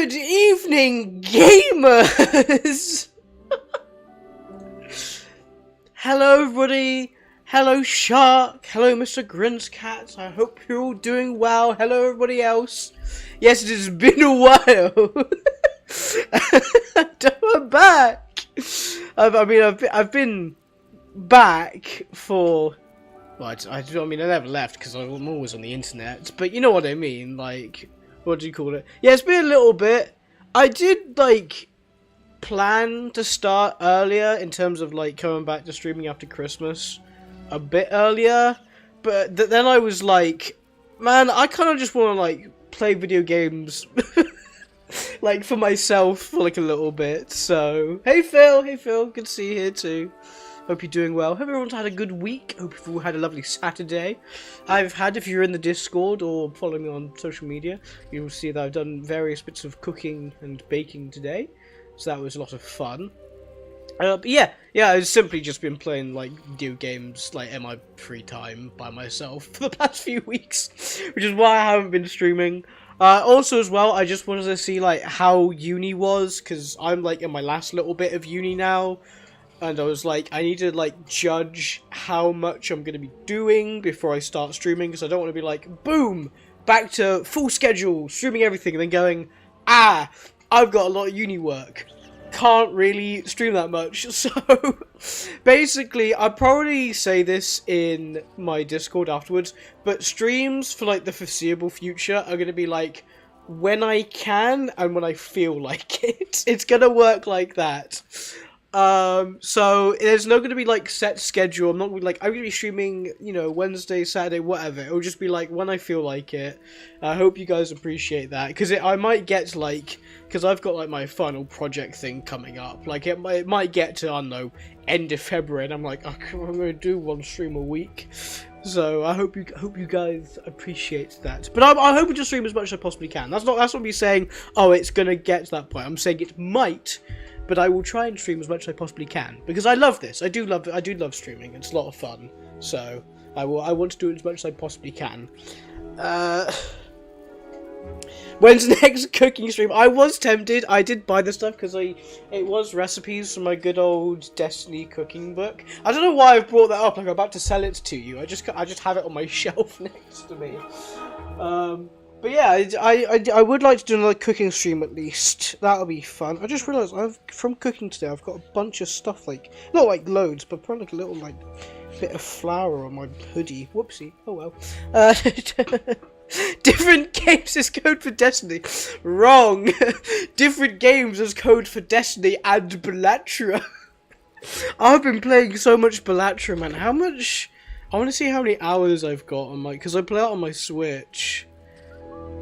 Good evening, gamers! Hello, everybody. Hello, Shark. Hello, Mr. Grinscat. I hope you're all doing well. Hello, everybody else. Yes, it has been a while. I'm back. I've been back for. Well, I never left because I'm always on the internet. But you know what I mean, like. What do you call it? Yeah, it's been a little bit. I did, like, plan to start earlier in terms of, like, coming back to streaming after Christmas. A bit earlier. But then I was like, man, I kind of just want to, like, play video games, like, for myself for, like, a little bit. So, hey, Phil. Hey, Phil. Good to see you here, too. Hope you're doing well. Hope everyone's had a good week. Hope you've all had a lovely Saturday. If you're in the Discord or following me on social media, you will see that I've done various bits of cooking and baking today. So that was a lot of fun. But yeah, I've simply just been playing, like, video games, like, in my free time by myself for the past few weeks. Which is why I haven't been streaming. Also, as well, I just wanted to see, like, how uni was, because I'm, like, in my last little bit of uni now. And I was like, I need to, like, judge how much I'm going to be doing before I start streaming. Because I don't want to be like, boom, back to full schedule, streaming everything. And then going, I've got a lot of uni work. Can't really stream that much. So, basically, I'd probably say this in my Discord afterwards. But streams for, like, the foreseeable future are going to be, like, when I can and when I feel like it. It's going to work like that. So there's not going to be, like, set schedule. I'm not going to be like, I'm going to be streaming, you know, Wednesday, Saturday, whatever. It'll just be like when I feel like it. I hope you guys appreciate that, because I might get, like, because I've got, like, my final project thing coming up. Like, it might get to, I don't know, end of February, and I'm like, oh, I'm going to do one stream a week. So I hope you guys appreciate that. But I'm hoping to stream as much as I possibly can. That's not me saying, oh, it's going to get to that point. I'm saying it might. But I will try and stream as much as I possibly can, because I love this. I do love streaming. It's a lot of fun. So I want to do it as much as I possibly can. When's the next cooking stream? I was tempted. I did buy the stuff because it was recipes from my good old Destiny cooking book. I don't know why I've brought that up. Like, I'm about to sell it to you. I just have it on my shelf next to me. But yeah, I would like to do another cooking stream at least. That'll be fun. I just realised from cooking today, I've got a bunch of stuff, like, not like loads, but probably like a little, like, bit of flour on my hoodie. Whoopsie. Oh well. Different games is code for Destiny. Wrong. Different games is code for Destiny and Balatro. I've been playing so much Balatro, man. How much? I want to see how many hours I've got on my, because I play it on my Switch.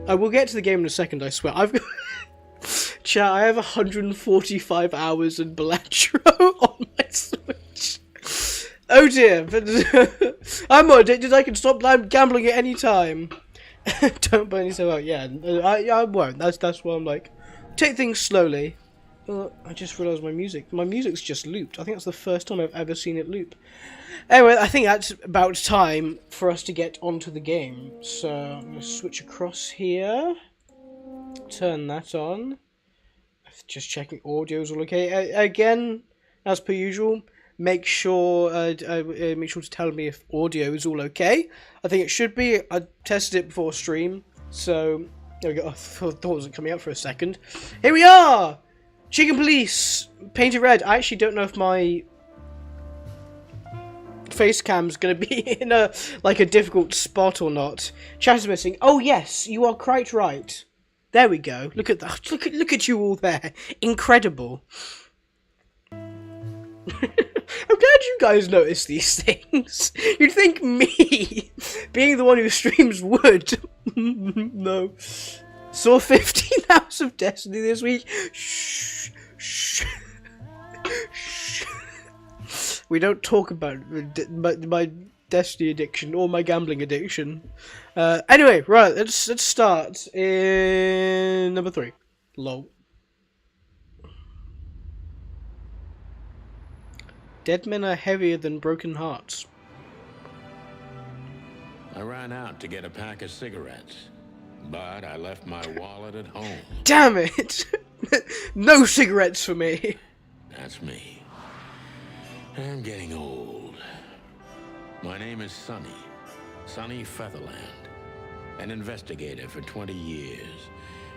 I will get to the game in a second, I swear. I've got... Chat, I have 145 hours in Balatro on my Switch. Oh dear. I'm more addicted, I can stop gambling at any time. Don't burn yourself out. Yeah, I won't. That's why I'm like, take things slowly. I just realised my music's just looped. I think that's the first time I've ever seen it loop. Anyway, I think that's about time for us to get onto the game. So I'm going to switch across here. Turn that on. Just checking audio's all okay. Again, as per usual, make sure to tell me if audio is all okay. I think it should be. I tested it before stream, so there we go. I thought it wasn't coming up for a second. Here we are. Chicken Police painted red. I actually don't know if my face cam's gonna be in a difficult spot or not. Chat is missing. Oh yes, you are quite right. There we go. Look at that. Look at you all there. Incredible. I'm glad you guys notice these things. You'd think me, being the one who streams, would. No. Saw 15 hours of Destiny this week. Shh. Shh. Shh. We don't talk about my Destiny addiction or my gambling addiction. Anyway, right, let's start in number 3. Lol. Dead men are heavier than broken hearts. I ran out to get a pack of cigarettes. but I left my wallet at home. Damn it! No cigarettes for me. That's me. I'm getting old. My name is Sonny Featherland, an investigator for 20 years,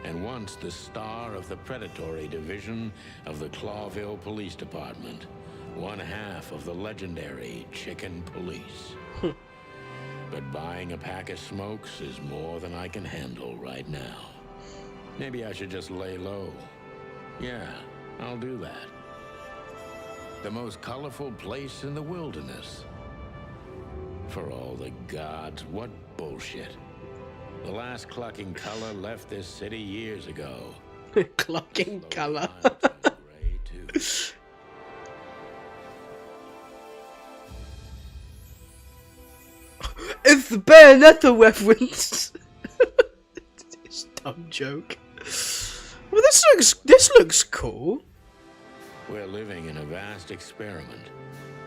and once the star of the predatory division of the Clawville Police Department, one half of the legendary Chicken Police. But buying a pack of smokes is more than I can handle right now. Maybe I should just lay low. Yeah, I'll do that. The most colorful place in the wilderness. For all the gods, what bullshit. The last clucking color left this city years ago. Clucking color. Gray too. It's the Bayonetta reference. It's a dumb joke. Well, this looks cool. We're living in a vast experiment,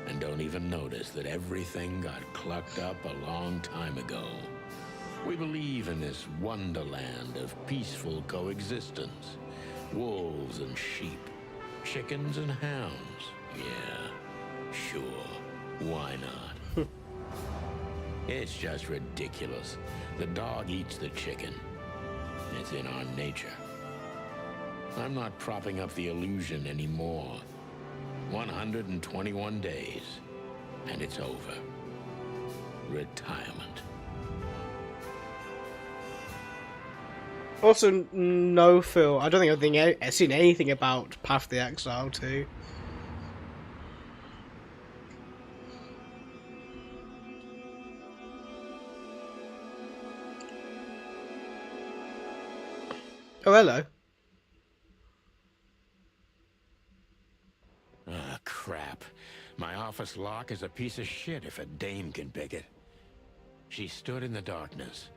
and don't even notice that everything got clucked up a long time ago. We believe in this wonderland of peaceful coexistence. Wolves and sheep, chickens and hounds. Yeah, sure, why not? It's just ridiculous. The dog eats the chicken. It's in our nature. I'm not propping up the illusion anymore. 121 days, and it's over. Retirement. Also, no, Phil. I don't think I've seen anything about Path of the Exile 2. Oh, hello. Ah, crap. My office lock is a piece of shit if a dame can pick it. She stood in the darkness.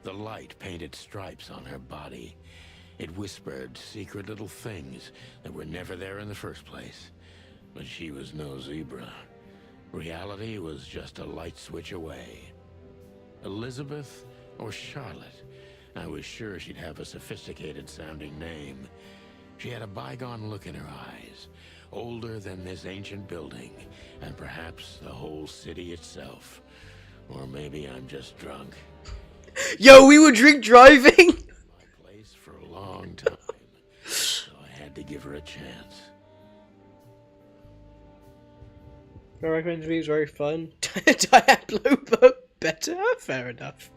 The light painted stripes on her body. It whispered secret little things that were never there in the first place. But she was no zebra. Reality was just a light switch away. Elizabeth or Charlotte? I was sure she'd have a sophisticated-sounding name. She had a bygone look in her eyes, older than this ancient building, and perhaps the whole city itself. Or maybe I'm just drunk. Yo, we were drink driving! My place for a long time, so I had to give her a chance. I recommend it was very fun. Diablo, but better? Fair enough.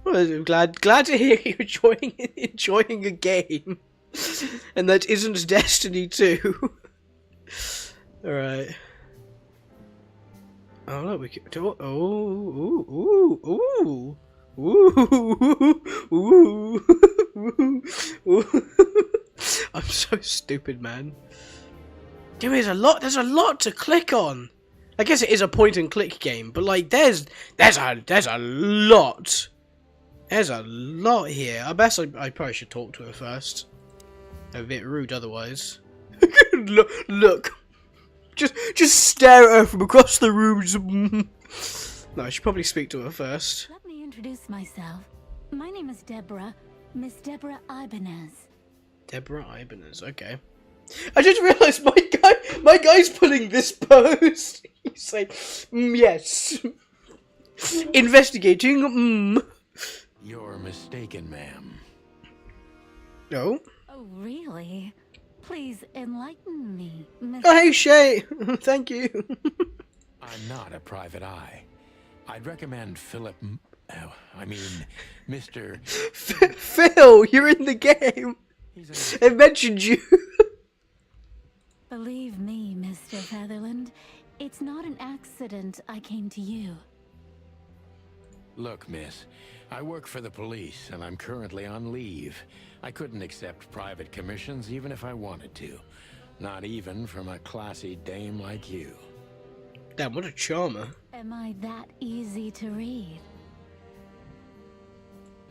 Well, I'm glad to hear you enjoying a game. And that isn't Destiny 2. Alright. Oh, look, we can do. I'm so stupid, man. Dude, there's a lot to click on. I guess it is a point and click game, but like there's a lot. There's a lot here. I probably should talk to her first. A bit rude otherwise. look. Just stare at her from across the room. No, I should probably speak to her first. Let me introduce myself. My name is Deborah, Miss Deborah Ibanez. Deborah Ibanez, okay. I just realised my guy's pulling this pose. He's like, yes. Investigating, You're mistaken, ma'am. No. Oh, really? Please enlighten me, Miss... Oh, hey, Shay. Thank you. I'm not a private eye. I'd recommend Philip... Mr... Phil, you're in the game. I mentioned you. Believe me, Mr. Featherland, it's not an accident I came to you. Look, miss, I work for the police, and I'm currently on leave. I couldn't accept private commissions even if I wanted to. Not even from a classy dame like you. Damn, what a charmer. Am I that easy to read?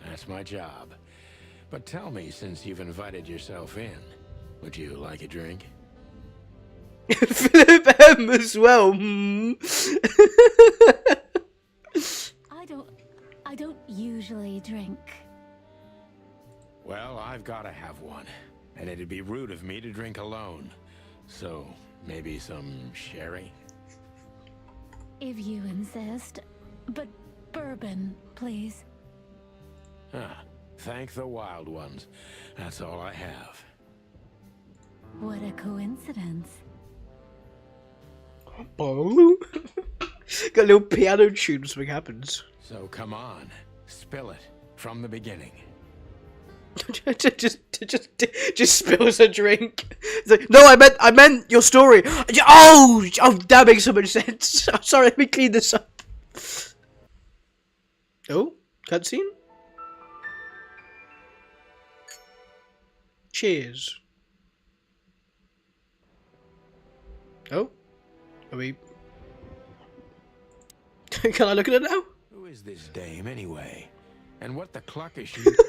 That's my job. But tell me, since you've invited yourself in, would you like a drink? Philip M as well. I don't usually drink. Well, I've got to have one. And it'd be rude of me to drink alone. So, maybe some sherry? If you insist. But bourbon, please. Ah, thank the wild ones. That's all I have. What a coincidence. Got a little piano tune, something happens. So come on, spill it from the beginning. just spills a drink. It's like, no, I meant your story. Oh, that makes so much sense. I'm sorry, let me clean this up. Oh, cutscene. Cheers. Oh, are we? Can I look at it now? Who is this dame anyway? And what the cluck is she doing in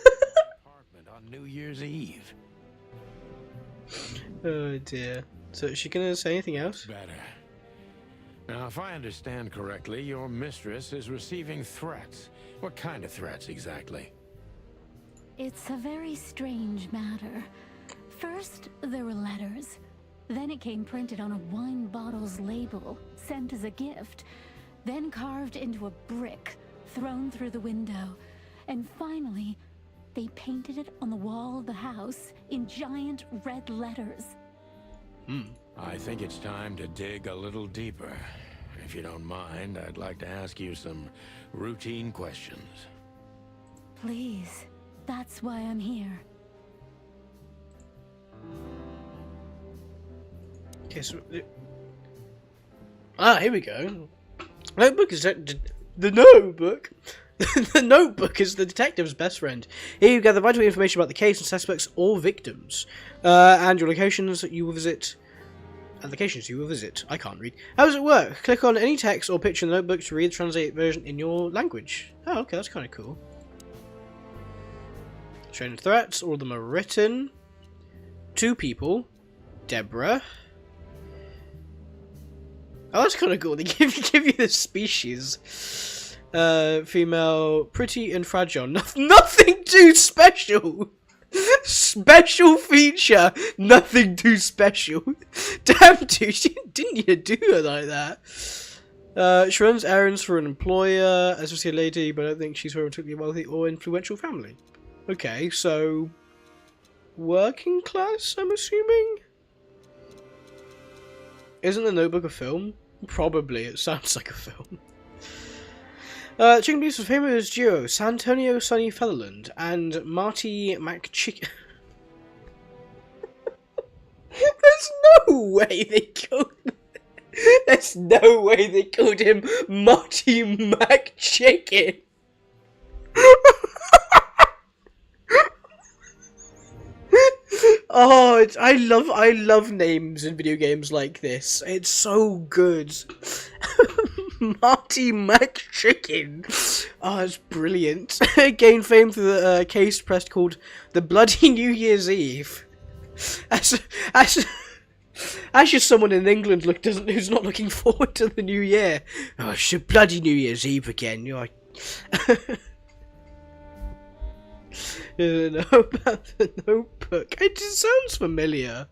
my apartment on New Year's Eve? Oh dear. So is she gonna say anything else? Better. Now, if I understand correctly, your mistress is receiving threats. What kind of threats exactly? It's a very strange matter. First, there were letters. Then it came printed on a wine bottle's label, sent as a gift. Then carved into a brick, thrown through the window. And finally, they painted it on the wall of the house in giant red letters. I think it's time to dig a little deeper. If you don't mind, I'd like to ask you some routine questions. Please, that's why I'm here. Okay, so here we go. Notebook is the notebook. The notebook is the detective's best friend. Here you gather vital information about the case and suspects or victims, and your locations that you will visit. I can't read. How does it work? Click on any text or picture in the notebook to read the translate version in your language. Oh, okay, that's kind of cool. Showing threats. All of them are written. 2 people. Deborah. Oh, that's kind of cool. They give you the species. Female, pretty and fragile. Nothing too special. Special feature. Nothing too special. Damn, dude. She didn't need to do it like that. She runs errands for an employer. As we see a lady, but I don't think she's from a particularly wealthy or influential family. Okay, so working class, I'm assuming? Isn't The Notebook a film? Probably, it sounds like a film. Chicken Police was famous duo Santonio Sonny Featherland and Marty McChicken. There's no way they called. There's no way they called him Marty McChicken. Oh, I love names in video games like this. It's so good. Marty McChicken. Oh, it's brilliant. Gained fame through the case press called The Bloody New Year's Eve. As just someone in England who's not looking forward to the new year. Oh, it's a bloody New Year's Eve again. You're like... You know about The Notebook. It just sounds familiar.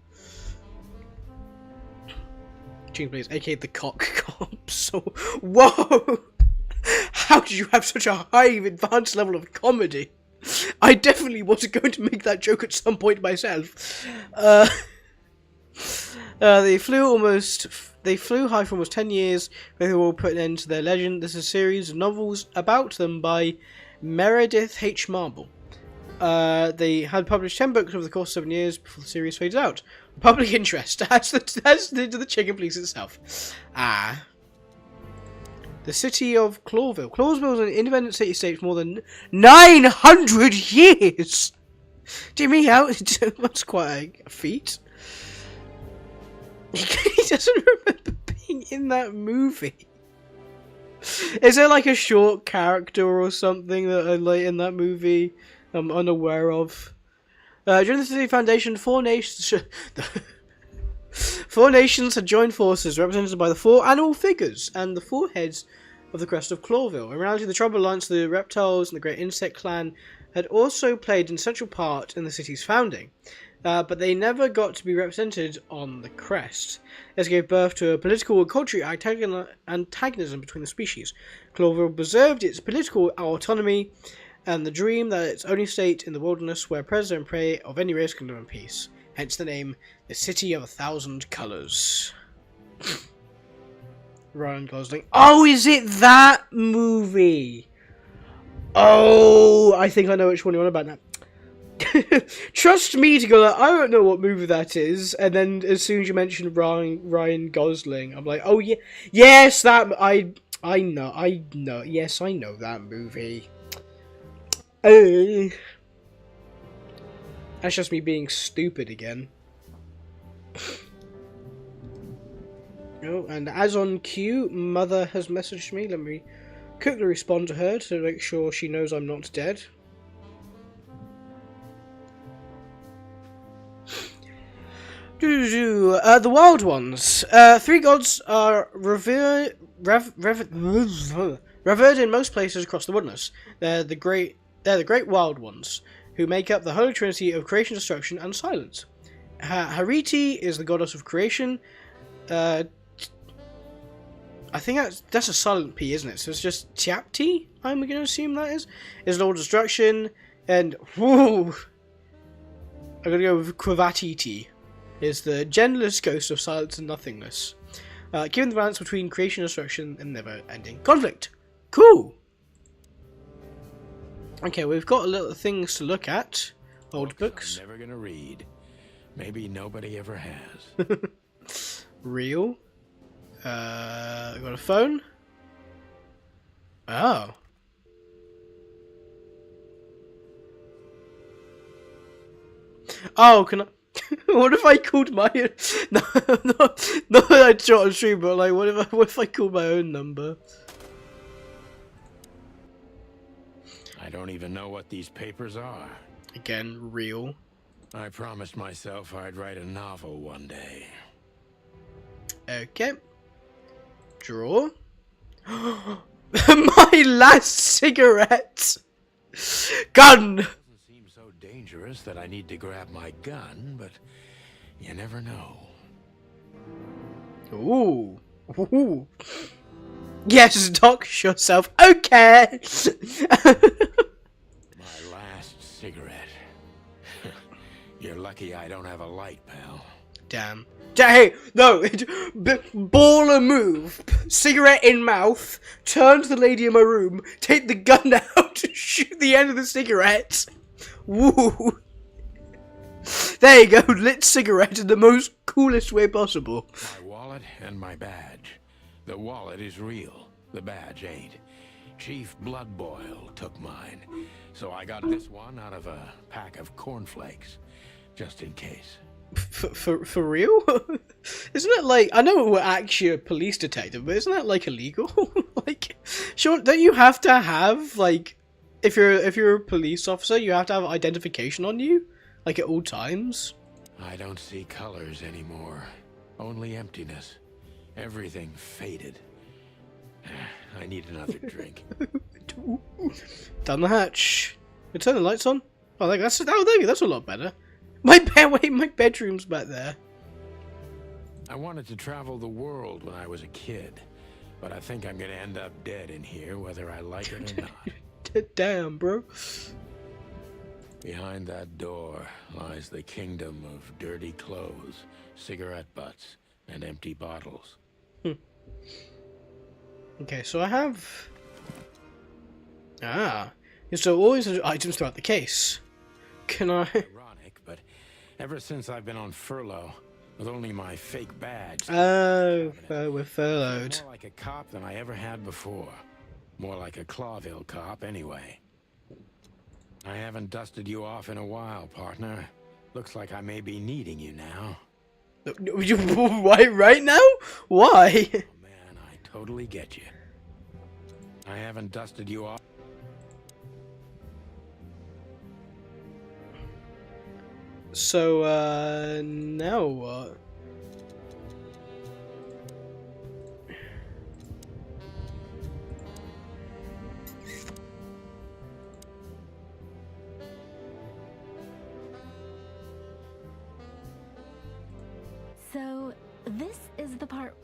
Chicken Police, aka the Cock Cops. So, whoa! How did you have such a high advanced level of comedy? I definitely was going to make that joke at some point myself. They flew high for almost 10 years. They will put an end to their legend. This is a series of novels about them by Meredith H. Marble. They had published 10 books over the course of 7 years before the series fades out. Public interest, as the Chicken Police itself. The city of Clawville. Clawville is an independent city-state for more than 900 years! Do you mean how? That's quite a feat. He doesn't remember being in that movie. Is there like a short character or something that I like in that movie I'm unaware of? During the City Foundation, four nations had joined forces, represented by the 4 animal figures and the 4 heads of the crest of Clawville. In reality, the Trouble Alliance, the reptiles, and the Great Insect Clan had also played an essential part in the city's founding, but they never got to be represented on the crest. This gave birth to a political and cultural antagonism between the species. Clawville preserved its political autonomy and the dream that its only state in the wilderness where predator and prey of any race can live in peace. Hence the name, the City of 1,000 Colours. Ryan Gosling. Oh, is it that movie? Oh, I think I know which one you're on about now. Trust me to go like, I don't know what movie that is, and then as soon as you mentioned Ryan Gosling, I'm like, oh yeah, yes, that I know, yes, I know that movie. That's just me being stupid again. Oh, and as on cue, Mother has messaged me. Let me quickly respond to her to make sure she knows I'm not dead. The Wild Ones. Three gods are revered in most places across the wilderness. They're the great Wild Ones, who make up the holy trinity of creation, destruction, and silence. Hariti is the goddess of creation. I think that's a silent P, isn't it? So it's just Tiapti, I'm going to assume that is Lord of Destruction, and whoo, I'm going to go with Kwavatiti, is the genderless ghost of silence and nothingness, given the balance between creation, destruction, and never-ending conflict. Cool! Okay, we've got a little things to look at. Old books. I'm never going to read. Maybe nobody ever has. Real. Got a phone. Oh. Oh, can I? What if I called my own? No, not that I shot on stream, but like, what if I called my own number? I don't even know what these papers are. Again, real. I promised myself I'd write a novel one day. Okay. Draw. My last cigarette. Gun. Doesn't seem so dangerous that I need to grab my gun, but you never know. Ooh. Ooh. Yes, dox yourself. Okay. My last cigarette. You're lucky I don't have a light, pal. Damn. Hey, no, baller move. Cigarette in mouth, turn to the lady in my room, take the gun out, shoot the end of the cigarette. Woo. There you go, lit cigarette in the most coolest way possible. My wallet and my badge. The wallet is real, the badge ain't. Chief Bloodboil took mine, so I got this one out of a pack of cornflakes, just in case. For real? Isn't it like, I know we're actually a police detective, but isn't that like illegal? Like, sure, don't you have to have like, if you're a police officer, you have to have identification on you, like at all times? I don't see colors anymore, only emptiness. Everything faded. I need another drink. Down the hatch. Turn the lights on. Oh, that's a lot better. My bedroom's back there. I wanted to travel the world when I was a kid, but I think I'm gonna end up dead in here, whether I like it or not. Damn, bro. Behind that door lies the kingdom of dirty clothes, cigarette butts, and empty bottles. Okay, so I have... So always items throughout the case. Can I... Ironic, but ever since I've been on furlough, with only my fake badge... Oh, we're furloughed. More like a cop than I ever had before. More like a Clawville cop, anyway. I haven't dusted you off in a while, partner. Looks like I may be needing you now. Why, right now? Why? Oh, man, I totally get you. I haven't dusted you off. So, now what?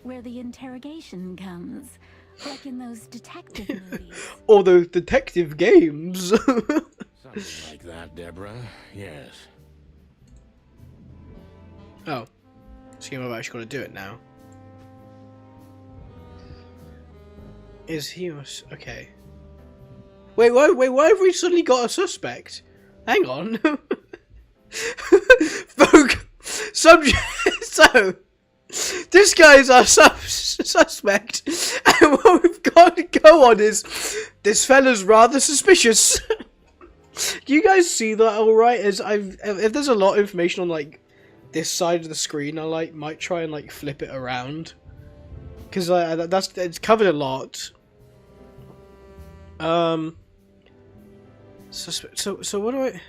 where the interrogation comes, like in those detective movies. Or those detective games. Something like that, Deborah. Yes. Oh. So I've actually got to do it now. Is he... Okay. Wait, why have we suddenly got a suspect? Hang on. Folk, subject. So, this guy's our suspect, and what we've got to go on is this fella's rather suspicious. Do you guys see that all right? As if there's a lot of information on like this side of the screen, I might try and like flip it around because it's covered a lot. So what do I?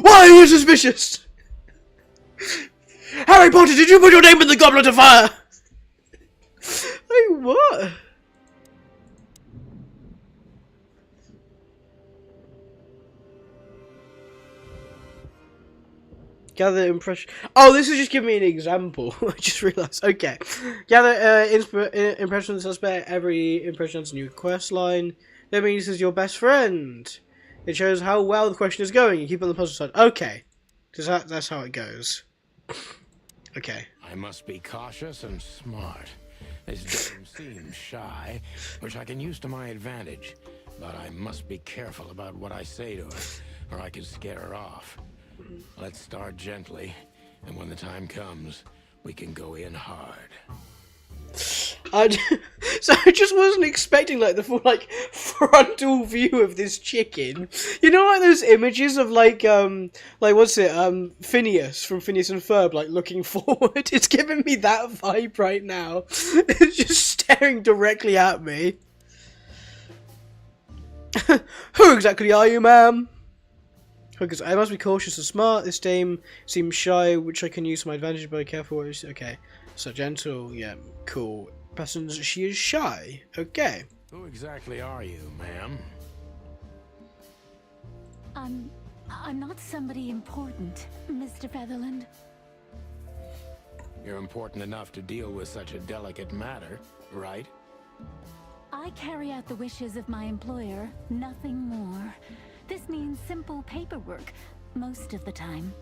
Why are you suspicious? Harry Potter, did you put your name in the Goblet of Fire? Like what? Gather impression. Oh, this is just giving me an example. I just realised. Okay. Gather impression of the suspect. Every impression has a new quest line. That means this is your best friend. It shows how well the question is going. You keep on the puzzle side. Okay. Because that's how it goes. Okay. I must be cautious and smart. This dame seems shy, which I can use to my advantage. But I must be careful about what I say to her, or I could scare her off. Let's start gently, and when the time comes, we can go in hard. So I just wasn't expecting like the full like frontal view of this chicken. You know, like those images of like what's it, Phineas from Phineas and Ferb, like looking forward. It's giving me that vibe right now. It's just staring directly at me. Who exactly are you, ma'am? Because I must be cautious and smart. This dame seems shy, which I can use to my advantage, but careful. Okay, so gentle, yeah, cool. Persons, she is shy. Okay. Who exactly are you, ma'am? I'm not somebody important, Mr. Featherland. You're important enough to deal with such a delicate matter, right? I carry out the wishes of my employer, nothing more. This means simple paperwork, most of the time.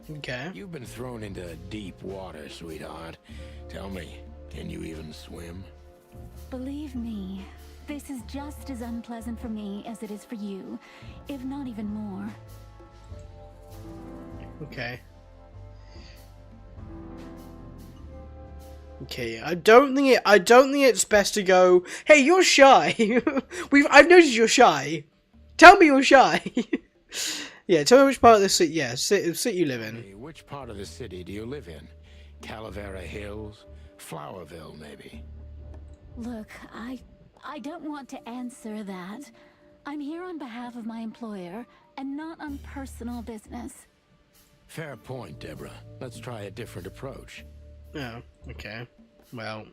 Okay. You've been thrown into deep water, sweetheart. Tell me, can you even swim? Believe me, this is just as unpleasant for me as it is for you, if not even more. Okay. Okay, I don't think it's best to go, hey, you're shy. I've noticed you're shy. Tell me you're shy. Yeah, tell me which part of the city, city you live in. Hey, which part of the city do you live in? Calavera Hills? Flowerville, maybe? Look, I don't want to answer that. I'm here on behalf of my employer, and not on personal business. Fair point, Deborah. Let's try a different approach. Oh, okay. Well.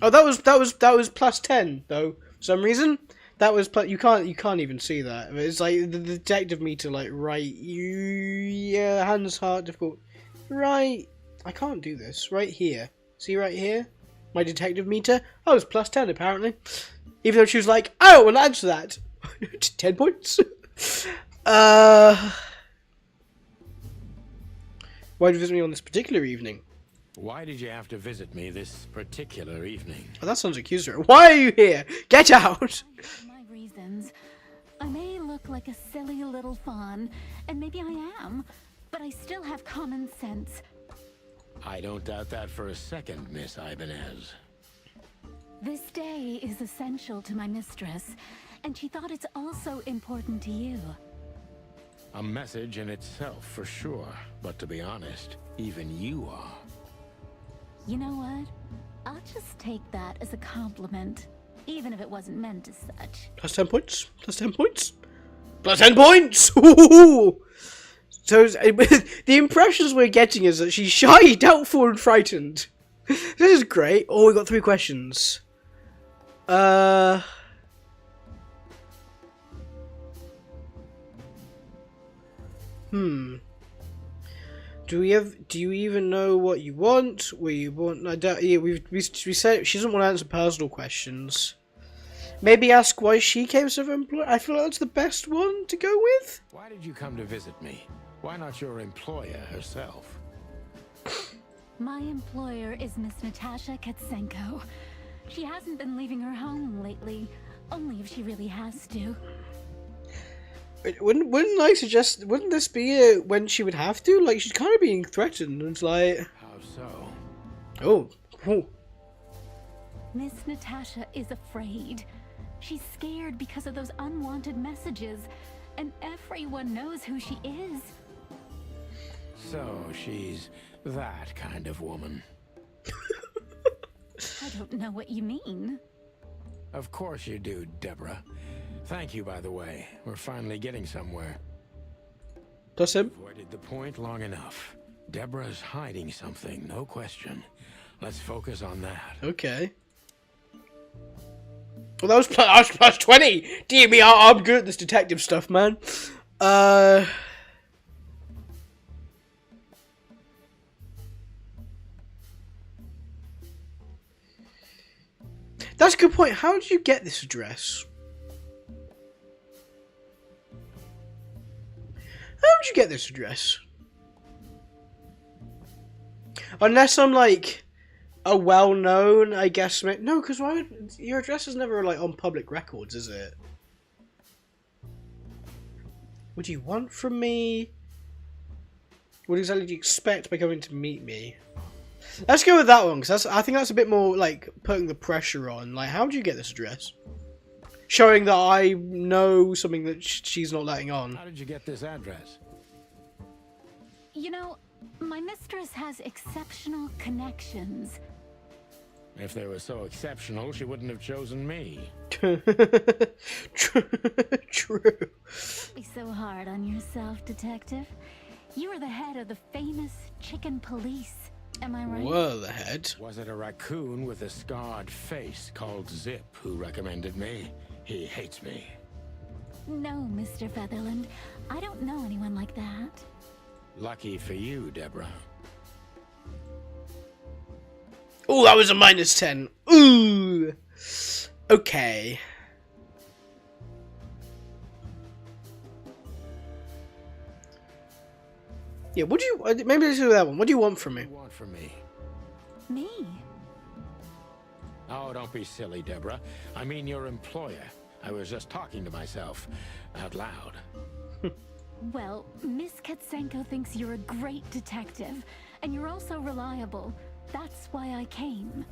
Oh, that was plus 10 though. For some reason, that was you can't even see that. It's like the detective meter, like right. Yeah, hands, heart, difficult. Right. I can't do this. Right here. See right here. My detective meter. Oh, it's plus 10 apparently. Even though she was like, oh, well, answer that. 10 points. Why did you visit me on this particular evening? Why did you have to visit me this particular evening? Oh, that sounds accusatory. Why are you here? Get out! For my reasons. I may look like a silly little fawn, and maybe I am, but I still have common sense. I don't doubt that for a second, Miss Ibanez. This day is essential to my mistress, and she thought it's also important to you. A message in itself, for sure. But to be honest, even you are. You know what? I'll just take that as a compliment, even if it wasn't meant as such. Plus 10 points. Plus 10 points. Plus 10 points! Ooh. So the impressions we're getting is that she's shy, doubtful, and frightened. This is great. Oh, we got 3 questions. Do you even know what you want? I doubt. Yeah, we said she doesn't want to answer personal questions. Maybe ask why she came as her employer. I feel like that's the best one to go with. Why did you come to visit me? Why not your employer herself? My employer is Miss Natasha Katsenko. She hasn't been leaving her home lately, only if she really has to. Wouldn't I suggest? Wouldn't this be when she would have to? Like she's kind of being threatened. It's like, How so? oh. Miss Natasha is afraid. She's scared because of those unwanted messages, and everyone knows who she is. So she's that kind of woman. I don't know what you mean. Of course you do, Deborah. Thank you, by the way. We're finally getting somewhere. That's him. Avoided the point long enough. Deborah's hiding something, no question. Let's focus on that. Okay. Well, that was plus 20. Dear me, I'm good at this detective stuff, man. That's a good point. How did you get this address? How did you get this address? Unless I'm like a well-known, I guess. No, because your address is never like on public records, is it? What do you want from me? What exactly do you expect by coming to meet me? Let's go with that one, because I think that's a bit more like putting the pressure on. Like, how did you get this address? Showing that I know something that she's not letting on. How did you get this address? You know, my mistress has exceptional connections. If they were so exceptional, she wouldn't have chosen me. True. Don't be so hard on yourself, detective. You are the head of the famous chicken police. Am I right? Were the head. Was it a raccoon with a scarred face called Zip who recommended me? He hates me. No, Mr. Featherland. I don't know anyone like that. Lucky for you, Deborah. Oh, that was a -10. Ooh. Okay. Yeah, what do you... Maybe let's do that one. What do you want from me? What do you want from me? Me? Oh, don't be silly, Deborah. I mean your employer. I was just talking to myself, out loud. Well, Miss Katsenko thinks you're a great detective, and you're also reliable. That's why I came.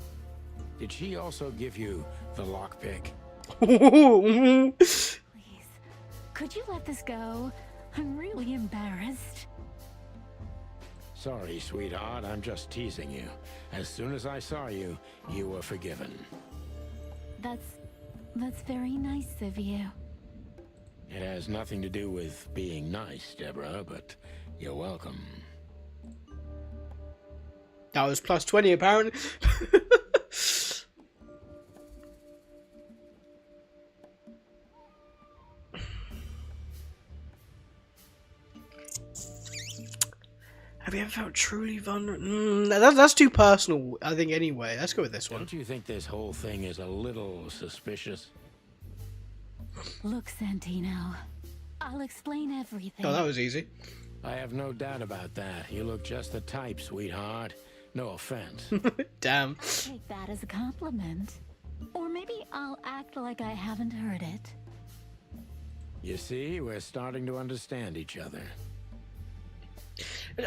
Did she also give you the lockpick? Please, could you let this go? I'm really embarrassed. Sorry, sweetheart, I'm just teasing you. As soon as I saw you, you were forgiven. That's very nice of you. It has nothing to do with being nice, Deborah, but you're welcome. That was +20, apparently. Have you ever felt truly vulnerable? That's too personal, I think, anyway. Let's go with this one. Don't you think this whole thing is a little suspicious? Look, Santino, I'll explain everything. Oh, that was easy. I have no doubt about that. You look just the type, sweetheart. No offense. Damn. Take that as a compliment. Or maybe I'll act like I haven't heard it. You see, we're starting to understand each other.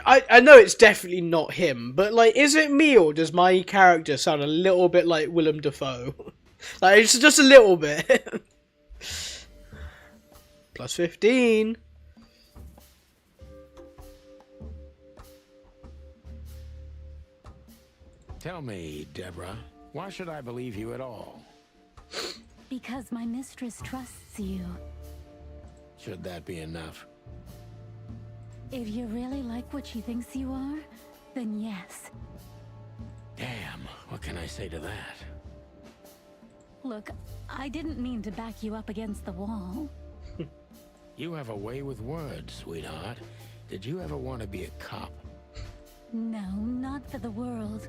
I know it's definitely not him, but, like, is it me or does my character sound a little bit like Willem Dafoe? Like, it's just a little bit. +15. Tell me, Deborah, why should I believe you at all? Because my mistress trusts you. Should that be enough? If you really like what she thinks you are, then yes. Damn, what can I say to that? Look, I didn't mean to back you up against the wall. You have a way with words, sweetheart. Did you ever want to be a cop? No, not for the world.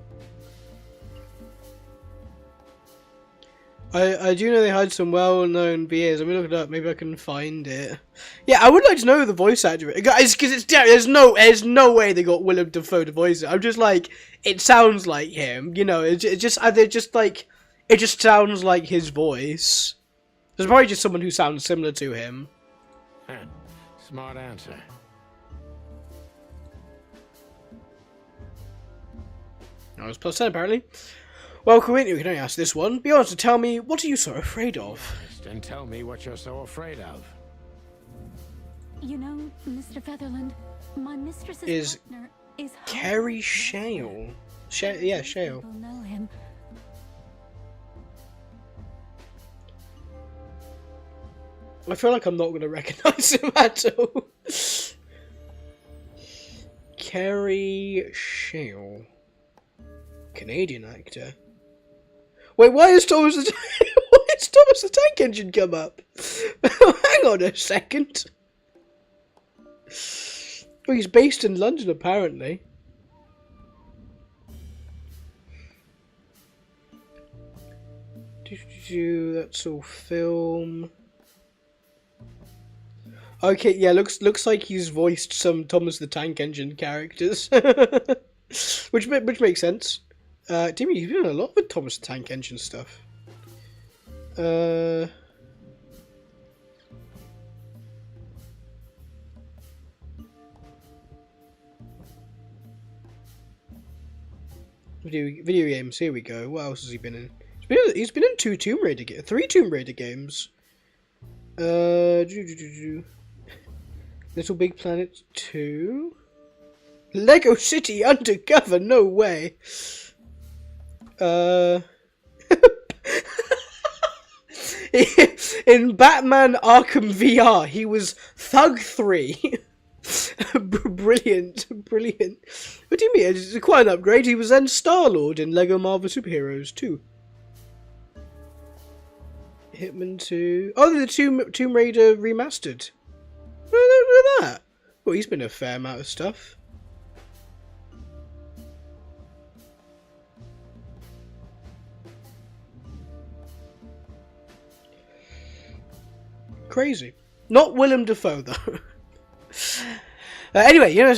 I do know they had some well-known VAs. Let me look it up. Maybe I can find it. Yeah, I would like to know who the voice actor is. Guys, because there's no way they got Willem Dafoe to voice it. I'm just like, it sounds like him. You know, it just sounds like his voice. There's probably just someone who sounds similar to him. Smart answer. I was +10 apparently. Well, Quinn, you can only ask this one. Be honest and tell me, what are you so afraid of? And tell me what you're so afraid of. You know, Mr. Featherland, my mistress's Is partner is Carrie Shale. Yeah, Shale. People know him. I feel like I'm not going to recognise him at all. Carrie Shale. Canadian actor. Wait, why is Thomas the Tank Engine come up? Hang on a second. Well, he's based in London, apparently. That's all film. Okay, yeah, looks like he's voiced some Thomas the Tank Engine characters, which makes sense. Timmy, you've been in a lot with Thomas the Tank Engine stuff. Video games. Here we go. What else has he been in? He's been in three Tomb Raider games. Little Big Planet 2. Lego City Undercover. No way. In Batman Arkham VR, he was Thug 3. Brilliant. What do you mean? It's quite an upgrade. He was then Star-Lord in Lego Marvel Superheroes 2. Hitman 2. Oh, the Tomb Raider remastered. Look at that. Well, he's been a fair amount of stuff. Crazy. Not Willem Dafoe, though. Anyway, you know,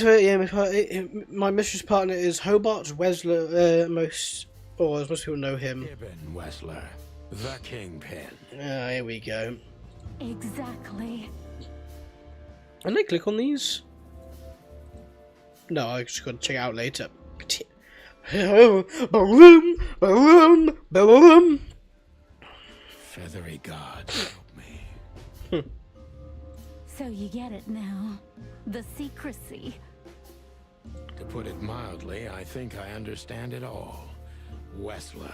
my mistress partner is Hobart Wessler. Most people know him. Ibn Wessler, the Kingpin. Here we go. Exactly. Can I click on these? No, I just got to check it out later. Feathery God, help me. So you get it now. The secrecy. To put it mildly, I think I understand it all. Wessler.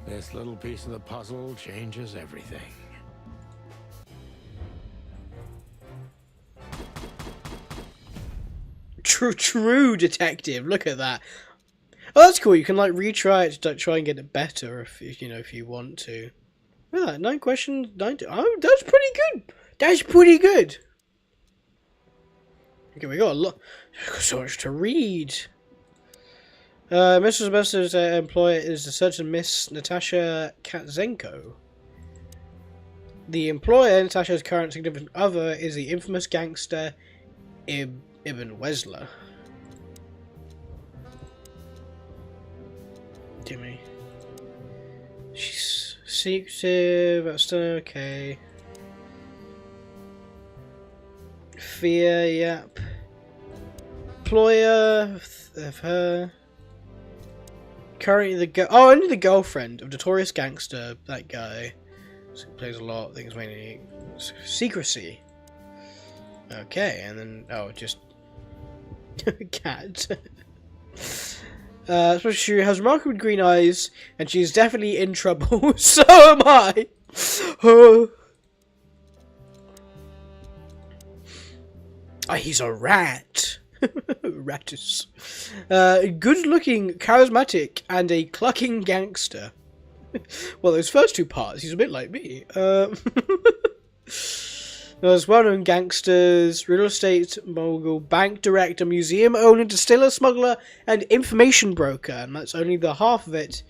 This little piece of the puzzle changes everything. True detective. Look at that. Oh, that's cool. You can like retry it to try and get it better if you want to. Look at that. 9 questions. 9. Oh, that's pretty good. That's pretty good. Okay, we got a lot. So much to read. Mr. Semester's employer is a certain Miss Natasha Katzenko. The employer, Natasha's current significant other, is the infamous gangster Ibn Wessler. Dimmy. She's secretive, that's still okay. Fear, yep. Employer of her. Currently only the girlfriend of notorious gangster, that guy. Plays a lot, things mainly secrecy. Okay, and then just cat. So she has remarkable green eyes, and she's definitely in trouble. So am I. He's a rat. Ratus. Good-looking, charismatic, and a clucking gangster. Well, those first two parts, he's a bit like me. There's well-known gangsters, real estate mogul, bank director, museum owner, distiller, smuggler, and information broker. And that's only the half of it.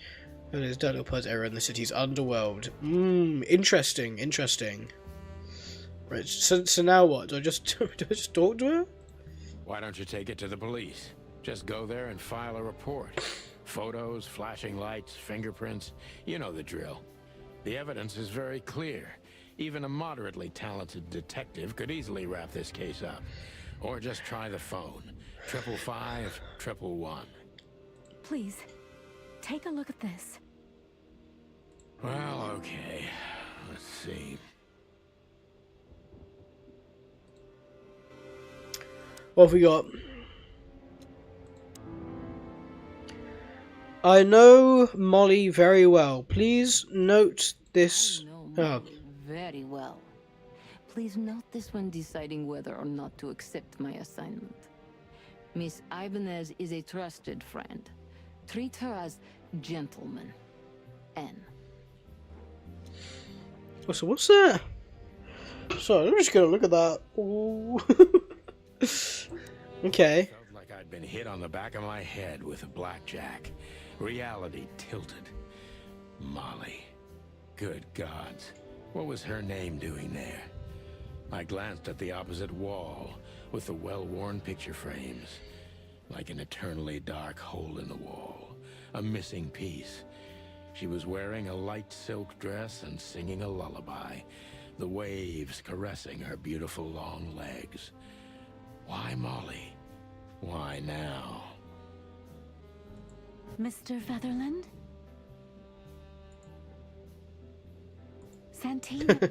And there's Daniel Pud's error in the city's underworld. Interesting, interesting. Right, so now what? Do I just talk to her? Why don't you take it to the police? Just go there and file a report. Photos, flashing lights, fingerprints. You know the drill. The evidence is very clear. Even a moderately talented detective could easily wrap this case up. Or just try the phone. 555-111. Please, take a look at this. Well, okay. Let's see. What have we got? I know Molly very well. Please note this. I know Oh. Molly very well. Please note this when deciding whether or not to accept my assignment. Miss Ibanez is a trusted friend. Treat her as gentleman. N. So what's that? Sorry, I'm just gonna look at that. Ooh. Okay. Felt like I'd been hit on the back of my head with a blackjack. Reality tilted. Molly. Good gods. What was her name doing there? I glanced at the opposite wall with the well-worn picture frames. Like an eternally dark hole in the wall. A missing piece. She was wearing a light silk dress and singing a lullaby. The waves caressing her beautiful long legs. Why Molly? Why now? Mr. Featherland? Santino?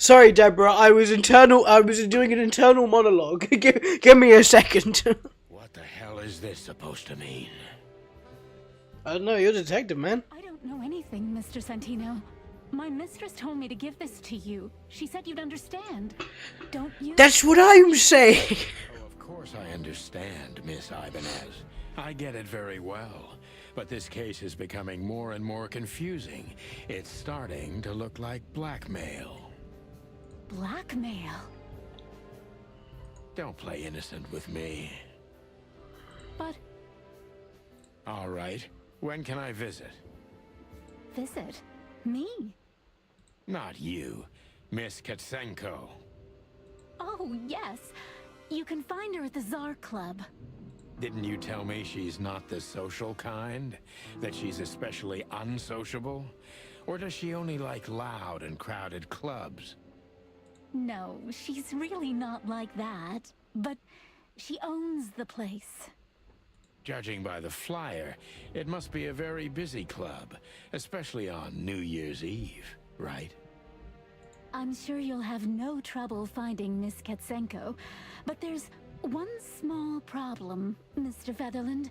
Sorry, Deborah. I was doing an internal monologue. Give me a second. What the hell is this supposed to mean? I don't know. You're a detective, man. I don't know anything, Mr. Santino. My mistress told me to give this to you. She said you'd understand. Don't you? That's what I'm saying. Oh, of course I understand, Miss Ibanez. I get it very well. But this case is becoming more and more confusing. It's starting to look like blackmail. Blackmail? Don't play innocent with me. But All right. When can I visit? visit me? Not you. Miss Katsenko. Oh, yes. You can find her at the Tsar Club. Didn't you tell me she's not the social kind? That she's especially unsociable? Or does she only like loud and crowded clubs? No, she's really not like that. But she owns the place. Judging by the flyer, it must be a very busy club, especially on New Year's Eve, right? I'm sure you'll have no trouble finding Miss Katsenko, but there's one small problem, Mr. Featherland.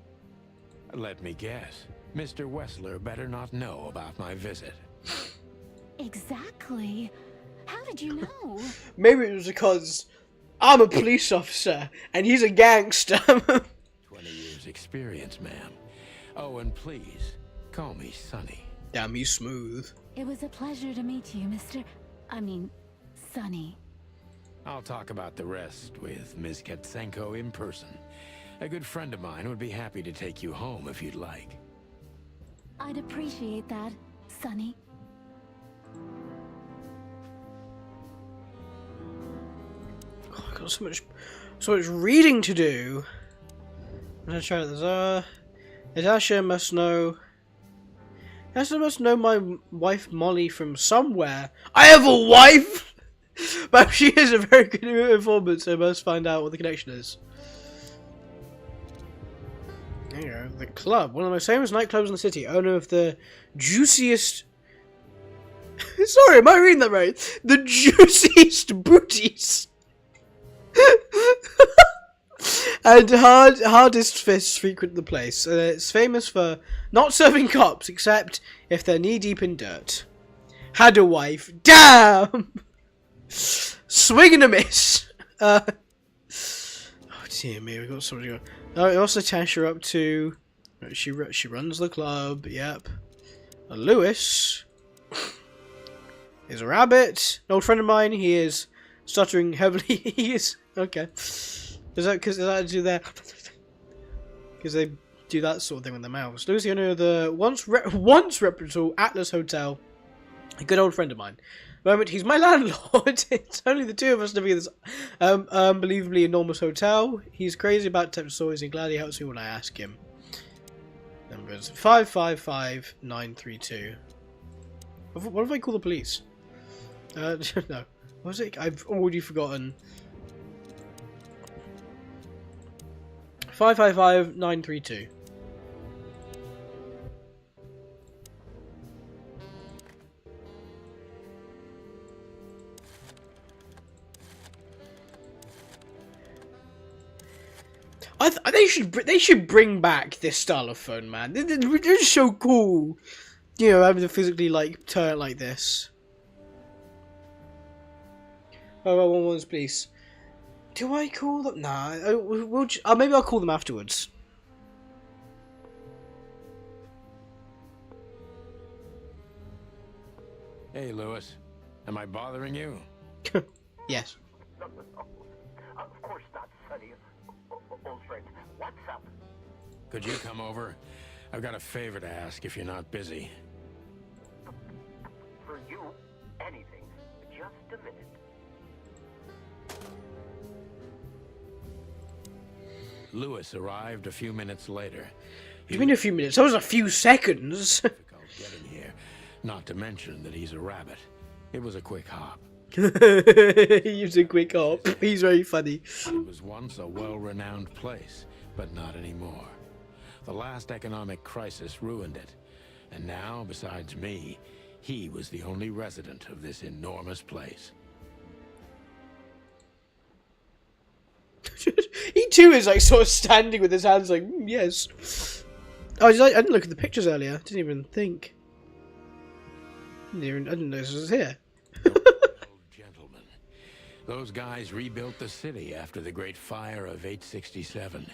Let me guess. Mr. Wessler better not know about my visit. Exactly. How did you know? Maybe it was because I'm a police officer and he's a gangster. 20 years experience, ma'am. Oh, and please, call me Sonny. Damn, he's smooth. It was a pleasure to meet you, Sonny. I'll talk about the rest with Ms. Katsenko in person. A good friend of mine would be happy to take you home if you'd like. I'd appreciate that, Sonny. Oh, I've got so much reading to do. I'm gonna try this. Natasha must know. Natasha must know my wife Molly from somewhere. I have a wife! But she is a very good informant, so I must find out what the connection is. There you go. The club. One of the most famous nightclubs in the city. Owner of the juiciest... Sorry, am I reading that right? The juiciest booties. And hardest fists frequent the place. It's famous for not serving cops, except if they're knee-deep in dirt. Had a wife. Damn! Swing and a miss. Oh dear me, we got somebody going. Oh, also attach her up to. She runs the club. Yep. Lewis. is a rabbit. An old friend of mine. He is stuttering heavily. He is okay. Is that because they do that? Because they do that sort of thing with their mouths. Lucy, owner of the once reputable Atlas Hotel. A good old friend of mine. At the moment, he's my landlord. It's only the two of us living in this unbelievably enormous hotel. He's crazy about tech stories and glad he helps me when I ask him. Numbers 555932. What if I call the police? No. What was it? I've already forgotten. 555932. They should bring back this style of phone, man. They're just so cool. You know, having to physically like turn it like this. Oh, one ones, please. Do I call them? Nah. Maybe I'll call them afterwards. Hey, Lewis. Am I bothering you? Yes. No. Of course not, Sonny. Old friend, what's up? Could you come over? I've got a favor to ask if you're not busy. For you, anything. Just a minute. Lewis arrived a few minutes later. You mean a few minutes? That was a few seconds. Difficult getting here. Not to mention that he's a rabbit. It was a quick hop. He's a quick hop. He's very funny. It was once a well-renowned place, but not anymore. The last economic crisis ruined it. And now, besides me, he was the only resident of this enormous place. He too is like sort of standing with his hands like, yes. Oh, I didn't look at the pictures earlier. Didn't even think. I didn't know this was here. Gentlemen, those guys rebuilt the city after the Great Fire of 867.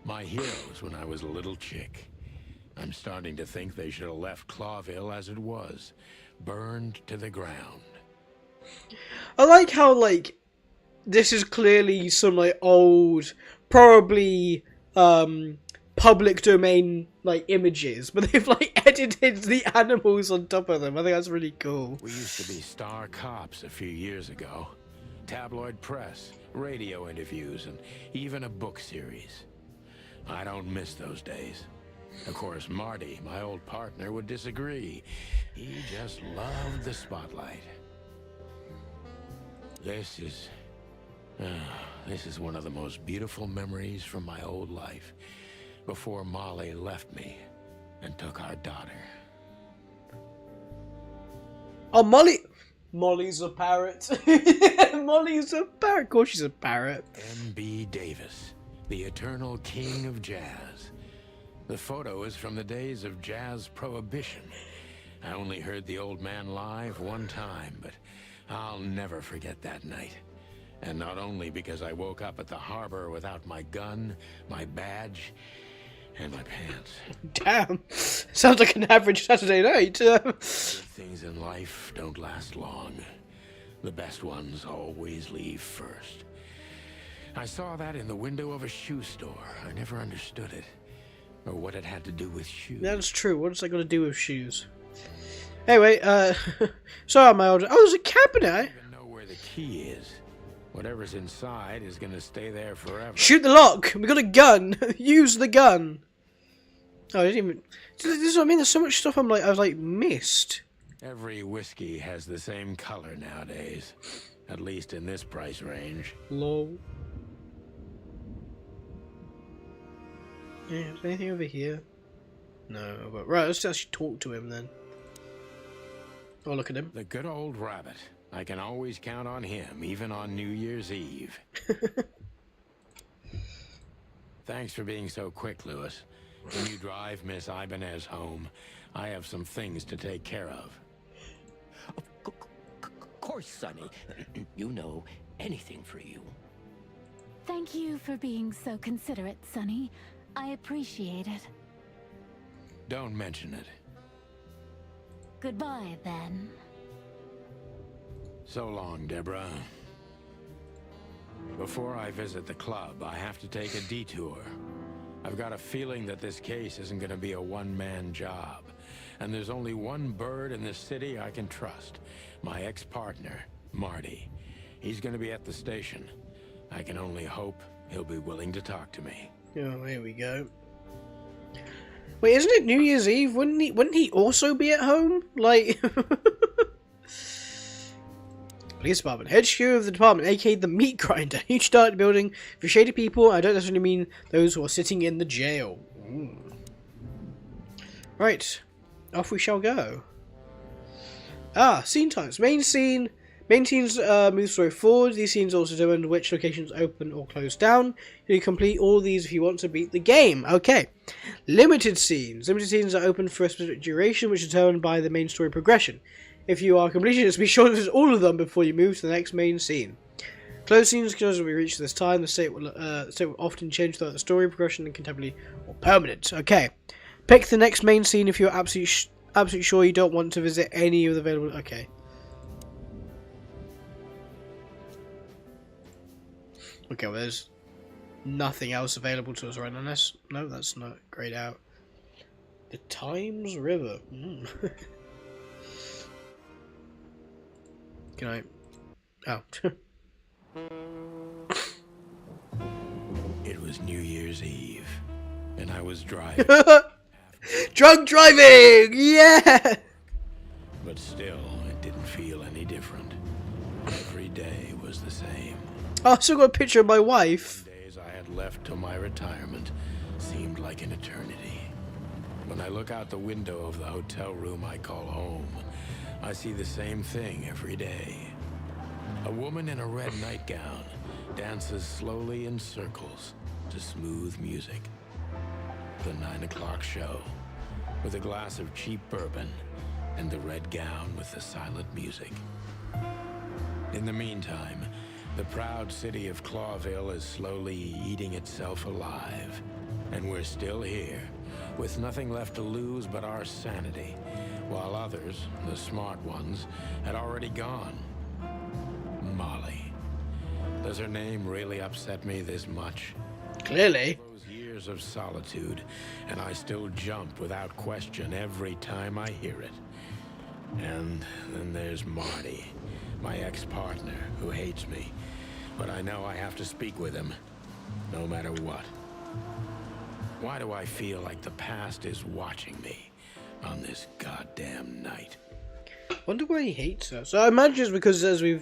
My heroes when I was a little chick. I'm starting to think they should have left Clawville as it was, burned to the ground. I like how like this is clearly some like old, probably public domain like images, but they've like edited the animals on top of them. I think that's really cool. We used to be star cops a few years ago. Tabloid press, radio interviews, and even a book series. I don't miss those days. Of course, Marty, my old partner, would disagree. He just loved the spotlight. This is one of the most beautiful memories from my old life, before Molly left me and took our daughter. Oh, Molly's a parrot. Molly's a parrot. Of course she's a parrot. M.B. Davis, the eternal king of jazz. The photo is from the days of jazz prohibition. I only heard the old man live one time, but I'll never forget that night. And not only because I woke up at the harbor without my gun, my badge, and my pants. Damn. Sounds like an average Saturday night. Good things in life don't last long. The best ones always leave first. I saw that in the window of a shoe store. I never understood it. Or what it had to do with shoes. That's true. What's that got to do with shoes? Anyway, sorry, my old. Oh, there's a cabinet. I don't even know where the key is. Whatever's inside is gonna stay there forever. Shoot the lock. We got a gun. Use the gun. Oh, I didn't even. This is what I mean. There's so much stuff I was like missed. Every whiskey has the same color nowadays. At least in this price range. Lol. Yeah, is there anything over here? No, but right, let's actually talk to him then. Oh, look at him. The good old rabbit. I can always count on him, even on New Year's Eve. Thanks for being so quick, Lewis. Can you drive Miss Ibanez home? I have some things to take care of. Of course, Sonny. You know, anything for you. Thank you for being so considerate, Sonny. I appreciate it. Don't mention it. Goodbye, then. So long, Deborah. Before I visit the club, I have to take a detour. I've got a feeling that this case isn't going to be a one-man job. And there's only one bird in this city I can trust. My ex-partner, Marty. He's going to be at the station. I can only hope he'll be willing to talk to me. Oh, here we go. Wait, isn't it New Year's Eve? Wouldn't he also be at home? Like... Police department. HQ of the department, aka the meat grinder. Huge dark building for shady people. I don't necessarily mean those who are sitting in the jail. Ooh. Right. Off we shall go. Ah, scene times. Main scene. Main scenes move story forward. These scenes also determine which locations open or close down. You can complete all these if you want to beat the game. Okay. Limited scenes. Limited scenes are open for a specific duration, which is determined by the main story progression. If you are completionist, be sure to visit all of them before you move to the next main scene. Closed scenes can also be reached this time. The state will often change throughout the story progression and can temporarily or permanent. Okay. Pick the next main scene if you're absolutely sure you don't want to visit any of the available... Okay. Okay, well, there's nothing else available to us right now. No, that's not grayed out. The Times River. Can I... Oh. It was New Year's Eve, and I was driving. Drunk driving! Yeah! But still, it didn't feel any different. Every day was the same. Oh, I still got a picture of my wife. The days I had left till my retirement seemed like an eternity. When I look out the window of the hotel room I call home, I see the same thing every day. A woman in a red nightgown dances slowly in circles to smooth music. The 9 o'clock show, with a glass of cheap bourbon and the red gown with the silent music. In the meantime, the proud city of Clawville is slowly eating itself alive. And we're still here, with nothing left to lose but our sanity, while others, the smart ones, had already gone. Molly. Does her name really upset me this much? Clearly. Those years of solitude, and I still jump without question every time I hear it. And then there's Marty, my ex-partner, who hates me. But I know I have to speak with him, no matter what. Why do I feel like the past is watching me on this goddamn night? Wonder why he hates her. So I imagine it's because as we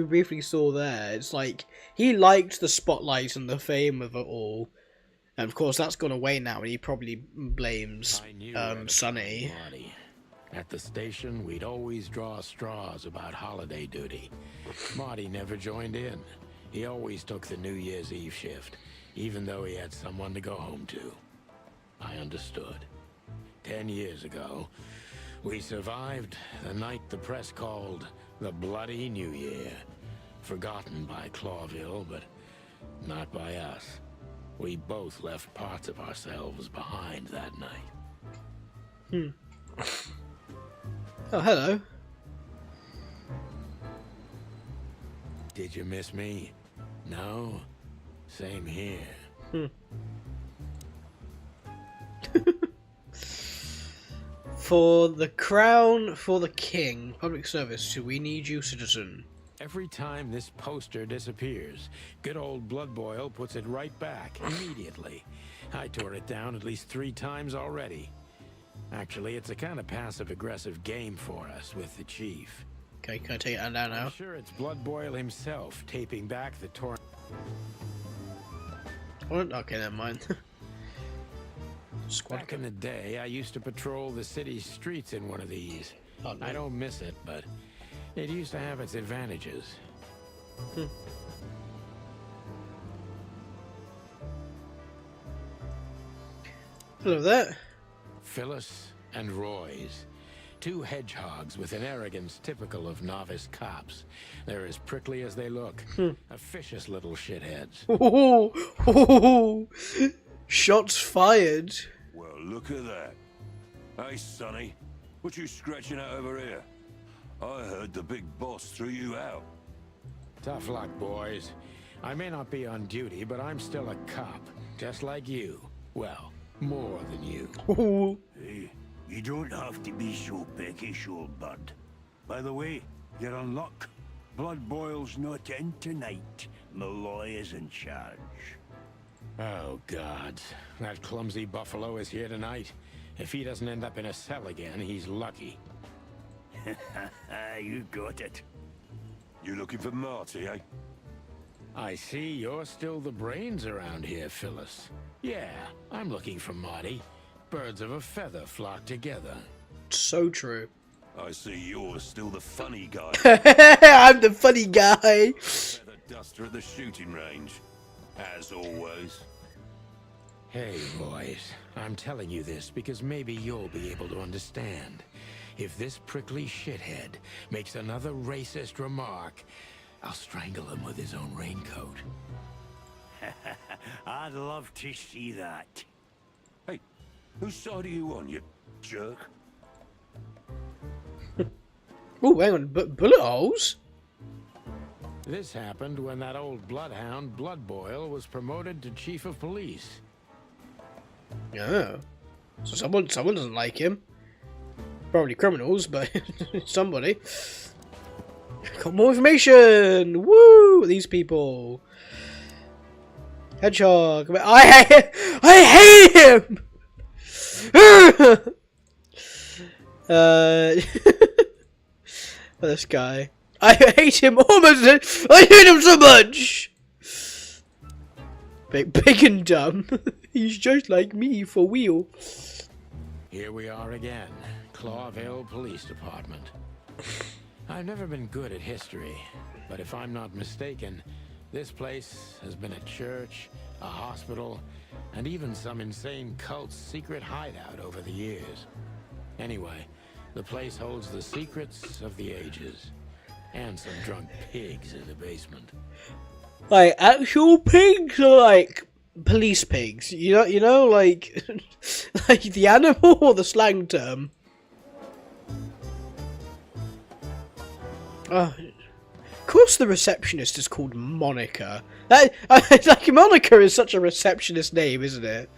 briefly saw there, it's like he liked the spotlight and the fame of it all. And of course that's gone away now and he probably blames Sonny. Marty. At the station, we'd always draw straws about holiday duty. Marty never joined in. He always took the New Year's Eve shift, even though he had someone to go home to. I understood. 10 years ago, we survived the night the press called the Bloody New Year. Forgotten by Clawville, but not by us. We both left parts of ourselves behind that night. Oh, hello. Did you miss me? No? Same here. For the crown, for the king. Public service. Do we need you, citizen? Every time this poster disappears, good old Blood Boil puts it right back immediately. I tore it down at least 3 times already. Actually, it's a kind of passive-aggressive game for us with the chief. Okay, can I take it down now? I'm sure it's Blood Boil himself taping back the torn... What? Okay, never mind. Squad Back in the day, I used to patrol the city's streets in one of these. Oh, no. I don't miss it, but it used to have its advantages. Hello there. Phyllis and Royce. 2 hedgehogs with an arrogance typical of novice cops. They're as prickly as they look. Officious little shitheads. Oh, shots fired. Well, look at that. Hey, Sonny. What you scratching at over here? I heard the big boss threw you out. Tough luck, boys. I may not be on duty, but I'm still a cop, just like you. Well, more than you. Ooh. Hey, you don't have to be so peckish, old bud. By the way, you're on luck. Blood Boil's not in tonight. Malloy is in charge. Oh, God. That clumsy buffalo is here tonight. If he doesn't end up in a cell again, he's lucky. You got it. You looking for Marty, eh? I see you're still the brains around here, Phyllis. Yeah, I'm looking for Marty. Birds of a feather flock together. So true. I see you're still the funny guy. I'm the funny guy. Feather duster at the shooting range. As always. Hey, boys. I'm telling you this because maybe you'll be able to understand. If this prickly shithead makes another racist remark, I'll strangle him with his own raincoat. I'd love to see that. Hey, whose side are you on, you jerk? Oh, hang on. Bullet holes? This happened when that old bloodhound, Blood Boil, was promoted to chief of police. Yeah. So someone doesn't like him. Probably criminals, but somebody. Got more information! Woo! These people. Hedgehog. I hate him! This guy. I hate him almost. I hate him so much! Big and dumb. He's just like me for real. Here we are again. Clawville Police Department. I've never been good at history, but if I'm not mistaken, this place has been a church, a hospital, and even some insane cult's secret hideout over the years. Anyway, the place holds the secrets of the ages, and some drunk pigs in the basement. Like actual pigs or like police pigs? You know, like like the animal or the slang term? Of course the receptionist is called Monica. Like Monica is such a receptionist name, isn't it?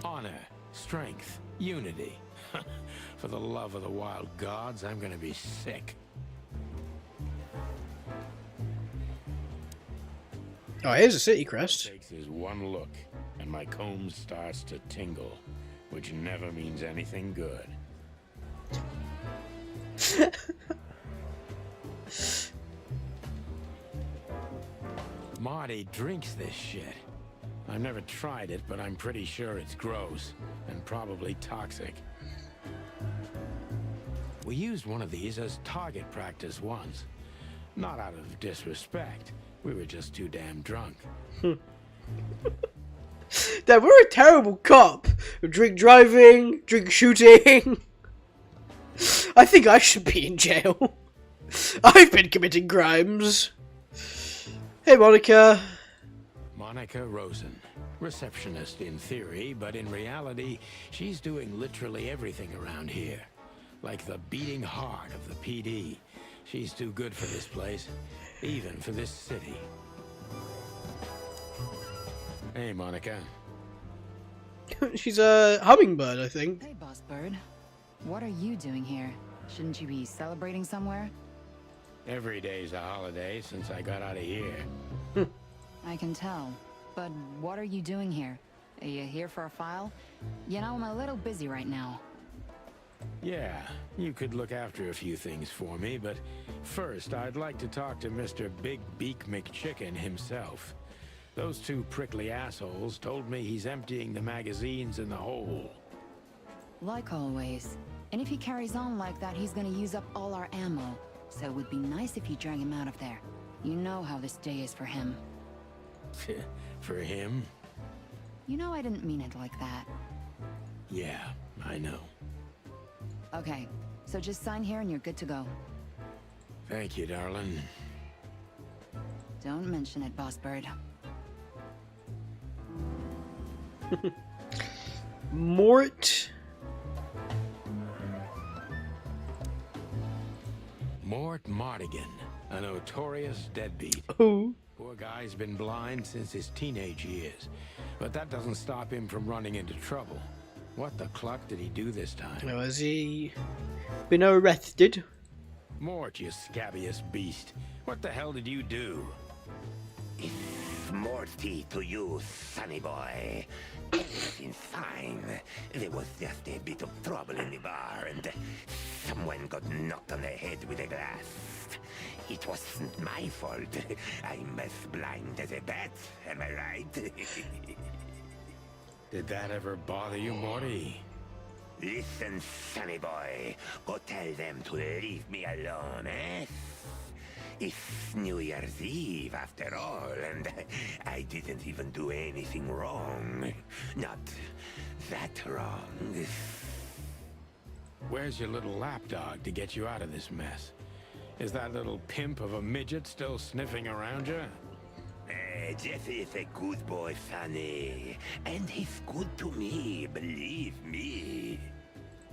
Honor, strength, unity. For the love of the wild gods, I'm gonna be sick. Oh, here's a city crest. Takes is one look, and my comb starts to tingle, which never means anything good. Marty drinks this shit. I've never tried it, but I'm pretty sure it's gross and probably toxic. We used one of these as target practice once. Not out of disrespect. We were just too damn drunk. Dad, we're a terrible cop. Drink driving, drink shooting. I think I should be in jail. I've been committing crimes. Hey, Monica. Monica Rosen. Receptionist in theory, but in reality, she's doing literally everything around here. Like the beating heart of the PD. She's too good for this place, even for this city. Hey, Monica. She's a hummingbird, I think. Hey, Boss Bird. What are you doing here? Shouldn't you be celebrating somewhere? Every day's a holiday since I got out of here. I can tell. But what are you doing here? Are you here for a file? You know, I'm a little busy right now. Yeah, you could look after a few things for me, but first I'd like to talk to Mr. Big Beak McChicken himself. Those two prickly assholes told me he's emptying the magazines in the hole. Like always. And if he carries on like that, he's gonna use up all our ammo. So it would be nice if you drag him out of there. You know how this day is for him. For him? You know I didn't mean it like that. Yeah, I know. Okay, so just sign here and you're good to go. Thank you, darling. Don't mention it, Boss Bird. Mort. Mort Mardigan, a notorious deadbeat. Who? Poor guy's been blind since his teenage years, but that doesn't stop him from running into trouble. What the cluck did he do this time? Well, has he been arrested? Mort, you scabbiest beast. What the hell did you do? It's Morty to you, sonny boy. Everything's fine. There was just a bit of trouble in the bar, and someone got knocked on the head with a glass. It wasn't my fault. I'm as blind as a bat, am I right? Did that ever bother you, Morty? Listen, sonny boy. Go tell them to leave me alone, eh? It's New Year's Eve, after all, and I didn't even do anything wrong. Not that wrong. Where's your little lapdog to get you out of this mess? Is that little pimp of a midget still sniffing around you? Jeff is a good boy, Sonny. And he's good to me, believe me.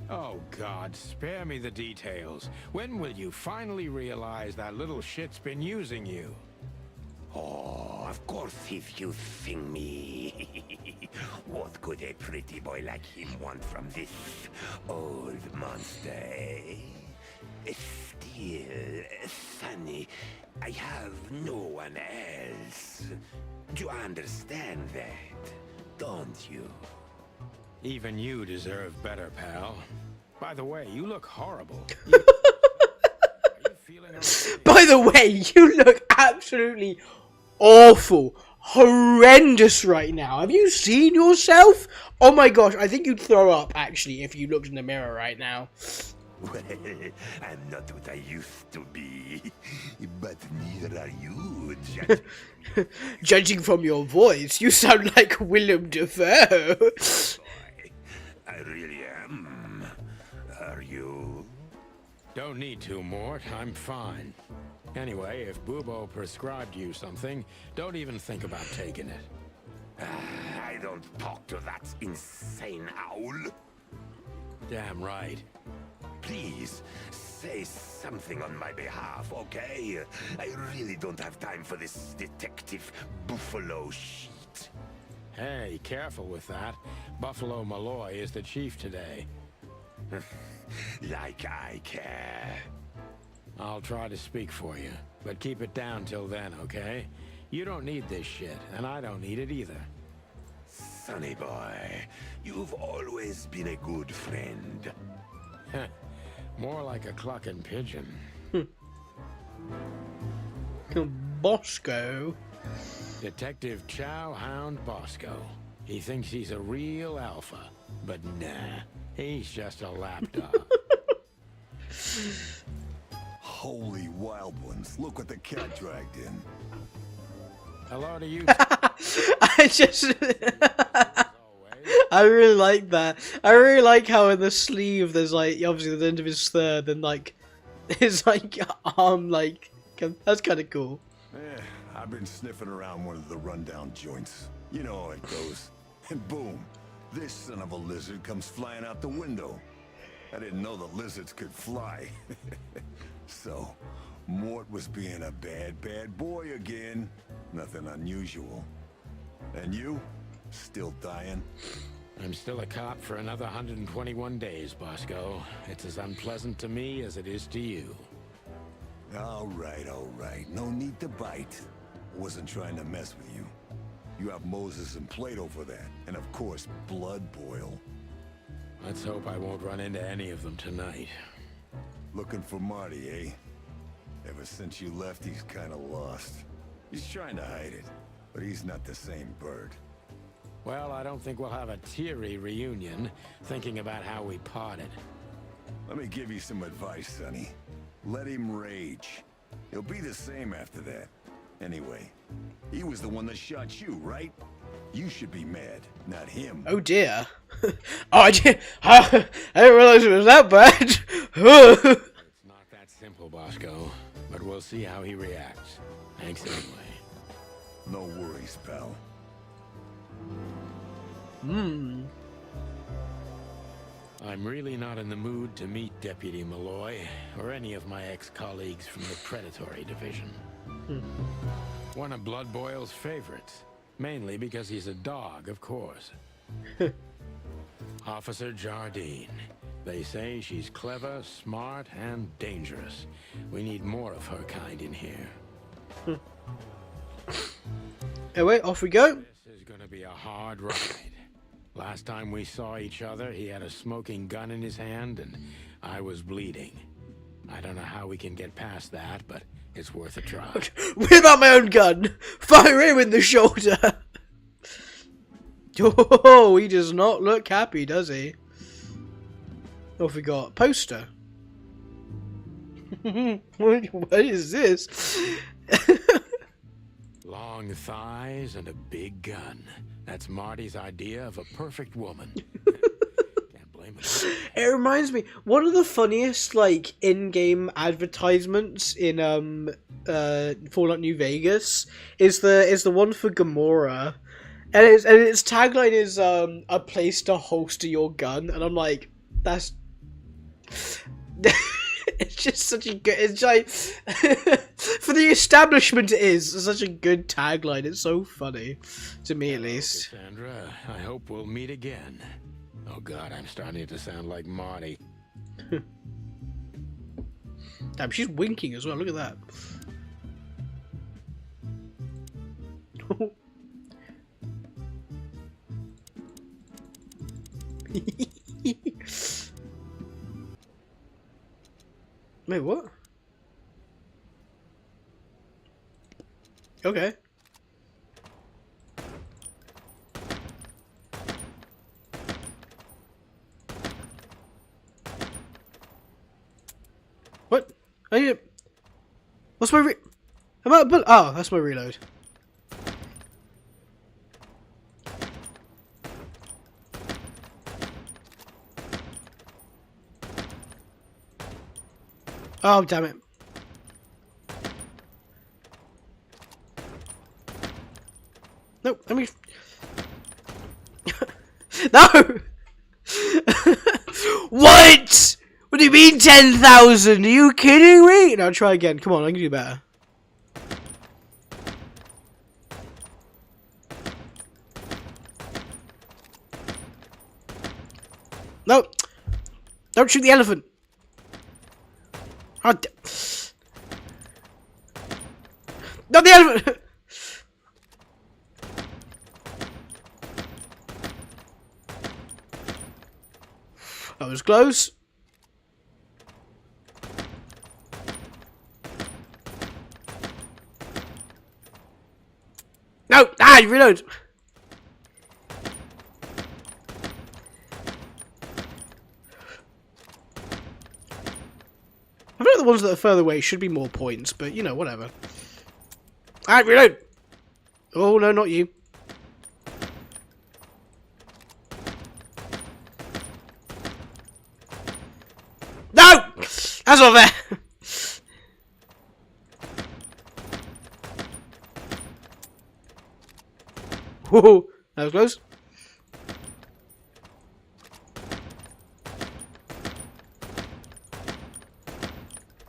Oh, God, spare me the details. When will you finally realize that little shit's been using you? Oh, of course he's using me. What could a pretty boy like him want from this old monster, eh? Still, Sonny, I have no one else. You understand that, don't you? Even you deserve better, pal. By the way, you look horrible. Are you feeling okay? By the way, you look absolutely awful, horrendous right now. Have you seen yourself? Oh my gosh, I think you'd throw up, actually, if you looked in the mirror right now. Well, I'm not what I used to be, but neither are you, Judge. Judging from your voice, you sound like Willem Dafoe. I really am. Are you? Don't need to, Mort. I'm fine. Anyway, if Bubo prescribed you something, don't even think about taking it. I don't talk to that insane owl. Damn right. Please, say something on my behalf, okay? I really don't have time for this Detective Buffalo shit. Hey, careful with that. Buffalo Malloy is the chief today. Like I care. I'll try to speak for you, but keep it down till then, okay? You don't need this shit, and I don't need it either. Sonny boy, you've always been a good friend. More like a clucking pigeon. Bosco. Detective Chow Hound Bosco. He thinks he's a real alpha, but nah, he's just a lapdog. Holy wild ones, look what the cat dragged in. Hello to you. I just... I really like that. I really like how in the sleeve there's like, obviously the end of his third, and like, his like arm, like, that's kind of cool. Yeah, I've been sniffing around one of the rundown joints. You know how it goes. And boom, this son of a lizard comes flying out the window. I didn't know the lizards could fly. So, Mort was being a bad boy again. Nothing unusual. And you? Still dying? I'm still a cop for another 121 days, Bosco. It's as unpleasant to me as it is to you. All right. No need to bite. I wasn't trying to mess with you. You have Moses and Plato for that. And of course, Blood Boil. Let's hope I won't run into any of them tonight. Looking for Marty, eh? Ever since you left, he's kinda lost. He's trying to hide it, but he's not the same bird. Well, I don't think we'll have a teary reunion, thinking about how we parted. Let me give you some advice, Sonny. Let him rage. He'll be the same after that. Anyway, he was the one that shot you, right? You should be mad, not him. Oh dear. Oh, I didn't realize it was that bad. It's not that simple, Bosco, but we'll see how he reacts. Thanks anyway. No worries, pal. I'm really not in the mood to meet Deputy Malloy or any of my ex-colleagues from the Predatory Division. One of Blood Boil's favorites, mainly because he's a dog, of course. Officer Jardine. They say she's clever, smart, and dangerous. We need more of her kind in here. Anyway, off we go. This is gonna be a hard ride. Last time we saw each other, he had a smoking gun in his hand, and I was bleeding. I don't know how we can get past that, but it's worth a try. What about my own gun? Fire him in the shoulder. Oh, he does not look happy, does he? What have we got? Poster. What is this? Long thighs and a big gun. That's Marty's idea of a perfect woman. Can't blame him. It reminds me, one of the funniest like in-game advertisements in Fallout New Vegas is the one for Gamora, and its tagline is a place to holster your gun, and I'm like, that's it's just such a good. It's like for the establishment, it is such a good tagline. It's so funny to me, at least. Cassandra, I hope we'll meet again. Oh God, I'm starting to sound like Marty. Damn, she's winking as well. Look at that. Wait, what? Okay. What? Are you? What's my am I oh, that's my reload. Oh, damn it. No, let me... No! What? What do you mean 10,000? Are you kidding me? No, try again. Come on, I can do better. No! Don't shoot the elephant! Oh, not the elephant! That was close. No! Ah, you reload! I feel like the ones that are further away should be more points, but you know, whatever. Alright, reload! Oh, no, not you. No! That's not fair! Whoa, that was close.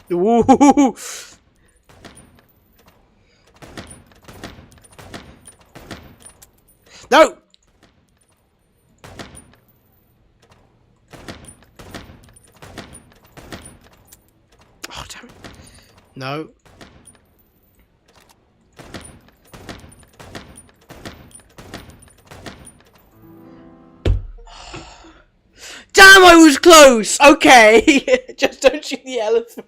Woo! No! Oh, damn it. No. Damn, I was close! Okay! Just don't shoot the elephant.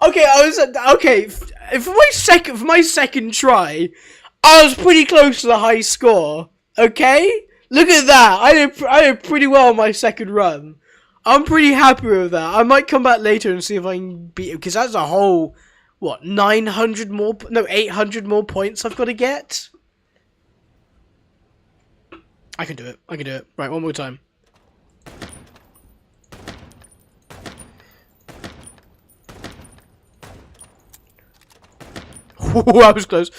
Okay, I was okay. For my second try, I was pretty close to the high score. Okay, look at that. I did pretty well on my second run. I'm pretty happy with that. I might come back later and see if I can beat it, because that's a whole what 800 more points I've got to get. I can do it. I can do it. Right, one more time. Ooh, I was close.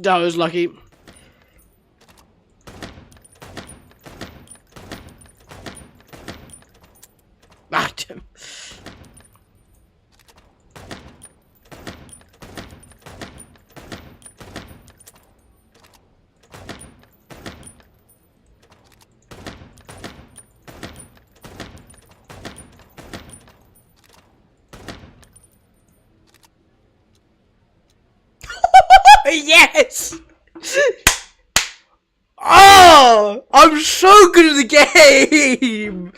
That was lucky. Ah, damn. Yes! Oh! I'm so good at the game!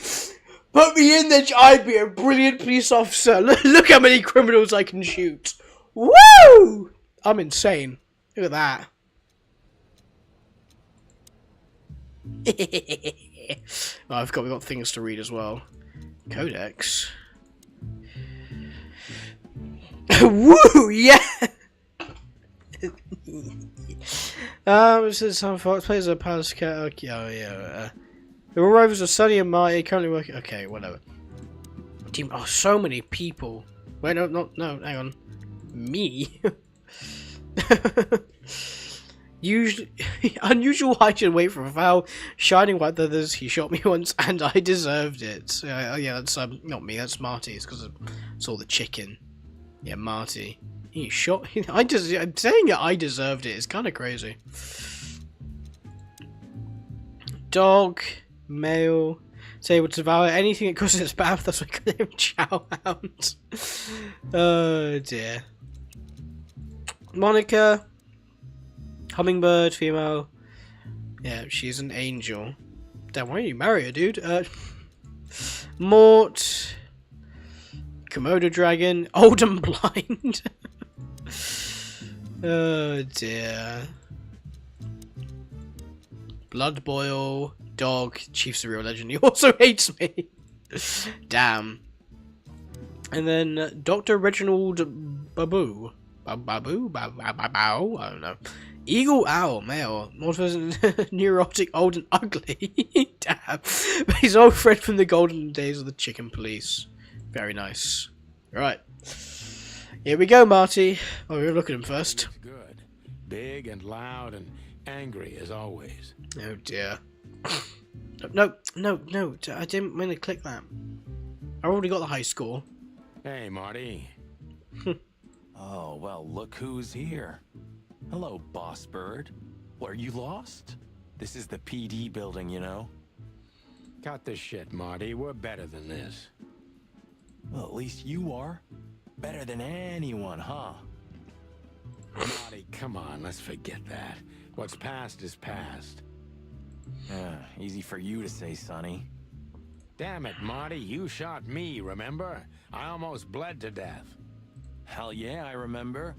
Put me in there, I'd be a brilliant police officer. Look how many criminals I can shoot. Woo! I'm insane. Look at that. Oh, we've got things to read as well. Codex. Woo! Yeah! This is some Fox plays a palace cat. Okay, oh yeah. The arrivals of Sunny and Marty currently working. Okay, whatever. Team. Oh, so many people. Wait, no, hang on. Me. Usually, unusual height and weight for a foul. Shining white feathers. He shot me once, and I deserved it. Yeah, that's not me. That's Marty. It's because I saw the chicken. Yeah, Marty. He shot. I'm saying it. I deserved it. It's kind of crazy. Dog, male, is able to devour anything that crosses its mouth. That's what I call him. Chow hound. Oh dear. Monica, hummingbird, female. Yeah, she's an angel. Damn, why don't you marry her, dude? Mort, Komodo dragon, old and blind. Oh dear. Blood boil, dog, Chief's a real legend. He also hates me. Damn. And then Dr. Reginald Babu. Babu? Bow? I don't know. Eagle owl, male. Morpheus neurotic, old and ugly. Damn. But he's old friend from the golden days of the chicken police. Very nice. Right. Here we go, Marty. Oh, we'll look at him first. Good. Big and loud and angry as always. Oh dear. No. I didn't mean to click that. I already got the high score. Hey, Marty. Oh, well, look who's here. Hello, Boss Bird. What, are you lost? This is the PD building, you know? Cut the shit, Marty. We're better than this. Well, at least you are. Better than anyone, huh? Marty, come on. Let's forget that. What's past is past. Easy for you to say, Sonny. Damn it, Marty. You shot me, remember? I almost bled to death. Hell yeah, I remember.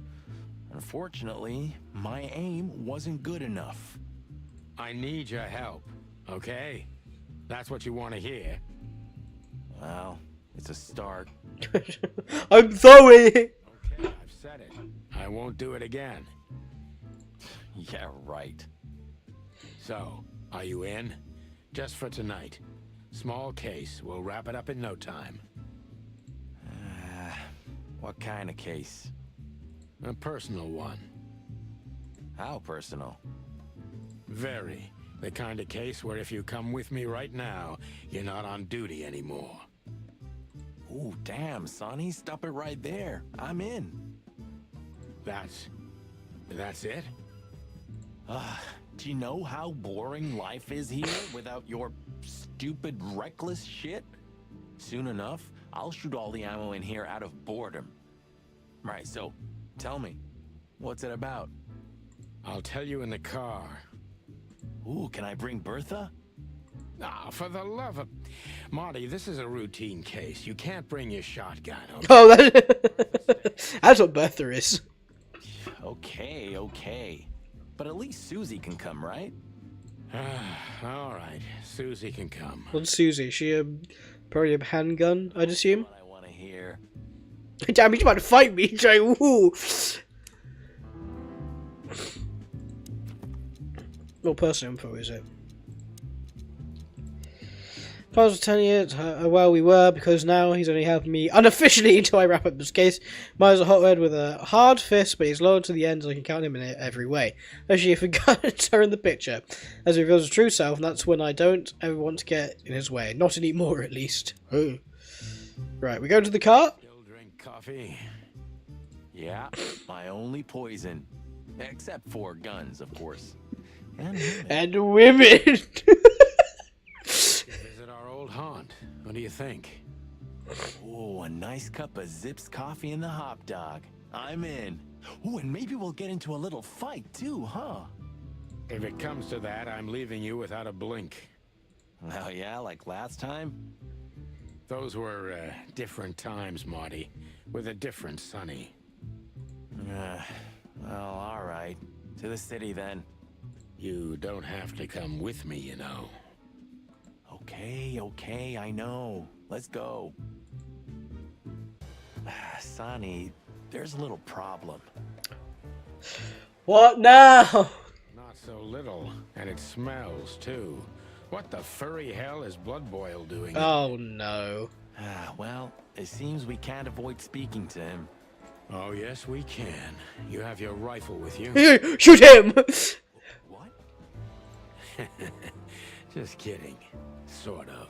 Unfortunately, my aim wasn't good enough. I need your help, okay? That's what you want to hear. Well, it's a start. I'm sorry. Okay, I've said it. I won't do it again. Yeah, right. So, are you in? Just for tonight. Small case. We'll wrap it up in no time. What kind of case? A personal one. How personal? Very. The kind of case where if you come with me right now, you're not on duty anymore. Ooh, damn, Sonny. Stop it right there. I'm in. That's it? Do you know how boring life is here without your stupid, reckless shit? Soon enough, I'll shoot all the ammo in here out of boredom. Right, so, tell me, what's it about? I'll tell you in the car. Ooh, can I bring Bertha? Ah, for the love of... Marty, this is a routine case. You can't bring your shotgun, okay? Oh, that's what Bertha is. Okay. But at least Susie can come, right? All right, Susie can come. What's Susie? Is she probably a handgun, I'd assume? What I want to hear. Damn, he's about to fight me. He's like, ooh. What personal info is it? Paul's telling you how well we were, because now he's only helping me unofficially until I wrap up this case. Miles a hothead with a hard fist, but he's loyal to the end, so I can count him in every way. Especially if a guns are in the picture. As he reveals his true self, and that's when I don't ever want to get in his way. Not anymore, at least. Ooh. Right, we go to the car. Still drink coffee? Yeah, my only poison. Except for guns, of course. And women. Visit our old haunt. What do you think? oh, a nice cup of Zips coffee and the hop dog. I'm in. Oh, and maybe we'll get into a little fight too, huh? If it comes to that, I'm leaving you without a blink. Oh yeah, like last time? Those were different times, Marty, with a different Sonny. Well, all right. To the city then. You don't have to come with me, you know. Okay, I know. Let's go. Sonny, there's a little problem. What now? Not so little, and it smells too. What the furry hell is Blood Boil doing? Oh no. Well, it seems we can't avoid speaking to him. Oh yes, we can. You have your rifle with you. Shoot him! What? Just kidding. Sort of.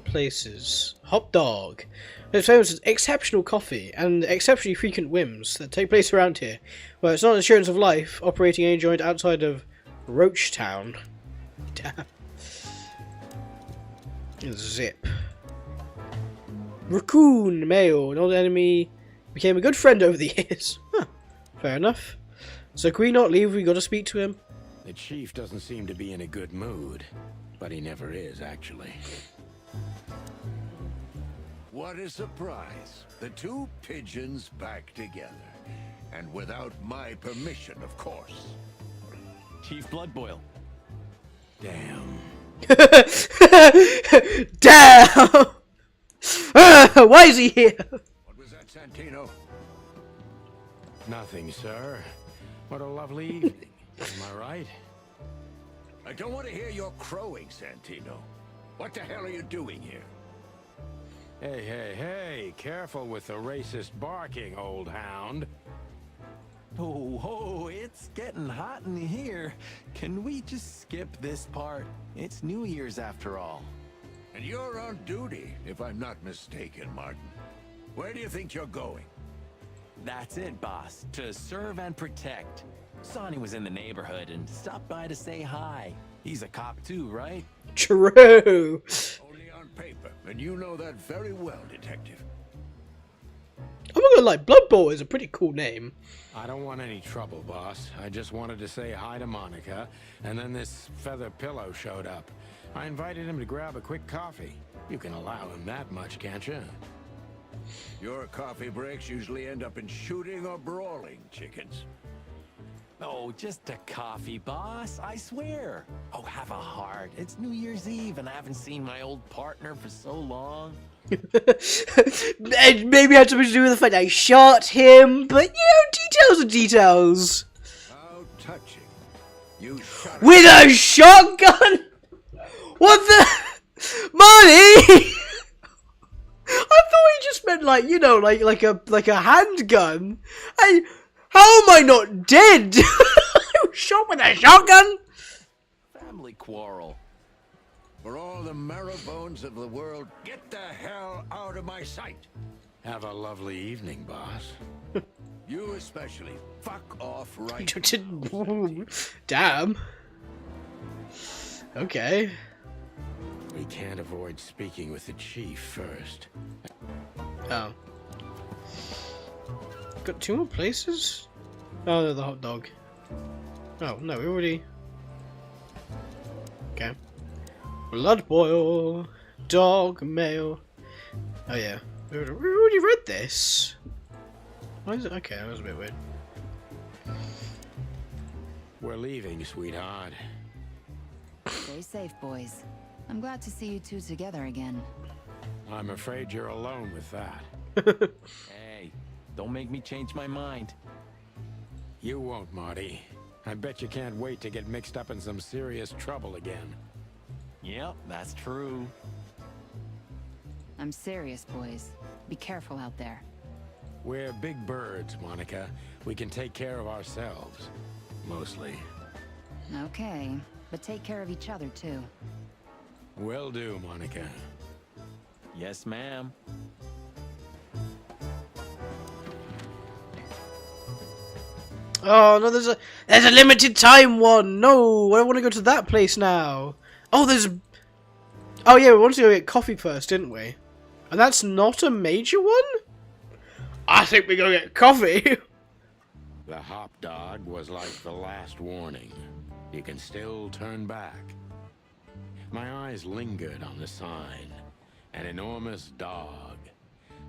Places. Hot dog. It's famous as exceptional coffee and exceptionally frequent whims that take place around here, where it's not assurance of life operating any joint outside of Roachtown. Damn. Zip. Raccoon Mail. An old enemy became a good friend over the years. Huh. Fair enough. So can we not leave? We got to speak to him. The chief doesn't seem to be in a good mood, but he never is, actually. What a surprise. The two pigeons back together. And without my permission, of course. Chief Bloodboil. Damn. Damn! Why is he here? What was that, Santino? Nothing, sir. What a lovely evening. Am I right? I don't want to hear your crowing, Santino. What the hell are you doing here? Hey, careful with the racist barking, old hound. Oh, it's getting hot in here. Can we just skip this part? It's New Year's after all. And you're on duty, if I'm not mistaken, Martin. Where do you think you're going? That's it, boss. To serve and protect. Sonny was in the neighborhood and stopped by to say hi. He's a cop too, right? True. Only on paper, and you know that very well, Detective. I'm not gonna lie, Blood Bowl is a pretty cool name. I don't want any trouble, boss. I just wanted to say hi to Monica, and then this feather pillow showed up. I invited him to grab a quick coffee. You can allow him that much, can't you? Your coffee breaks usually end up in shooting or brawling, chickens. Oh, just a coffee, boss. I swear. Oh, have a heart. It's New Year's Eve, and I haven't seen my old partner for so long. And maybe it had something to do with the fact I shot him, but you know, details are details. How touching. You shot With a shotgun? What the? Money? I thought he just meant like, you know, like a handgun. How am I not dead? I was shot with a shotgun? Family quarrel. For all the marrow bones of the world, get the hell out of my sight. Have a lovely evening, boss. You especially. Fuck off right Damn. Okay. We can't avoid speaking with the chief first. Oh. Got two more places? Oh, no, the hot dog. Oh, no, we already... Okay. Blood boil. Dog mail. Oh, yeah. We already read this. Why is it? Okay, that was a bit weird. We're leaving, sweetheart. Stay safe, boys. I'm glad to see you two together again. I'm afraid you're alone with that. Hey, don't make me change my mind. You won't, Marty. I bet you can't wait to get mixed up in some serious trouble again. Yep, that's true. I'm serious, boys. Be careful out there. We're big birds, Monica. We can take care of ourselves. Mostly. Okay, but take care of each other, too. Will do, Monica. Yes, ma'am. Oh no, there's a limited time one. No, I don't want to go to that place now. Oh, oh yeah, we wanted to go get coffee first, didn't we? And that's not a major one? I think we go get coffee. The hop dog was like the last warning. You can still turn back. My eyes lingered on the sign. An enormous dog.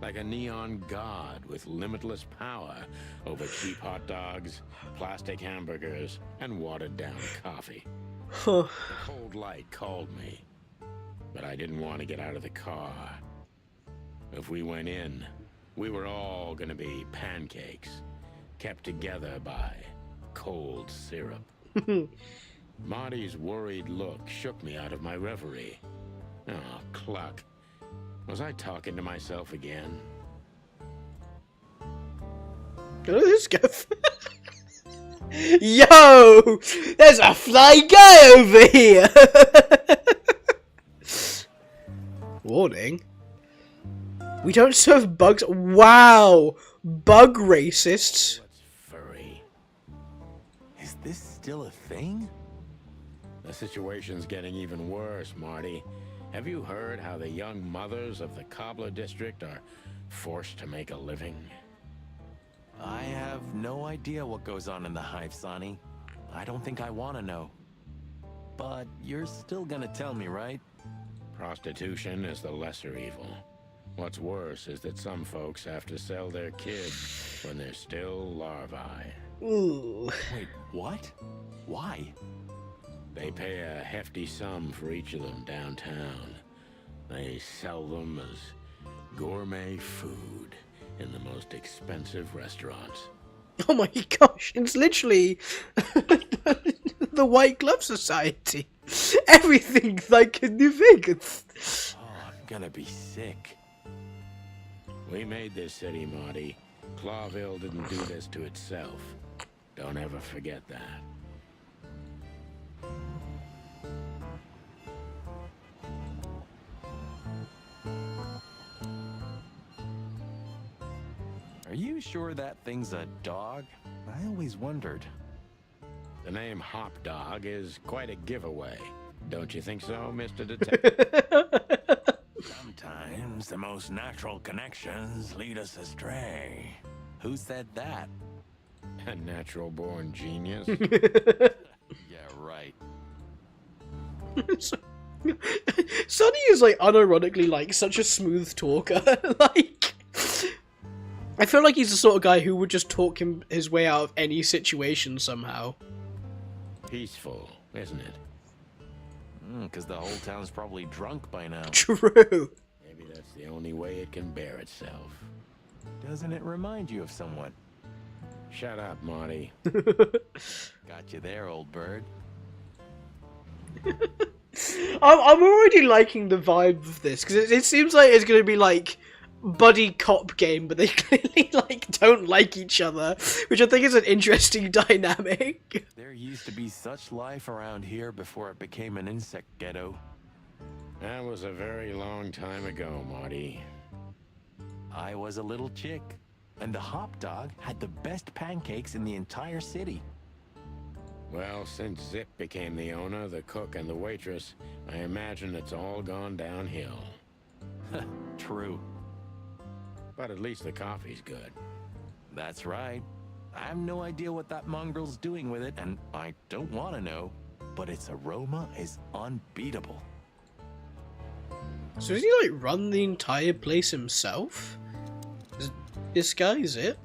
Like a neon god with limitless power over cheap hot dogs, plastic hamburgers, and watered-down coffee. The cold light called me, but I didn't want to get out of the car. If we went in, we were all gonna be pancakes, kept together by cold syrup. Marty's worried look shook me out of my reverie. Oh, cluck. Was I talking to myself again? Look at this guy. Yo! There's a fly guy over here! Warning. We don't serve bugs. Wow! Bug racists. What's furry? Is this still a thing? The situation's getting even worse, Marty. Have you heard how the young mothers of the Cobbler District are forced to make a living? I have no idea what goes on in the hive, Sonny. I don't think I want to know. But you're still gonna tell me, right? Prostitution is the lesser evil. What's worse is that some folks have to sell their kids when they're still larvae. Ooh. Wait, what? Why? They pay a hefty sum for each of them downtown. They sell them as gourmet food in the most expensive restaurants. Oh my gosh, it's literally the White Glove Society. Everything like in New Vegas. Oh, I'm gonna be sick. We made this city, Marty. Clawville didn't do this to itself. Don't ever forget that. Are you sure that thing's a dog? I always wondered. The name Hop Dog is quite a giveaway. Don't you think so, Mr. Detective? Sometimes the most natural connections lead us astray. Who said that? A natural-born genius. Yeah, right. Sonny is like unironically like such a smooth talker. Like, I feel like he's the sort of guy who would just talk his way out of any situation somehow. Peaceful, isn't it? Because the whole town's probably drunk by now. True. Maybe that's the only way it can bear itself. Doesn't it remind you of someone? Shut up, Marty. Got you there, old bird. I'm already liking the vibe of this because it seems like it's going to be like buddy cop game, but they clearly like don't like each other, which I think is an interesting dynamic. There used to be such life around here before it became an insect ghetto. That was a very long time ago, Marty. I was a little chick, and the Hop Dog had the best pancakes in the entire city. Well, since Zip became the owner, the cook, and the waitress, I imagine it's all gone downhill. True. But at least the coffee's good. That's right. I have no idea what that mongrel's doing with it, and I don't want to know, but its aroma is unbeatable. So does he like run the entire place himself? This guy, is it?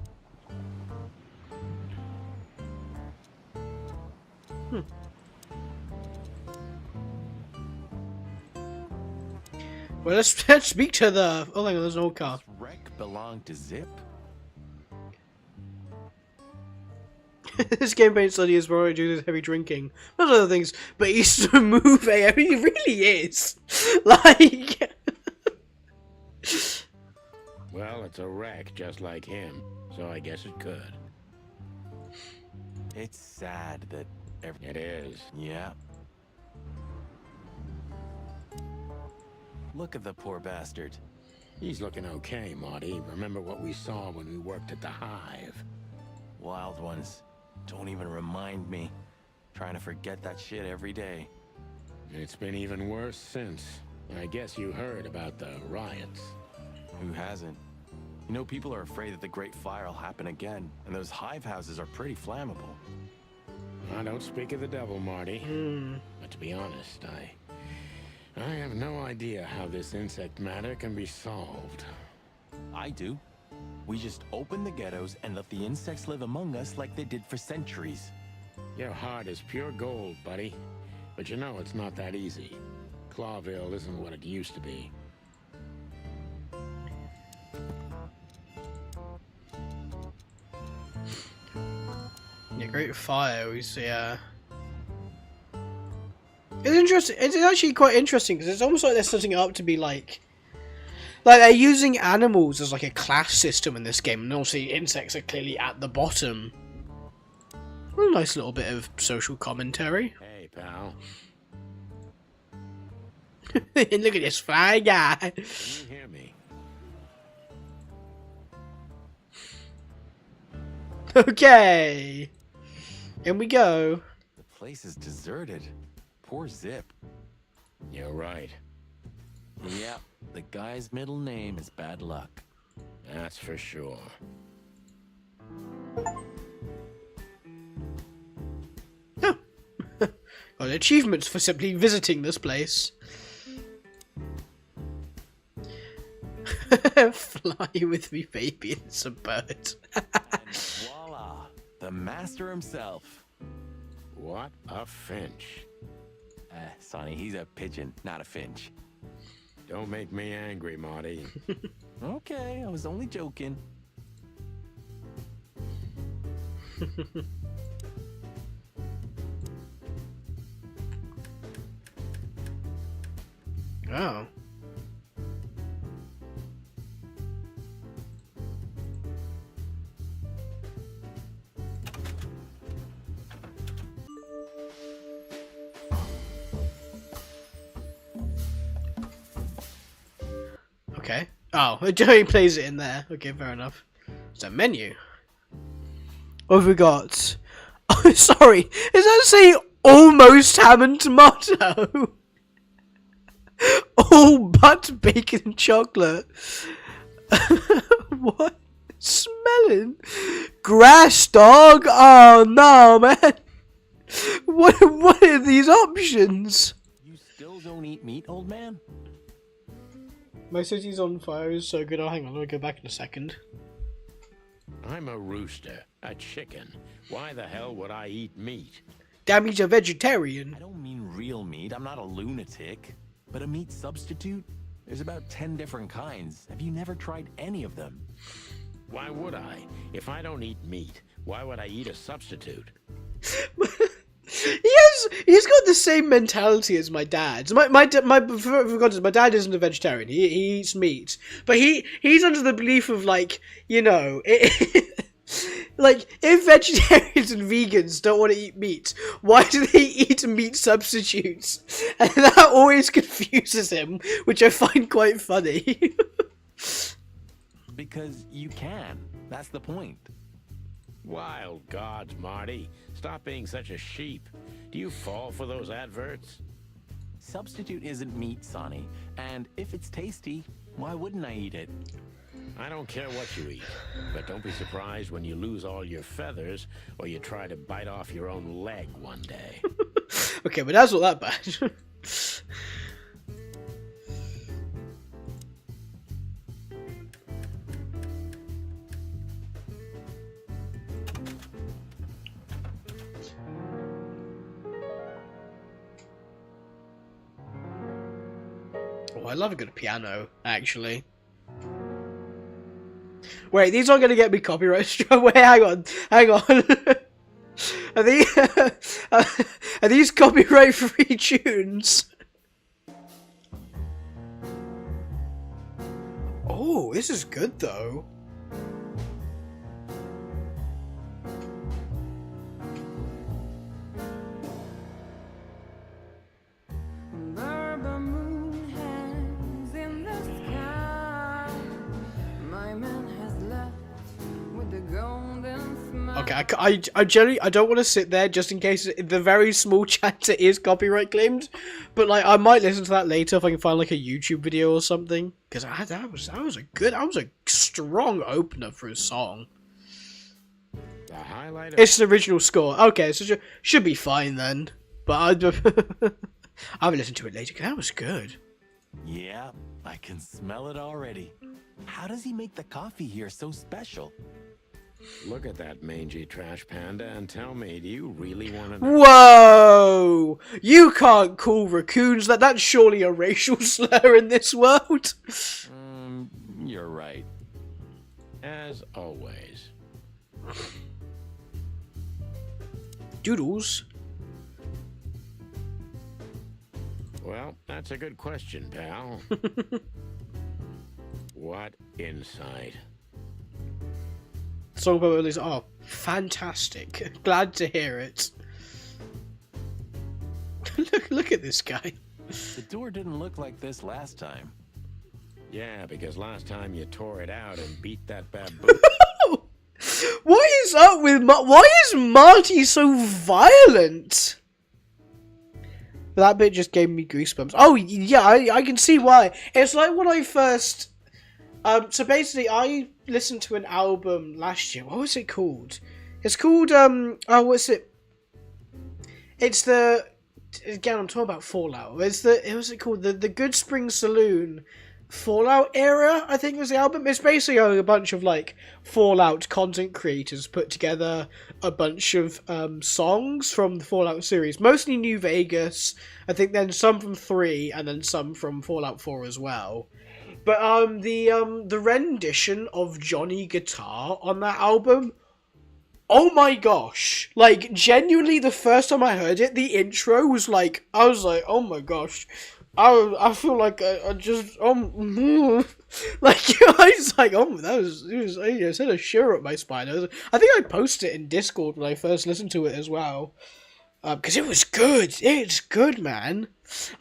Well, let's speak to the... Oh, hang on, there's an old car. This wreck belonged to Zip? This game paints Sonny as Mario due to heavy drinking. Not other things, but he's so moving. I mean, he really is. Like... Well, it's a wreck just like him, so I guess it could. It's sad that It is. Yeah. Look at the poor bastard. He's looking okay, Marty. Remember what we saw when we worked at the Hive? Wild ones. Don't even remind me. Trying to forget that shit every day. It's been even worse since. I guess you heard about the riots. Who hasn't? You know, people are afraid that the Great Fire will happen again, and those hive houses are pretty flammable. I don't speak of the devil, Marty. But to be honest, I have no idea how this insect matter can be solved. I do. We just open the ghettos and let the insects live among us like they did for centuries. Your heart is pure gold, buddy. But you know it's not that easy. Clawville isn't what it used to be. Yeah, Great Fire, we see, It's interesting, it's actually quite interesting, because it's almost like they're setting it up to be like they're using animals as like a class system in this game, and obviously insects are clearly at the bottom. A nice little bit of social commentary. Hey, pal. Look at this fly guy. Can you hear me? Okay. In we go. The place is deserted. Poor Zip. You're right. Yeah, the guy's middle name is Bad Luck. That's for sure. Oh. Got achievements for simply visiting this place. Fly with me, baby, it's a bird. And voila, the master himself. What a finch. Sonny, he's a pigeon, not a finch. Don't make me angry, Marty. Okay, I was only joking. Oh. Okay. Oh, Joey plays it in there. Okay, fair enough. It's a menu. What have we got? Oh, sorry. Does that say almost ham and tomato? All but bacon and chocolate. What? Smelling? Grass, dog? Oh, no, man. What are these options? You still don't eat meat, old man? My city's on fire is so good. Oh, hang on. Let me go back in a second. I'm a rooster, a chicken. Why the hell would I eat meat? Damn, he's a vegetarian. I don't mean real meat. I'm not a lunatic. But a meat substitute? There's about 10 different kinds. Have you never tried any of them? Why would I? If I don't eat meat, why would I eat a substitute? He's got the same mentality as my dad. My dad isn't a vegetarian. He eats meat, but he's under the belief of, like, you know, like, if vegetarians and vegans don't want to eat meat, why do they eat meat substitutes? And that always confuses him, which I find quite funny. Because you can. That's the point. Wild gods, Marty. Stop being such a sheep. Do you fall for those adverts? Substitute isn't meat, Sonny. And if it's tasty, why wouldn't I eat it? I don't care what you eat, but don't be surprised when you lose all your feathers or you try to bite off your own leg one day. Okay, but that's not that bad. Oh, I love a good piano, actually. Wait, these aren't going to get me copyright straight away. Hang on. Are these are these copyright-free tunes? Oh, this is good though. Okay, I generally I don't want to sit there just in case the very small chance it is copyright claimed, but like I might listen to that later if I can find like a YouTube video or something, because that was a strong opener for a song. The highlight. It's the original score. Okay, so should be fine then. But I'll listen to it later. 'Cause that was good. Yeah, I can smell it already. How does he make the coffee here so special? Look at that mangy trash panda and tell me, do you really want to... Whoa! You can't call raccoons that. That's surely a racial slur in this world. You're right. As always. Doodles. Well, that's a good question, pal. What insight? Song about Willie's. Oh, fantastic! Glad to hear it. look at this guy. The door didn't look like this last time. Yeah, because last time you tore it out and beat that baboon. What is up with why is Marty so violent? That bit just gave me goosebumps. Oh yeah, I can see why. It's like when I first. So basically, I listened to an album last year. What was it called? It's called oh, what's it? It's the again. I'm talking about Fallout. It was it called the Good Spring Saloon Fallout era. I think was the album. It's basically a bunch of like Fallout content creators put together a bunch of songs from the Fallout series, mostly New Vegas. I think then some from 3, and then some from Fallout 4 as well. But the rendition of Johnny Guitar on that album, oh my gosh! Like genuinely, the first time I heard it, the intro was like, I was like, oh my gosh, I feel like I just like I was like, oh it sent a shiver up my spine. I think I posted it in Discord when I first listened to it as well. Because it was good. It's good, man.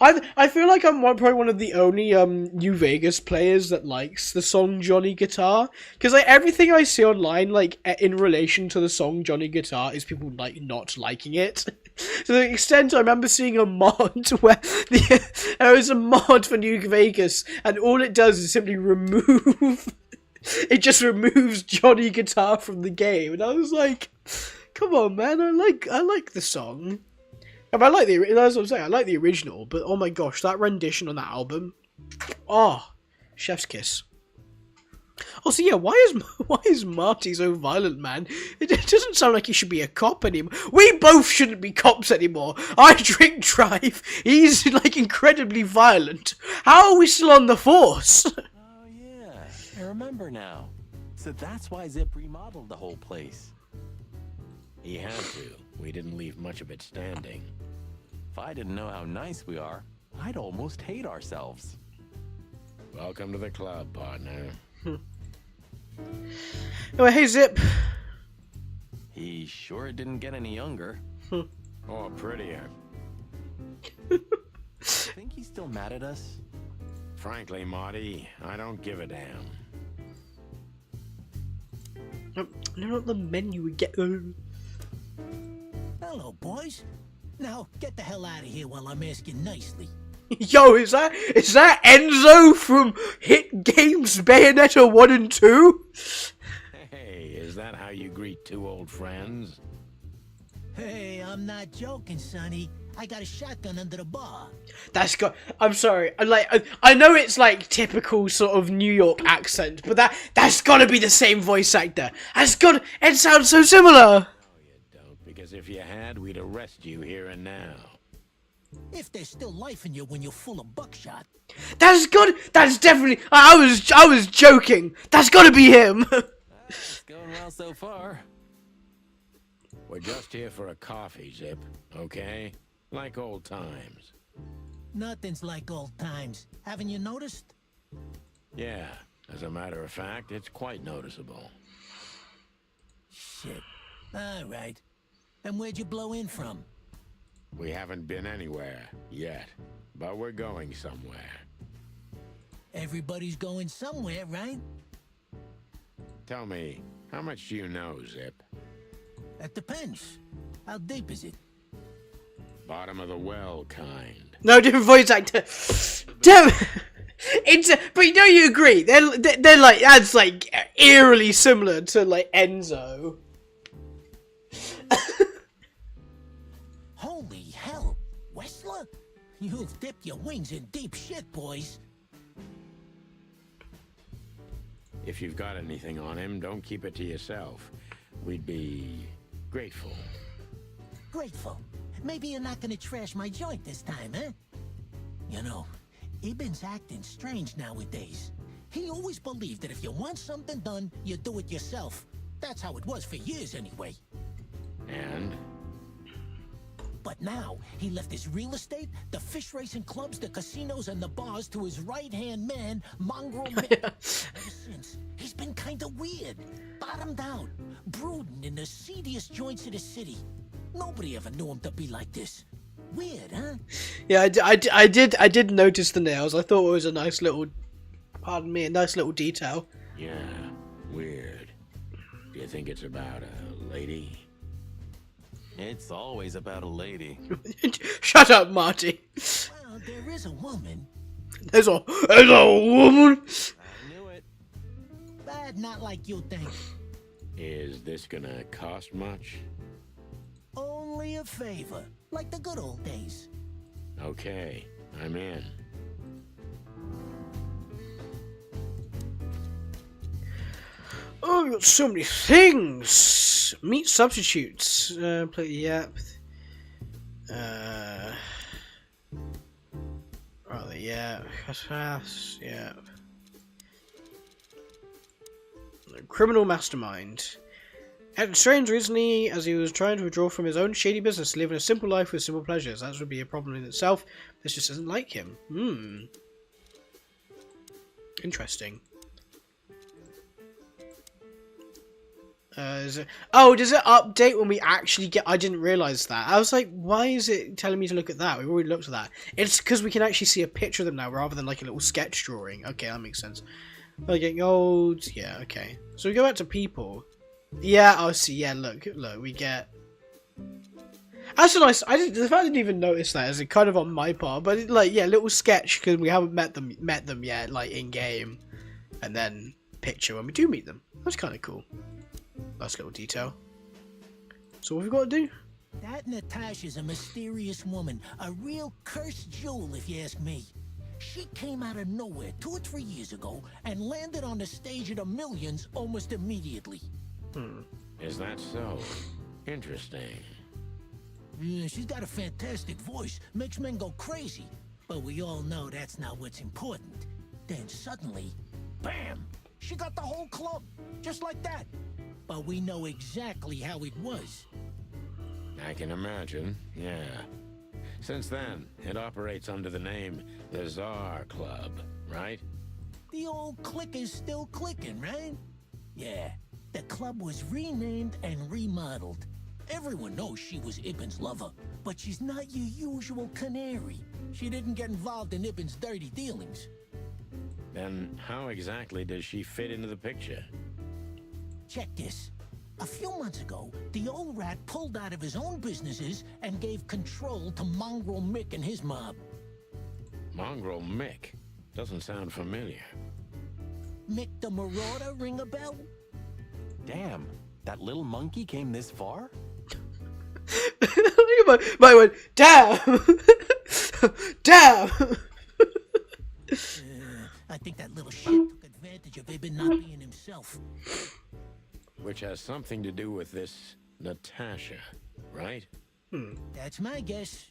I feel like I'm probably one of the only New Vegas players that likes the song Johnny Guitar. Because like everything I see online, like in relation to the song Johnny Guitar, is people like not liking it. To the extent I remember seeing a mod where there was a mod for New Vegas, and all it does is simply remove. It just removes Johnny Guitar from the game, and I was like. Come on, man! I like the song. That's what I'm saying. I like the original, but oh my gosh, that rendition on that album, oh, chef's kiss. Also, yeah, why is Marty so violent, man? It doesn't sound like he should be a cop anymore. We both shouldn't be cops anymore. I drink drive. He's like incredibly violent. How are we still on the force? Oh yeah, I remember now. So that's why Zip remodeled the whole place. He had to. We didn't leave much of it standing. If I didn't know how nice we are, I'd almost hate ourselves. Welcome to the club, partner. Oh, hey, Zip. He sure didn't get any younger. Or prettier. Think he's still mad at us? Frankly, Marty, I don't give a damn. No, not the menu we get. Hello, boys. Now, get the hell out of here while I'm asking nicely. Yo, is that Enzo from Hit Games Bayonetta 1 and 2? Hey, is that how you greet two old friends? Hey, I'm not joking, Sonny. I got a shotgun under the bar. I'm sorry. I know it's like typical sort of New York accent, but that's gotta be the same voice actor. It sounds so similar. Because if you had, we'd arrest you here and now. If there's still life in you when you're full of buckshot. That's good. That's definitely. I was joking. That's gotta be him. It's going well so far. We're just here for a coffee, Zip, okay? Like old times. Nothing's like old times. Haven't you noticed? Yeah, as a matter of fact, it's quite noticeable. Shit. All right. And where'd you blow in from? We haven't been anywhere yet, but we're going somewhere. Everybody's going somewhere, right? Tell me, how much do you know, Zip? That depends. How deep is it? Bottom of the well kind. No, different voice actor. Damn. It's but you know you agree they're like that's like eerily similar to like Enzo. Holy hell, Wessler? You've dipped your wings in deep shit, boys. If you've got anything on him, don't keep it to yourself. We'd be grateful. Grateful. Maybe you're not gonna trash my joint this time, eh? You know, Ibn's acting strange nowadays. He always believed that if you want something done, you do it yourself. That's how it was for years anyway. And? But now, he left his real estate, the fish racing clubs, the casinos, and the bars to his right-hand man, Mongrel Mick. Ever since, he's been kinda weird. Bottomed out, brooding in the seediest joints of the city. Nobody ever knew him to be like this. Weird, huh? Yeah, I did notice the nails. I thought it was a nice little, pardon me, a nice little detail. Yeah, weird. Do you think it's about a lady? It's always about a lady. Shut up, Marty. Well, there is a woman. There's a woman. I knew it. But not like you think. Is this gonna cost much? Only a favor, like the good old days. Okay, I'm in. Oh, we've got so many things. Meat substitutes. Play yep. Rather, yeah. Fast, yeah. Criminal mastermind. Acted strange recently as he was trying to withdraw from his own shady business, living a simple life with simple pleasures. That would be a problem in itself. This just isn't like him. Interesting. Does it update when we actually get... I didn't realise that. I was like, why is it telling me to look at that? We've already looked at that. It's because we can actually see a picture of them now rather than like a little sketch drawing. Okay, that makes sense. They're getting old. Yeah, okay. So we go back to people. Yeah, I see. Yeah, look, we get... That's a nice... I didn't even notice that as a kind of on my part. But, like, yeah, little sketch because we haven't met them yet, like, in-game. And then picture when we do meet them. That's kind of cool. Nice little detail. So what have we got to do? That Natasha's a mysterious woman. A real cursed jewel, if you ask me. She came out of nowhere 2 or 3 years ago and landed on the stage of the millions almost immediately. Is that so? Interesting. Yeah, she's got a fantastic voice. Makes men go crazy. But we all know that's not what's important. Then suddenly, bam! She got the whole club. Just like that. But we know exactly how it was. I can imagine, yeah. Since then, it operates under the name the Tsar Club, right? The old click is still clicking, right? Yeah. The club was renamed and remodeled. Everyone knows she was Ibn's lover, but she's not your usual canary. She didn't get involved in Ibn's dirty dealings. Then how exactly does she fit into the picture? Check this. A few months ago, the old rat pulled out of his own businesses and gave control to Mongrel Mick and his mob. Mongrel Mick? Doesn't sound familiar. Mick the Marauder, ring a bell? Damn, that little monkey came this far? my word, damn! Damn! I think that little shit took advantage of Ibn not being himself. Which has something to do with this Natasha, right? That's my guess.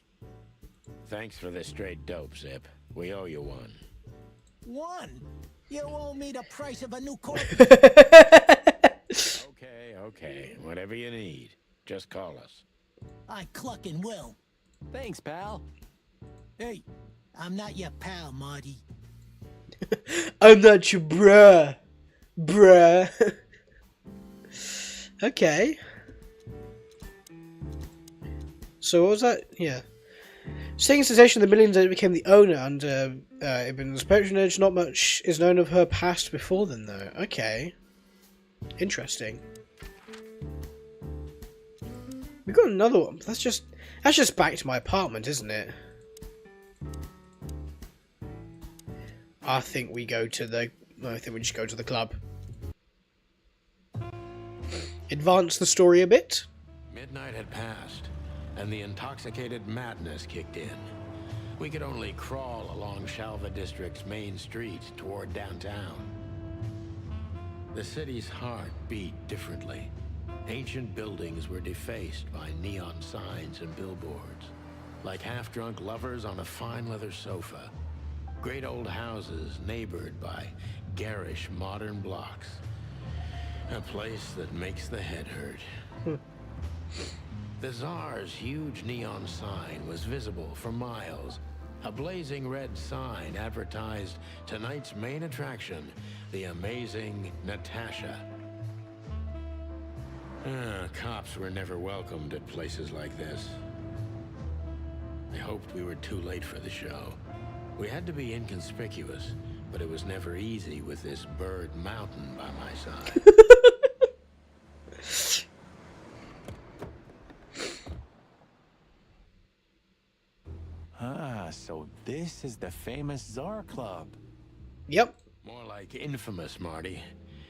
Thanks for the straight dope, Zip. We owe you one. One? You owe me the price of a new car. Okay, whatever you need. just call us. I cluck and will. Thanks, pal. Hey, I'm not your pal, Marty. I'm not your bruh. Bruh. Okay. So what was that? Yeah. Staying in succession, the millionaire became the owner under Ibn's patronage. Not much is known of her past before then, though. Okay. Interesting. We got another one. That's just back to my apartment, isn't it? I think we go to the. I think we just go to the club. Advance the story a bit. Midnight had passed, and the intoxicated madness kicked in. We could only crawl along Shalva District's main street toward downtown. The city's heart beat differently. Ancient buildings were defaced by neon signs and billboards, like half-drunk lovers on a fine leather sofa. Great old houses neighbored by garish modern blocks. A place that makes the head hurt. The Tsar's huge neon sign was visible for miles. A blazing red sign advertised tonight's main attraction, the amazing Natasha. Cops were never welcomed at places like this. I hoped we were too late for the show. We had to be inconspicuous, but it was never easy with this bird mountain by my side. So this is the famous Tsar Club. Yep. More like infamous, Marty.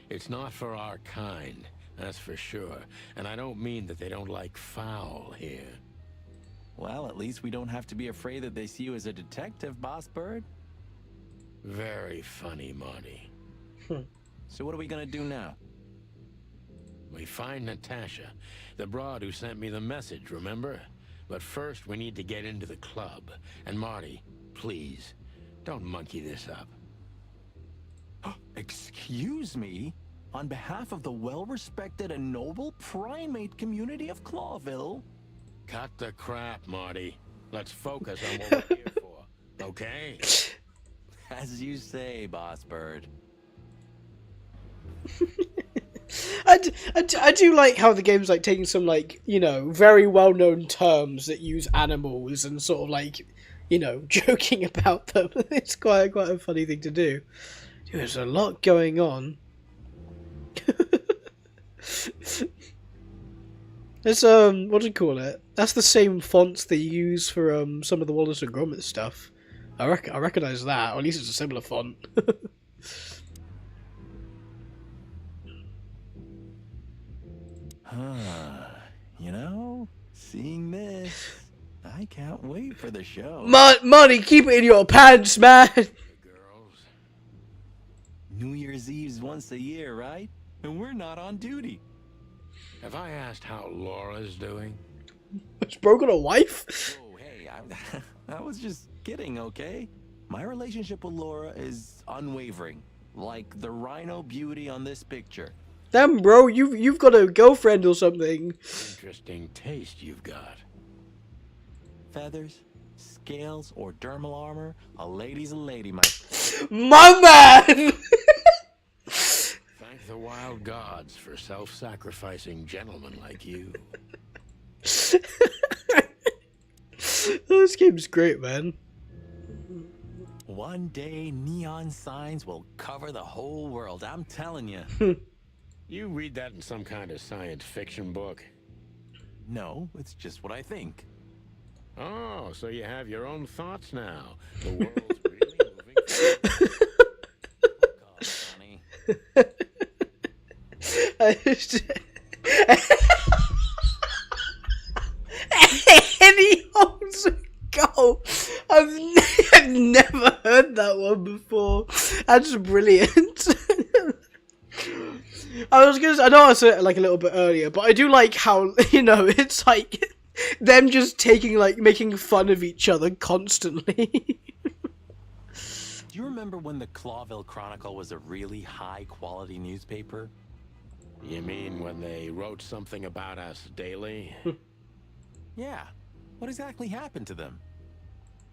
It's not for our kind, that's for sure. And I don't mean that they don't like foul here. Well, at least we don't have to be afraid that they see you as a detective, Boss Bird. Very funny, Marty. So what are we gonna do now? We find Natasha, the broad who sent me the message, remember? But first, we need to get into the club. And Marty, please, don't monkey this up. Excuse me? On behalf of the well-respected and noble primate community of Clawville? Cut the crap, Marty. Let's focus on what we're here for, okay? As you say, Boss Bird. I do like how the game's like taking some like, you know, very well-known terms that use animals and sort of like, you know, joking about them. It's quite a funny thing to do. Dude, there's a lot going on. It's what do you call it? That's the same fonts they use for some of the Wallace and Gromit stuff. I recognize that, or at least it's a similar font. You know, seeing this, I can't wait for the show. Money, keep it in your pants, man. Girls. New Year's Eve's once a year, right? And we're not on duty. Have I asked how Laura's doing? Has broken a wife? Oh, hey, I was just kidding, okay? My relationship with Laura is unwavering, like the rhino beauty on this picture. Damn, bro, you've got a girlfriend or something. Interesting taste you've got. Feathers, scales, or dermal armor, a lady's a lady, my man! Thank the wild gods for self-sacrificing gentlemen like you. This game's great, man. One day, neon signs will cover the whole world, I'm telling you. You read that in some kind of science fiction book? No, it's just what I think. Oh, so you have your own thoughts now. The world's really moving Any holds a goal. I've never heard that one before. That's brilliant. I know I said it like a little bit earlier, but I do like how, you know, it's like them just making fun of each other constantly. Do you remember when the Clawville Chronicle was a really high-quality newspaper? You mean when they wrote something about us daily? Yeah. What exactly happened to them?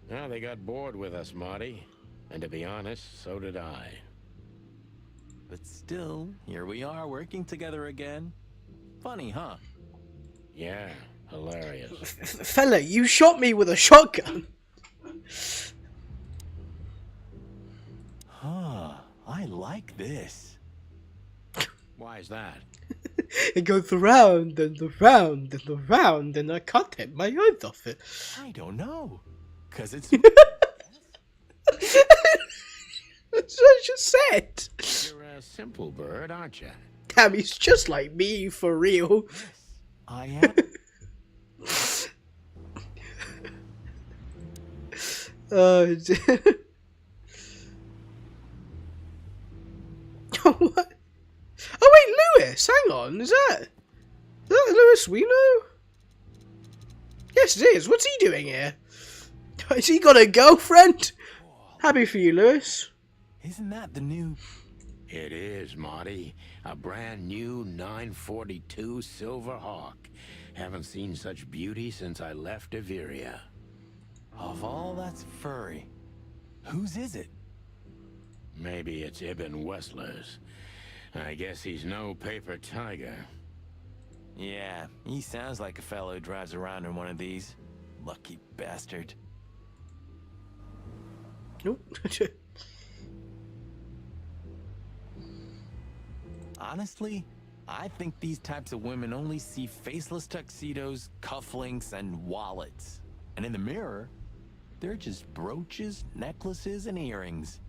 Well, they got bored with us, Marty. And to be honest, so did I. But still, here we are working together again. Funny, huh? Yeah, hilarious. Fella, you shot me with a shotgun. Huh. I like this. Why is that? It goes round and around and around, and I can't take my eyes off it. I don't know. 'Cause it's... That's what I just said. You're a simple bird, aren't you? Damn, he's just like me, for real. I am. Oh, dear. What? Oh wait, Lewis, hang on, is that Lewis we know? Yes, it is. What's he doing here? Has he got a girlfriend? Happy for you, Lewis. Isn't that the new... It is, Marty. A brand new 942 Silver Hawk. Haven't seen such beauty since I left Averia. Of all that's furry, whose is it? Maybe it's Ibn Wessler's. I guess he's no paper tiger. Yeah, he sounds like a fellow who drives around in one of these. Lucky bastard. Nope. Honestly, I think these types of women only see faceless tuxedos, cufflinks, and wallets. And in the mirror, they're just brooches, necklaces, and earrings.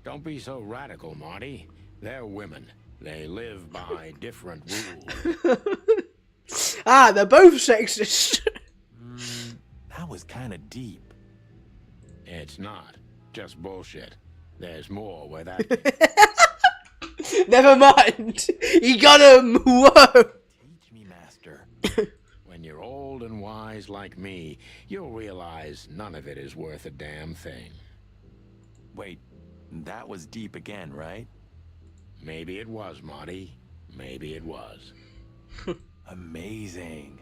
Don't be so radical, Marty. They're women. They live by different rules. Ah, they're both sexist. That was kind of deep. It's not. Just bullshit. There's more where that... Never mind. He got him. Whoa. Teach me, master. When you're old and wise like me, you'll realize none of it is worth a damn thing. Wait, that was deep again, right? Maybe it was, Marty. Maybe it was. Amazing.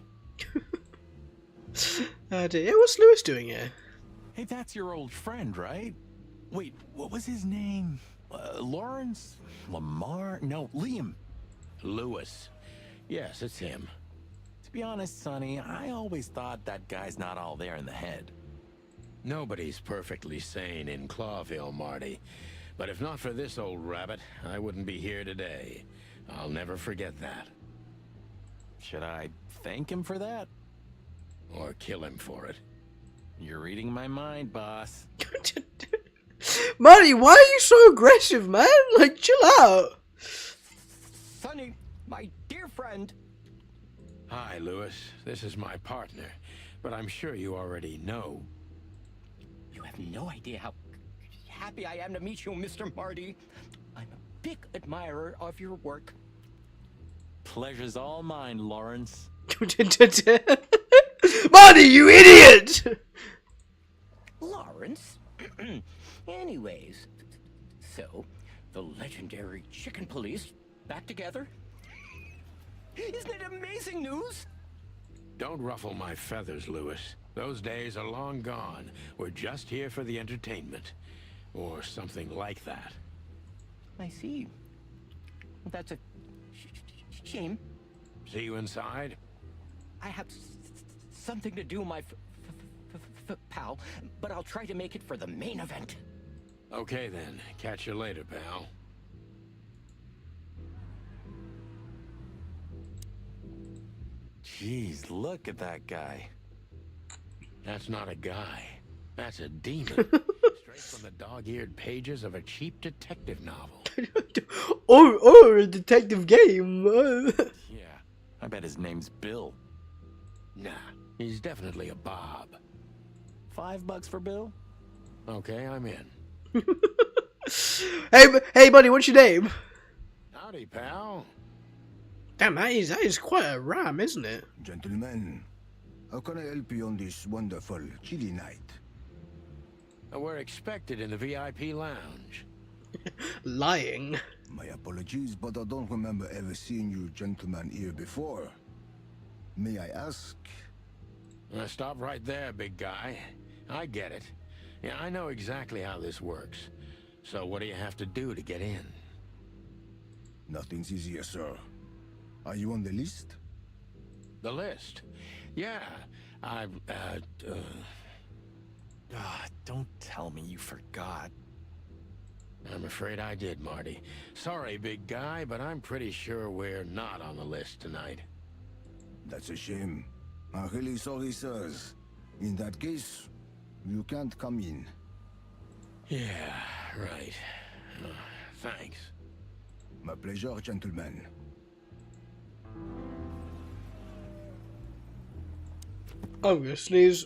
Oh dear. What's Lewis doing here? Hey, that's your old friend, right? Wait, what was his name? Lawrence? Lamar? No, Liam. Lewis. Yes, it's him. To be honest, Sonny, I always thought that guy's not all there in the head. Nobody's perfectly sane in Clawville, Marty. But if not for this old rabbit, I wouldn't be here today. I'll never forget that. Should I thank him for that? Or kill him for it. You're reading my mind, boss. Marty, why are you so aggressive, man? Like, chill out. Sonny, my dear friend. Hi, Lewis. This is my partner. But I'm sure you already know. You have no idea how happy I am to meet you, Mr. Marty. I'm a big admirer of your work. Pleasure's all mine, Lawrence. Marty, you idiot! Lawrence? Anyways, so, the legendary Chicken Police back together? Isn't it amazing news? Don't ruffle my feathers, Lewis. Those days are long gone. We're just here for the entertainment. Or something like that. I see. That's a shame. See you inside? I have something to do, my pal, but I'll try to make it for the main event. Okay then. Catch you later, pal. Jeez, look at that guy. That's not a guy. That's a demon. Straight from the dog-eared pages of a cheap detective novel. or a detective game. Yeah, I bet his name's Bill. Nah, he's definitely a Bob. $5 for Bill? Okay, I'm in. Hey, buddy, what's your name? Howdy, pal. Damn, that is quite a ram, isn't it? Gentlemen, how can I help you on this wonderful, chilly night? We're expected in the VIP lounge. Lying. My apologies, but I don't remember ever seeing you gentlemen here before. May I ask? Stop right there, big guy. I get it. Yeah, I know exactly how this works. So what do you have to do to get in? Nothing's easier, sir. Are you on the list? The list? Yeah, don't tell me you forgot. I'm afraid I did, Marty. Sorry, big guy, but I'm pretty sure we're not on the list tonight. That's a shame. I'm really sorry, sirs. In that case, you can't come in. Yeah, right. Thanks. My pleasure, gentlemen. I'm gonna sneeze.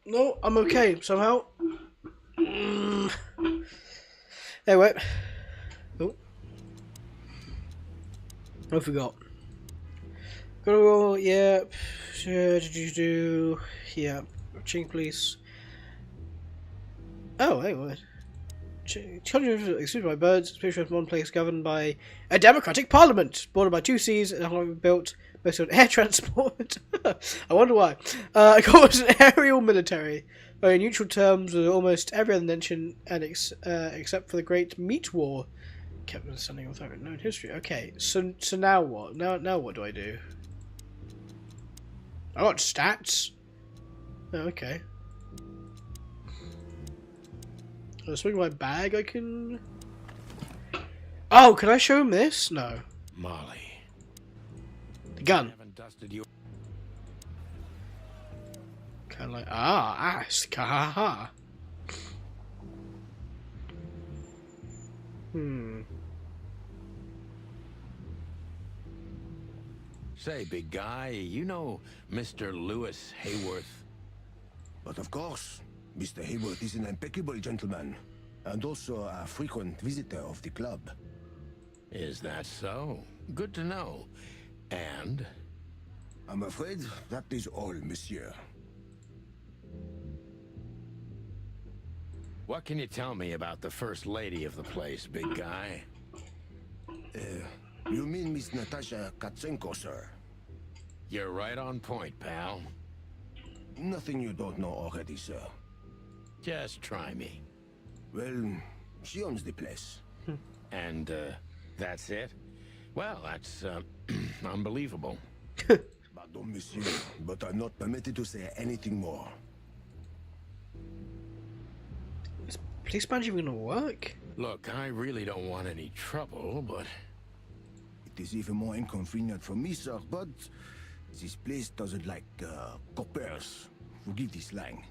No, I'm okay somehow. Anyway. Oh. I forgot. Gotta roll, yeah. Did you do? Yeah. Ching, please. Oh, hey, what? Children excluded by birds, especially one place governed by a democratic parliament, bordered by 2 seas, and built based on air transport. I wonder why. Called an aerial military, very neutral terms with almost every other nation, and except for the Great Meat War, kept understanding without known history. Okay, so now what? Now what do I do? I got stats. Oh, okay. Swing my bag, I can... Oh, can I show him this? No. Molly. The gun. I haven't dusted you. Kind of like, ask, ha ha. Say, big guy, you know Mr. Lewis Hayworth? But of course, Mr. Hayworth is an impeccable gentleman, and also a frequent visitor of the club. Is that so? Good to know. And? I'm afraid that is all, monsieur. What can you tell me about the first lady of the place, big guy? You mean Miss Natasha Katsenko, sir? You're right on point, pal. Nothing you don't know already, sir. Just try me. Well, she owns the place. And, that's it? Well, that's, unbelievable. Pardon, monsieur, but I'm not permitted to say anything more. Is police badge even gonna work? Look, I really don't want any trouble, but... It is even more inconvenient for me, sir, but this place doesn't like, coppers. Forgive this slang.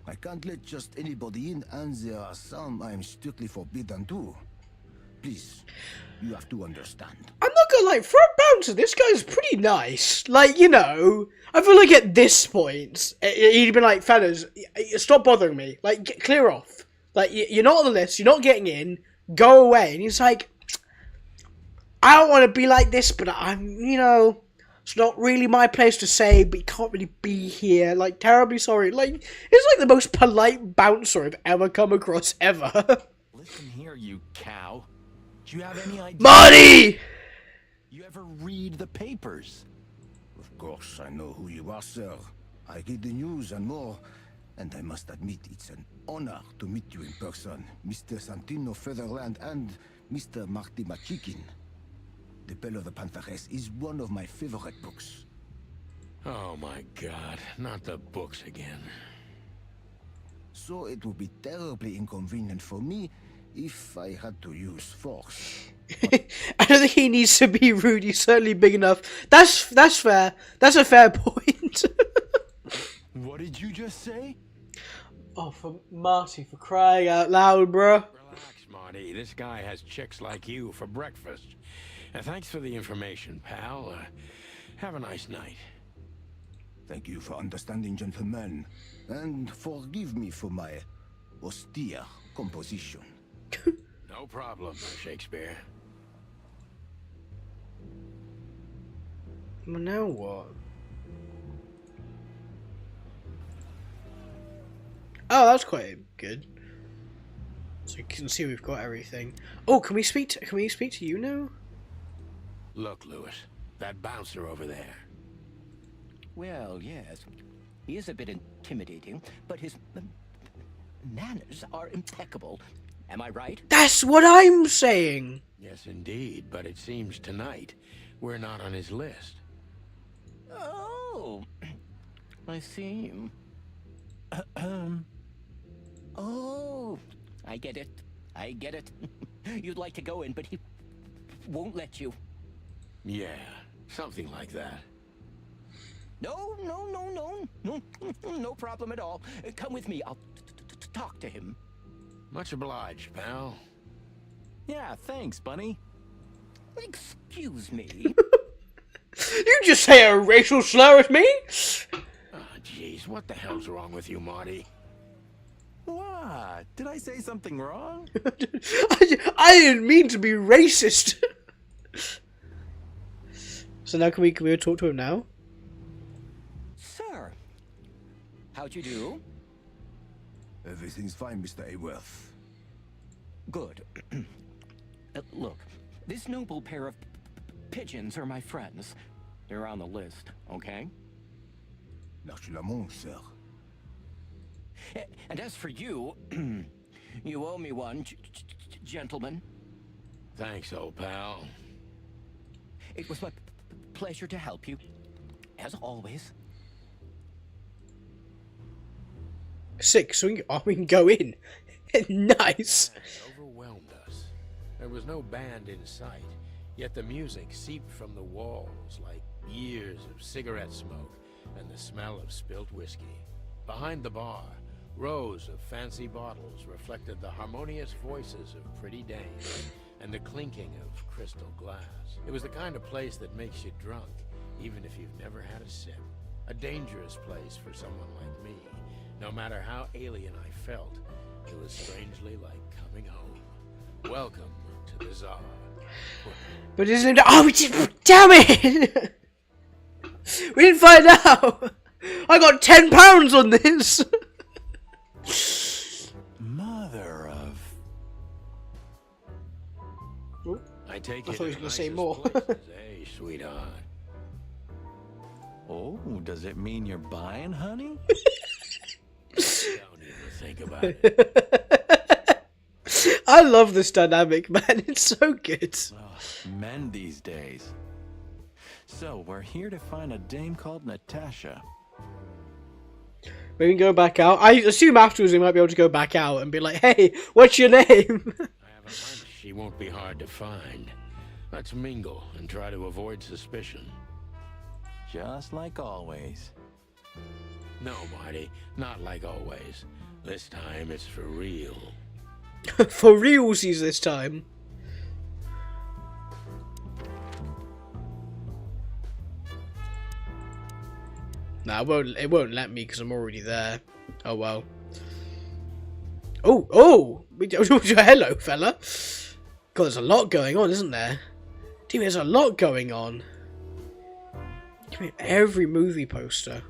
I can't let just anybody in, and there are some I'm strictly forbidden to. Please, you have to understand. I'm not gonna like, for a bouncer, this guy's pretty nice. Like, you know, I feel like at this point, he'd been like, fellas, stop bothering me. Like, clear off. Like, you're not on the list, you're not getting in, go away. And he's like, I don't want to be like this, but I'm, you know, it's not really my place to say, but you can't really be here. Like, terribly sorry. Like, it's like the most polite bouncer I've ever come across, ever. Listen here, you cow. Do you have any idea? Marty! You ever read the papers? Of course, I know who you are, sir. I read the news and more, and I must admit it's an honor to meet you in person, Mr. Santino Featherland and Mr. Marty Machikin. The Bell of the Pantheress is one of my favorite books. Oh my god, not the books again. So it would be terribly inconvenient for me if I had to use force. I don't think he needs to be rude, he's certainly big enough. That's fair. That's a fair point. What did you just say? Oh, for Marty, for crying out loud, bruh. Relax, Marty. This guy has chicks like you for breakfast. Thanks for the information, pal. Have a nice night. Thank you for understanding, gentlemen. And forgive me for my austere composition. No problem, Shakespeare. Well, now what? Oh, that's quite good. So you can see we've got everything. Oh, can we speak to you now? Look, Lewis, that bouncer over there. Well, yes. He is a bit intimidating, but his manners are impeccable. Am I right? That's what I'm saying. Yes, indeed, but it seems tonight we're not on his list. Oh, I see. Oh, I get it. I get it. You'd like to go in, but he won't let you. Yeah, something like that. No, no problem at all. Come with me. I'll talk to him. Much obliged, pal. Yeah, thanks, Bunny. Excuse me. You just say a racial slur at me? Oh, jeez, what the hell's wrong with you, Marty? What? Did I say something wrong? I didn't mean to be racist. So now can we talk to him now? Sir, how'd you do? Everything's fine, Mr. Aworth. Good. Look, this noble pair of pigeons are my friends. They're on the list, okay? Naturellement, sir. And as for you, you owe me one, gentlemen. Thanks, old pal. It was my pleasure to help you, as always. Sick, so we can go in. Nice. It overwhelmed us. There was no band in sight, yet the music seeped from the walls like years of cigarette smoke and the smell of spilt whiskey. Behind the bar, rows of fancy bottles reflected the harmonious voices of pretty dames and the clinking of crystal glass. It was the kind of place that makes you drunk, even if you've never had a sip. A dangerous place for someone like me. No matter how alien I felt, it was strangely like coming home. Welcome to the Tsar. But isn't it? Oh, damn it! We didn't find out. I got £10 on this. Mother of... I take I it thought he was the gonna say nicest more. places, eh, sweetheart? Oh, does it mean you're buying, honey? Don't even think about it. I love this dynamic, man. It's so good. Oh, men these days. So, we're here to find a dame called Natasha. We can go back out. I assume afterwards we might be able to go back out and be like, hey, what's your name? I have a hunch she won't be hard to find. Let's mingle and try to avoid suspicion. Just like always. No, Marty, not like always. This time it's for real. For realsies this time. Nah, it won't let me because I'm already there. Oh well. Oh! Hello, fella. God, there's a lot going on, isn't there? Dude, there's a lot going on. Give me every movie poster.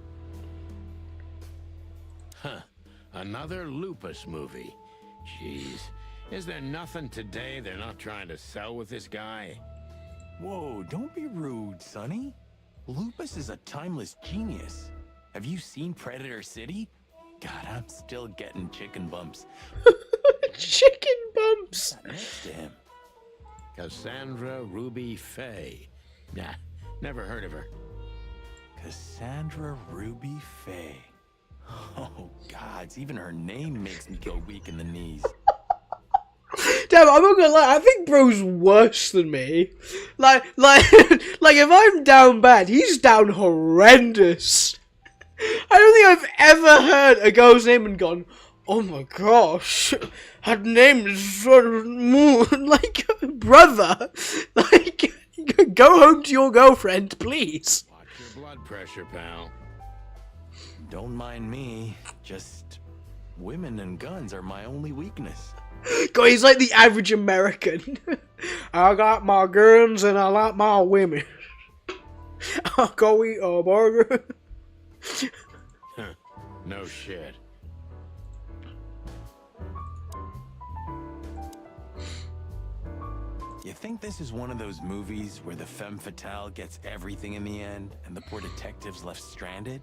Huh. Another Lupus movie. Jeez. Is there nothing today they're not trying to sell with this guy? Whoa, don't be rude, Sonny. Lupus is a timeless genius. Have you seen Predator City? God, I'm still getting chicken bumps. Chicken bumps! Next to him. Cassandra Ruby Faye. Nah, never heard of her. Cassandra Ruby Faye. Oh, gods, even her name makes me go weak in the knees. Damn, I'm not gonna lie, I think bro's worse than me. Like, if I'm down bad, he's down horrendous. I don't think I've ever heard a girl's name and gone, oh my gosh, her name is like, brother, like, go home to your girlfriend, please. Watch your blood pressure, pal. Don't mind me, just women and guns are my only weakness. God, he's like the average American. I got my guns and I like my women. Go eat a burger. No shit. You think this is one of those movies where the femme fatale gets everything in the end and the poor detective's left stranded?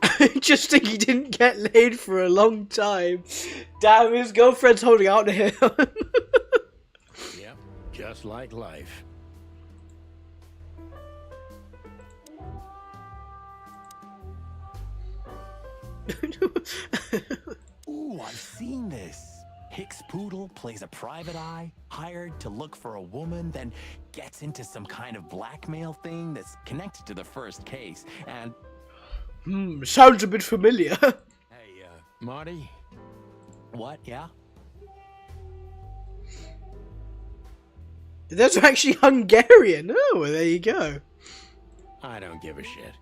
I just think he didn't get laid for a long time. Damn, his girlfriend's holding out to him. Yep, just like life. Ooh, I've seen this. Hicks Poodle plays a private eye, hired to look for a woman, then gets into some kind of blackmail thing that's connected to the first case, and... Sounds a bit familiar. Hey, Marty? What, yeah? That's actually Hungarian. Oh, well, there you go. I don't give a shit.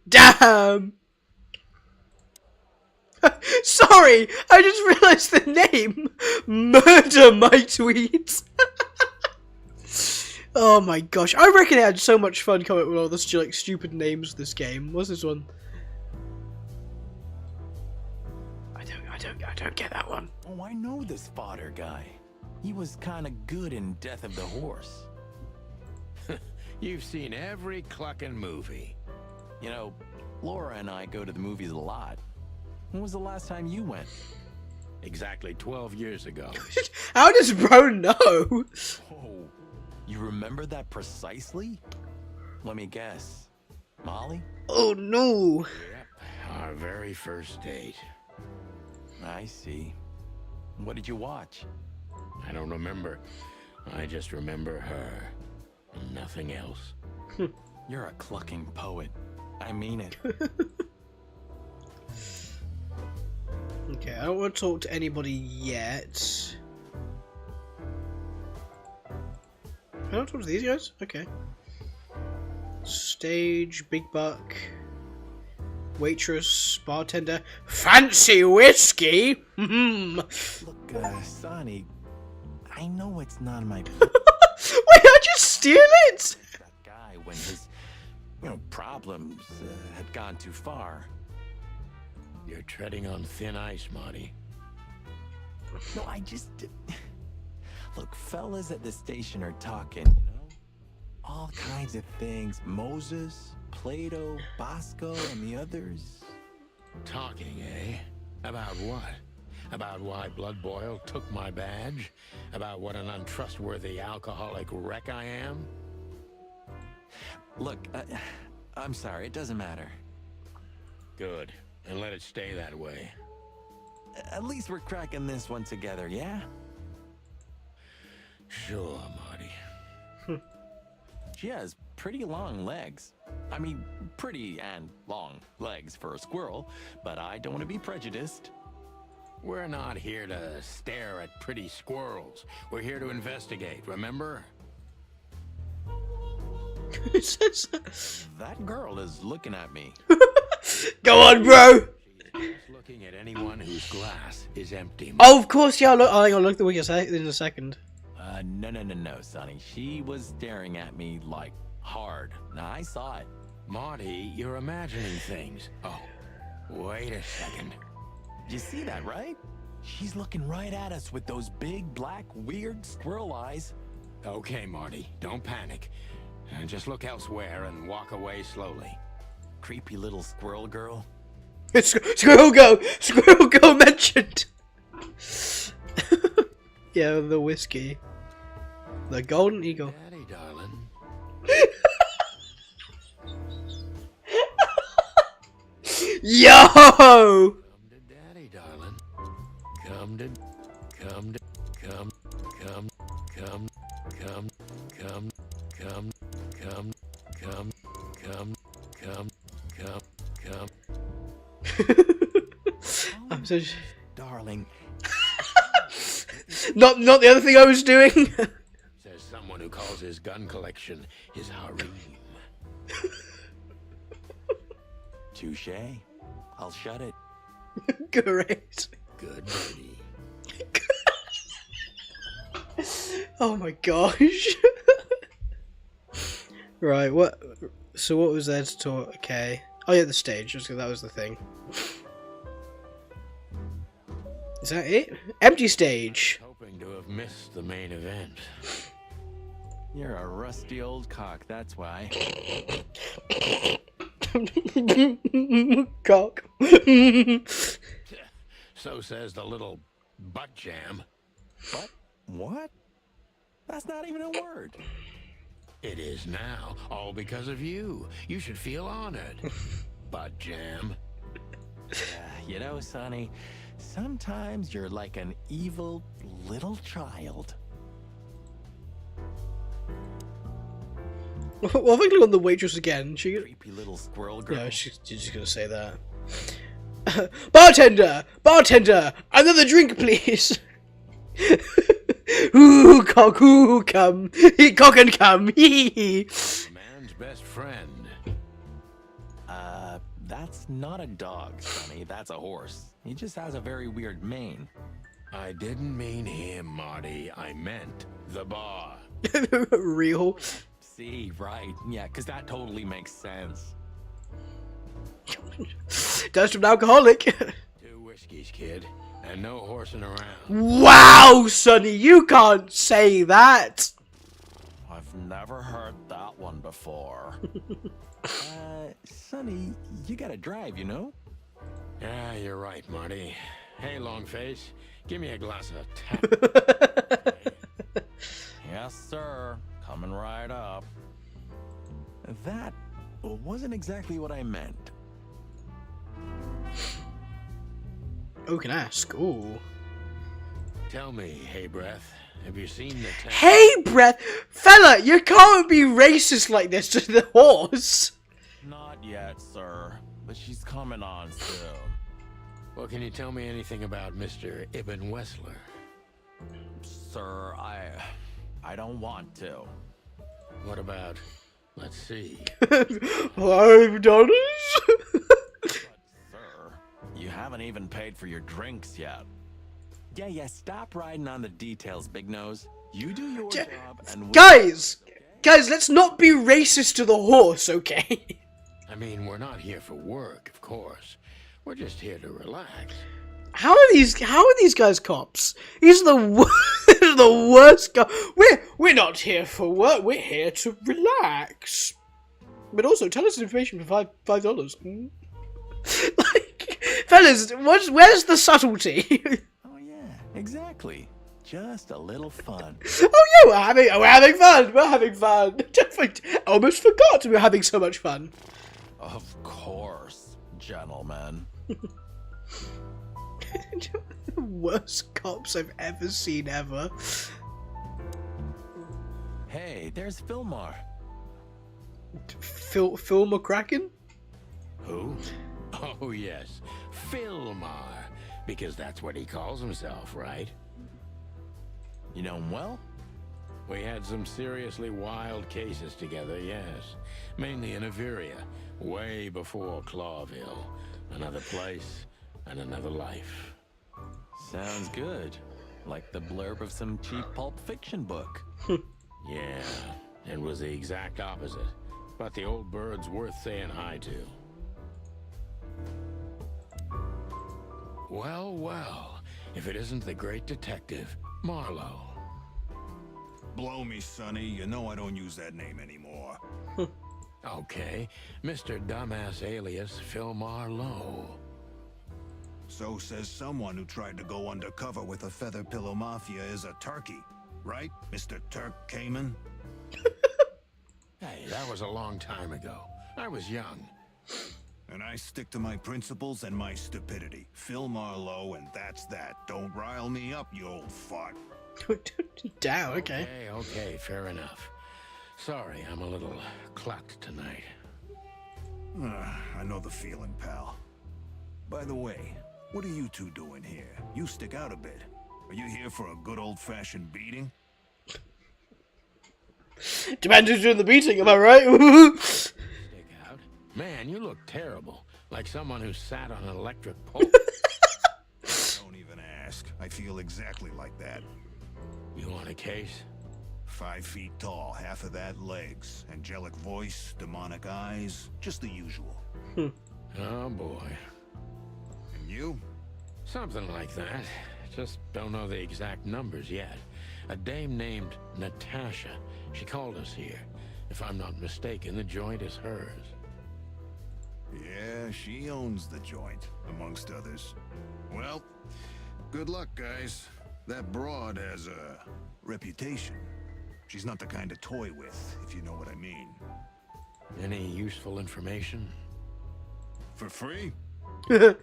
Damn! Sorry, I just realised the name. Murder my tweets. Oh my gosh, I reckon I had so much fun coming up with all the like stupid names of this game. What's this one? I don't get that one. Oh, I know this fodder guy. He was kind of good in Death of the Horse. You've seen every clucking movie. You know, Laura and I go to the movies a lot. When was the last time you went? Exactly 12 years ago. How does bro know? Oh, you remember that precisely? Let me guess. Molly? Oh no. Yep, our very first date. I see. What did you watch? I don't remember. I just remember her. Nothing else. You're a clucking poet. I mean it. Okay, I don't want to talk to anybody yet. I don't talk to these guys? Okay. Stage, big buck, waitress, bartender, fancy whiskey! Look, Sonny, I know it's not my... Wait, I just steal it? That guy when his, problems had gone too far. You're treading on thin ice, Marty. No, I just... Look, fellas at the station are talking, all kinds of things. Moses, Plato, Bosco, and the others. Talking, eh? About what? About why Blood Boil took my badge? About what an untrustworthy alcoholic wreck I am? Look, I'm sorry, it doesn't matter. Good. And let it stay that way. At least we're cracking this one together, yeah? Sure, Marty. She has pretty long legs. I mean, pretty and long legs for a squirrel, but I don't want to be prejudiced. We're not here to stare at pretty squirrels. We're here to investigate, remember? That girl is looking at me. Go on, bro! She's looking at anyone whose glass is empty. Oh, of course, yeah, look, I'll look at the wiki in a second. No, Sonny. She was staring at me, like, hard. Now, I saw it. Marty, you're imagining things. Oh, wait a second. You see that, right? She's looking right at us with those big, black, weird squirrel eyes. Okay, Marty, don't panic. Just look elsewhere and walk away slowly. Creepy little squirrel girl. Squirrel girl mentioned. Yeah, the whiskey. The golden eagle. Daddy, darling. Yo! Come to daddy, darling. Come to I'm so... Darling. Not the other thing I was doing. Says someone who calls his gun collection his harem. Touche. I'll shut it. Great. Good buddy. Oh my gosh. Right, what? So what was there to talk? Okay. Oh yeah, the stage. That was the thing. Is that it? Empty stage. Hoping to have missed the main event. You're a rusty old cock, that's why. Cock. So says the little butt jam. But what? That's not even a word. It is now, all because of you. You should feel honored. Butt jam. You know, Sonny, sometimes you're like an evil little child. Well, if I click on the waitress again, she... Creepy little squirrel girl. Yeah, she's just gonna say that. Bartender! Bartender! Another drink, please! Ooh, cock, ooh, come. Cock and come. Hee. Man's best friend. That's not a dog, Sonny. That's a horse. He just has a very weird mane. I didn't mean him, Marty. I meant the bar. Real. See, right. Yeah, because that totally makes sense. That's from an alcoholic. 2 whiskeys, kid. And no horsing around. Wow, Sonny, you can't say that. I've never heard that one before. Sonny, you gotta drive, you know? Yeah, you're right, Marty. Hey, Longface, give me a glass of tap. Yes, sir. Coming right up. That wasn't exactly what I meant. Oh, can I ask? Ooh. Tell me, Hey Breath, have you seen the tank? Hey, Breath! Fella, you can't be racist like this to the horse. Not yet, sir. But she's coming on soon. Well, can you tell me anything about Mr. Ibn Wessler? Sir, I don't want to. What about, let's see. $5? Sir, you haven't even paid for your drinks yet. Yeah, stop riding on the details, Big Nose. You do your job and Guys, let's not be racist to the horse, okay? I mean, we're not here for work, of course. We're just here to relax. How are these guys cops? These are the worst guys. We're not here for work. We're here to relax. But also, tell us information for $5. Like, fellas, where's the subtlety? Oh yeah, exactly. Just a little fun. Oh yeah, we're having fun. We're having fun. I almost forgot we were having so much fun. Of course, gentlemen. The worst cops I've ever seen ever. Hey, there's Philmar. Phil McCracken? Who? Oh, yes. Philmar. Because that's what he calls himself, right? You know him well? We had some seriously wild cases together, yes. Mainly in Averia, way before Clawville. Another place and another life. Sounds good. Like the blurb of some cheap pulp fiction book. Yeah, it was the exact opposite. But the old bird's worth saying hi to. Well, well, if it isn't the great detective, Marlowe. Blow me, Sonny. You know I don't use that name anymore. Okay, Mr. Dumbass alias Philmar Lowe. So says someone who tried to go undercover with a Feather Pillow Mafia is a turkey. Right, Mr. Turk Cayman? Hey, that was a long time ago. I was young. And I stick to my principles and my stupidity. Phil Marlowe, and that's that. Don't rile me up, you old fart. Damn, okay. Okay, fair enough. Sorry, I'm a little clucked tonight. I know the feeling, pal. By the way, what are you two doing here? You stick out a bit. Are you here for a good old-fashioned beating? Depends who's doing the beating, am I right? Stick out? Man, you look terrible. Like someone who sat on an electric pole. Don't even ask. I feel exactly like that. You want a case? 5 feet tall, half of that legs. Angelic voice, demonic eyes, just the usual. Oh boy. And you? Something like that. Just don't know the exact numbers yet. A dame named Natasha. She called us here. If I'm not mistaken, the joint is hers. Yeah, she owns the joint, amongst others. Well, good luck, guys. That broad has a reputation. She's not the kind to toy with, if you know what I mean. Any useful information? For free? Stop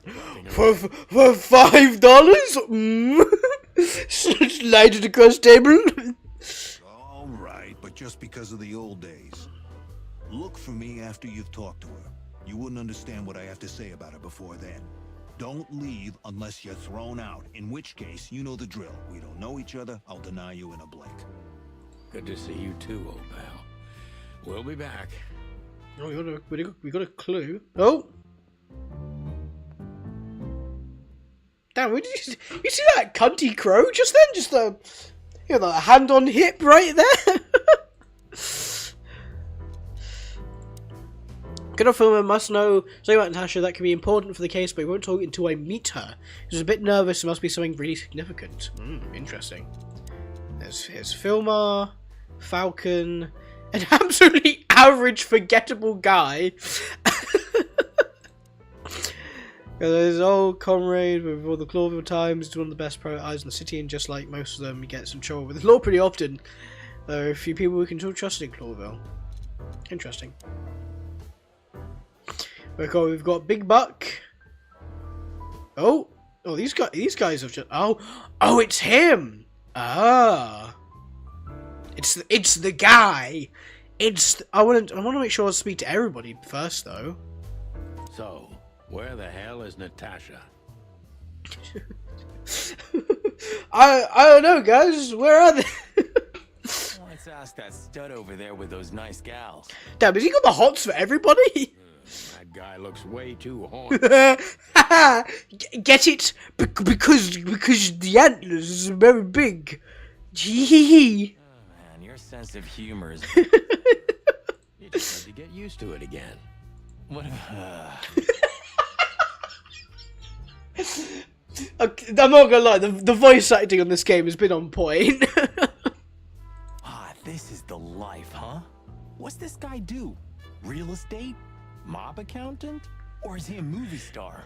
looking For $5? Slide it across table. All right, but just because of the old days. Look for me after you've talked to her. You wouldn't understand what I have to say about her before then. Don't leave unless you're thrown out, in which case, you know the drill. We don't know each other, I'll deny you in a blink. Good to see you too, old pal. We'll be back. Oh, we got a clue. Oh! Damn, you see that cunty crow just then? Just the hand on hip right there? Good filmer must know something about Natasha that can be important for the case, but we won't talk until I meet her. She's a bit nervous. It must be something really significant. Interesting. Here's Filmer, Falcon, an absolutely average, forgettable guy. His old comrade with all the Clawville times, is one of the best eyes in the city, and just like most of them, he gets in trouble with the law pretty often. There are a few people we can still trust in Clawville. Interesting. We've got Big Buck. Oh, these guys have just. Oh, it's him. Ah, it's the guy. I want to make sure I speak to everybody first, though. So, where the hell is Natasha? I don't know, guys. Where are they? Let's ask that stud over there with those nice gals. Damn, has he got the hots for everybody? That guy looks way too horny. Get it? Because the antlers is very big. Gee. Oh man, your sense of humor is. You just had to get used to it again. What? I'm not gonna lie, the voice acting on this game has been on point. This is the life, huh? What's this guy do? Real estate? Mob accountant? Or is he a movie star?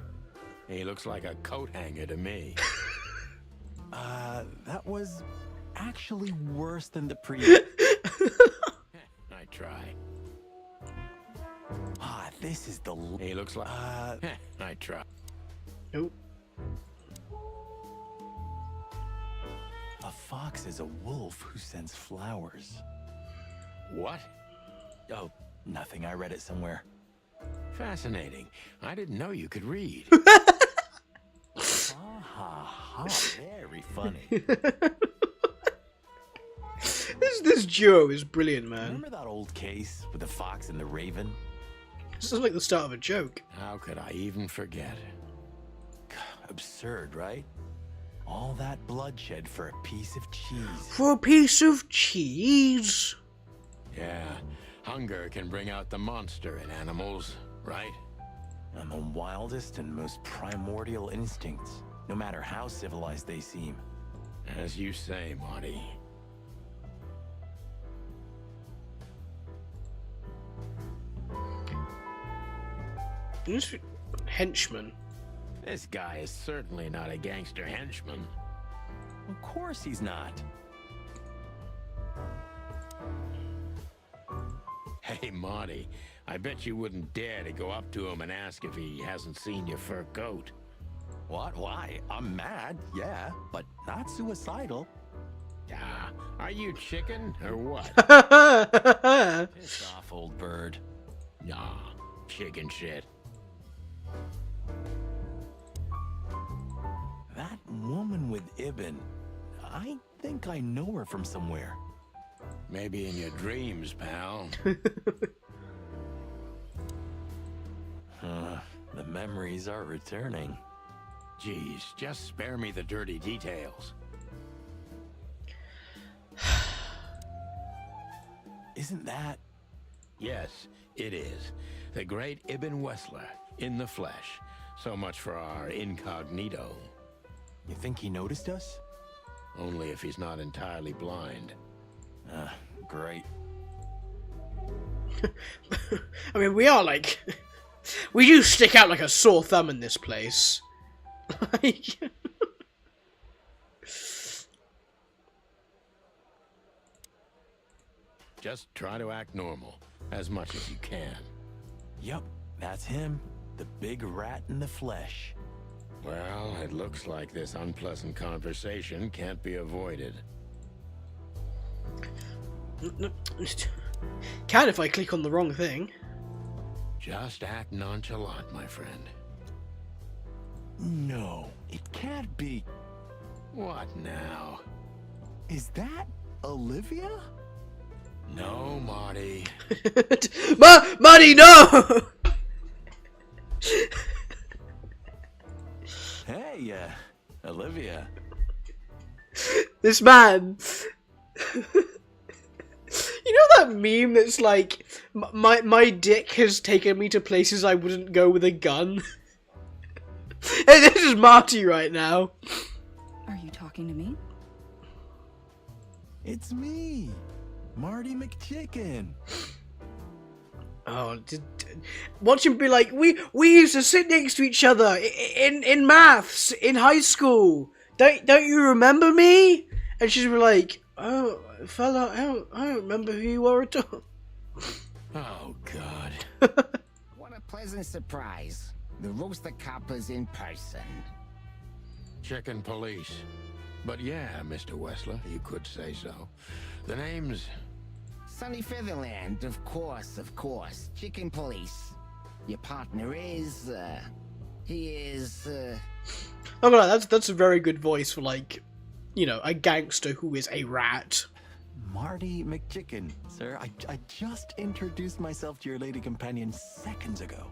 He looks like a coat hanger to me. That was actually worse than the previous. I try. This is the. He looks like. I try. Nope. A fox is a wolf who sends flowers. What? Oh, nothing. I read it somewhere. Fascinating. I didn't know you could read. Very funny. This duo is brilliant, man. Remember that old case with the fox and the raven? This is like the start of a joke. How could I even forget? Absurd, right? All that bloodshed for a piece of cheese. For a piece of cheese? Yeah, hunger can bring out the monster in animals, right? And the wildest and most primordial instincts, no matter how civilized they seem. As you say, Marty. Henchman. This guy is certainly not a gangster henchman. Of course he's not. Hey, Marty, I bet you wouldn't dare to go up to him and ask if he hasn't seen your fur coat. What? Why? I'm mad, yeah, but not suicidal. Are you chicken or what? Piss off, old bird. Nah, chicken shit. That woman with Ibn, I think I know her from somewhere. Maybe in your dreams, pal. The memories are returning. Geez, just spare me the dirty details. Isn't that... Yes, it is. The great Ibn Wessler, in the flesh. So much for our incognito. You think he noticed us? Only if he's not entirely blind. Great. I mean, we are like... we do stick out like a sore thumb in this place. Like... Just try to act normal, as much as you can. Yup, that's him. The big rat in the flesh. Well, it looks like this unpleasant conversation can't be avoided. Can if I click on the wrong thing. Just act nonchalant, my friend. No, it can't be. What now? Is that Olivia? No, Marty. Marty, no! Hey, Olivia. This man. You know that meme that's like, my dick has taken me to places I wouldn't go with a gun? Hey, this is Marty right now. Are you talking to me? It's me, Marty McChicken. Oh, watch him be like, we used to sit next to each other in maths in high school. Don't you remember me? And she's like, oh, fella, I don't remember who you are at all. Oh God. What a pleasant surprise. The Rooster Copper's in person. Chicken police. But yeah, Mr. Wessler, you could say so. The name's... Sunny Featherland, of course. Chicken police. Your partner is, he is, Oh god, that's a very good voice for, like, you know, a gangster who is a rat. Marty McChicken, sir. I just introduced myself to your lady companion seconds ago.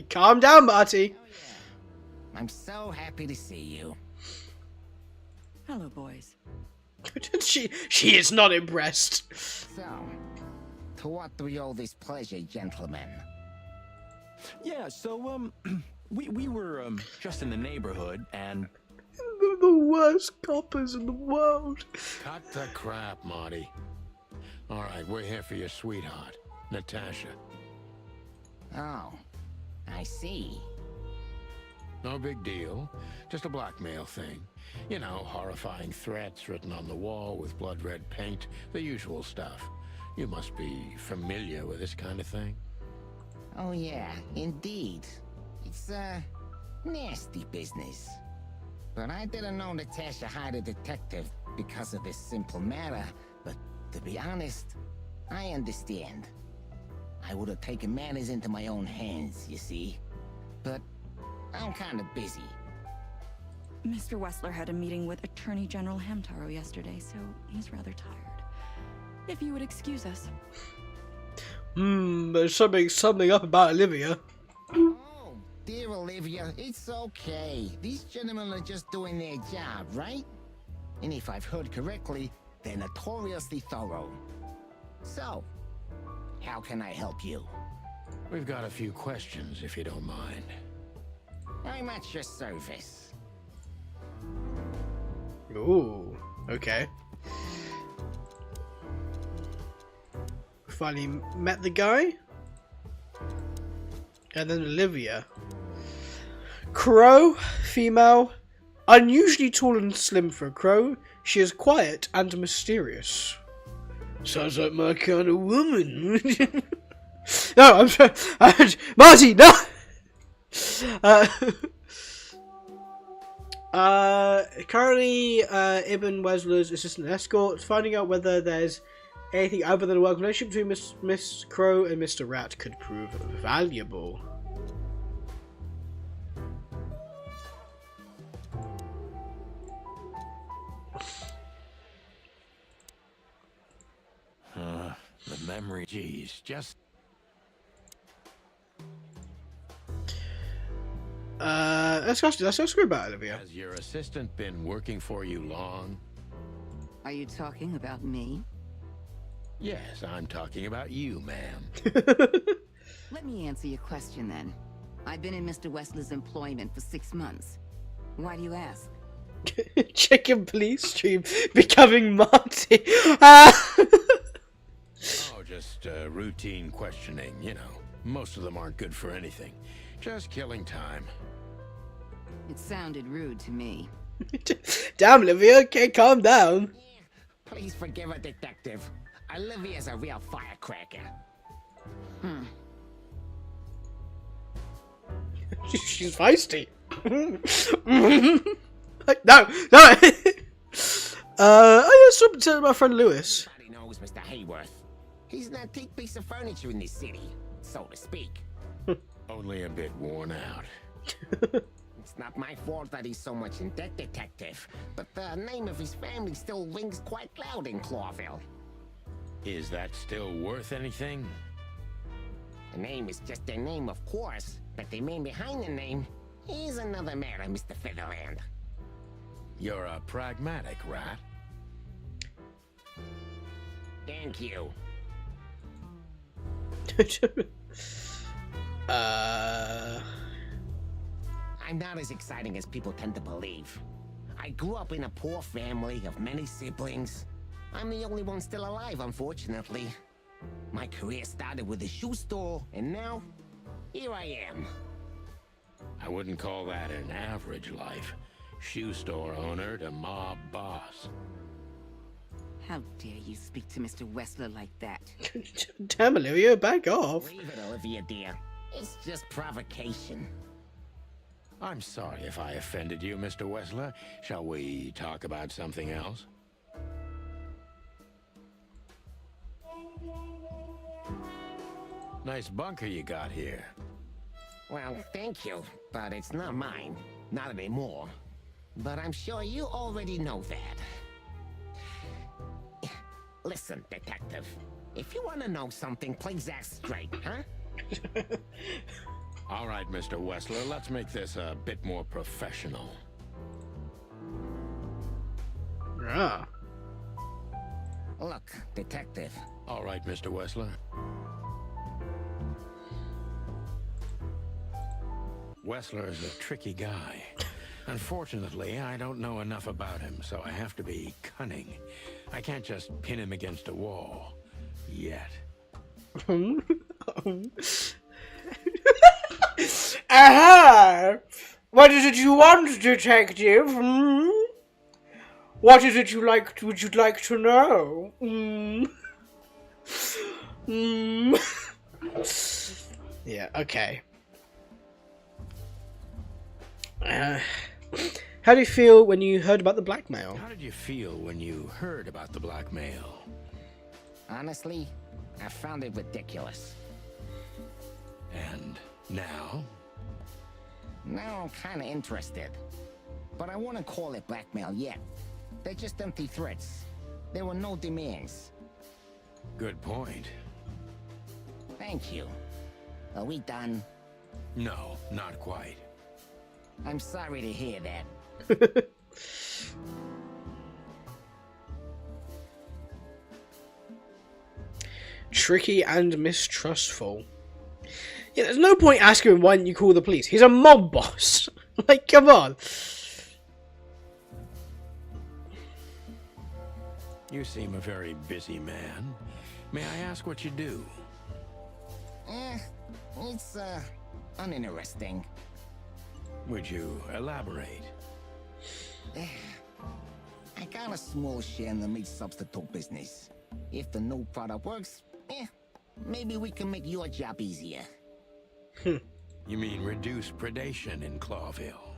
Calm down, Marty. Oh, yeah. I'm so happy to see you. Hello, boys. she is not impressed. So, to what do we owe this pleasure, gentlemen? Yeah, so, we were, just in the neighborhood, and... The worst coppers in the world. Cut the crap, Marty. Alright, we're here for your sweetheart, Natasha. Oh, I see. No big deal. Just a blackmail thing. You know, horrifying threats written on the wall with blood-red paint. The usual stuff. You must be familiar with this kind of thing. Oh yeah, indeed. It's, nasty business. But I didn't know Natasha hired a detective because of this simple matter. But to be honest, I understand. I would have taken matters into my own hands, you see. But I'm kind of busy. Mr. Wessler had a meeting with Attorney General Hamtaro yesterday, so he's rather tired. If you would excuse us. There's something up about Olivia. Oh, dear Olivia, it's okay. These gentlemen are just doing their job, right? And if I've heard correctly, they're notoriously thorough. So, how can I help you? We've got a few questions, if you don't mind. I'm at your service. Ooh, okay. Finally met the guy. And then Olivia. Crow, female. Unusually tall and slim for a crow. She is quiet and mysterious. Sounds like my kind of woman. No, I'm sorry. Marty, no! Currently, Ibn Wessler's assistant escort, finding out whether there's anything other than a work relationship between Miss Crow and Mr. Rat could prove valuable. The memory, geez, just... Let's go about Olivia. Has your assistant been working for you long? Are you talking about me? Yes, I'm talking about you, ma'am. Let me answer your question then. I've been in Mr. Wesley's employment for 6 months. Why do you ask? Chicken police stream becoming Marty. Ah! Oh, just routine questioning, you know. Most of them aren't good for anything. Just killing time. It sounded rude to me. Damn, Olivia, okay, calm down. Please forgive her, Detective. Olivia's a real firecracker. She's feisty. Like, no. Oh yeah, something to tell my friend Lewis. Everybody knows Mr. Hayworth. He's an antique piece of furniture in this city, so to speak. Only a bit worn out. It's not my fault that he's so much in debt, Detective, but the name of his family still rings quite loud in Clawville. Is that still worth anything? The name is just their name, of course, but the man behind the name is another matter, Mr. Featherland. You're a pragmatic rat. Thank you. I'm not as exciting as people tend to believe. I grew up in a poor family of many siblings. I'm the only one still alive, unfortunately. My career started with a shoe store, and now, here I am. I wouldn't call that an average life. Shoe store owner to mob boss. How dare you speak to Mr. Wessler like that? Damn, Olivia, back off. Leave it, Olivia, dear. It's just provocation. I'm sorry if I offended you, Mr. Wessler. Shall we talk about something else? Nice bunker you got here. Well, thank you, but it's not mine. Not anymore. But I'm sure you already know that. Listen, Detective. If you want to know something, please ask straight, huh? All right, Mr. Wessler, let's make this a bit more professional. Ah. Look, Detective. All right, Mr. Wessler. Wessler is a tricky guy. Unfortunately, I don't know enough about him, so I have to be cunning. I can't just pin him against a wall. Yet. Aha! What is it you want, detective? Hmm? What is it would you like to know? Yeah, okay. How do you feel when you heard about the blackmail? How did you feel when you heard about the blackmail? Honestly, I found it ridiculous. And now? Now I'm kinda interested. But I wouldn't call it blackmail yet. They're just empty threats. There were no demands. Good point. Thank you. Are we done? No, not quite. I'm sorry to hear that. Tricky and mistrustful. Yeah, there's no point asking him why didn't you call the police. He's a mob boss. Like, come on. You seem a very busy man. May I ask what you do? It's, uninteresting. Would you elaborate? I got a small share in the meat substitute business. If the new product works, maybe we can make your job easier. You mean reduce predation in Clawville?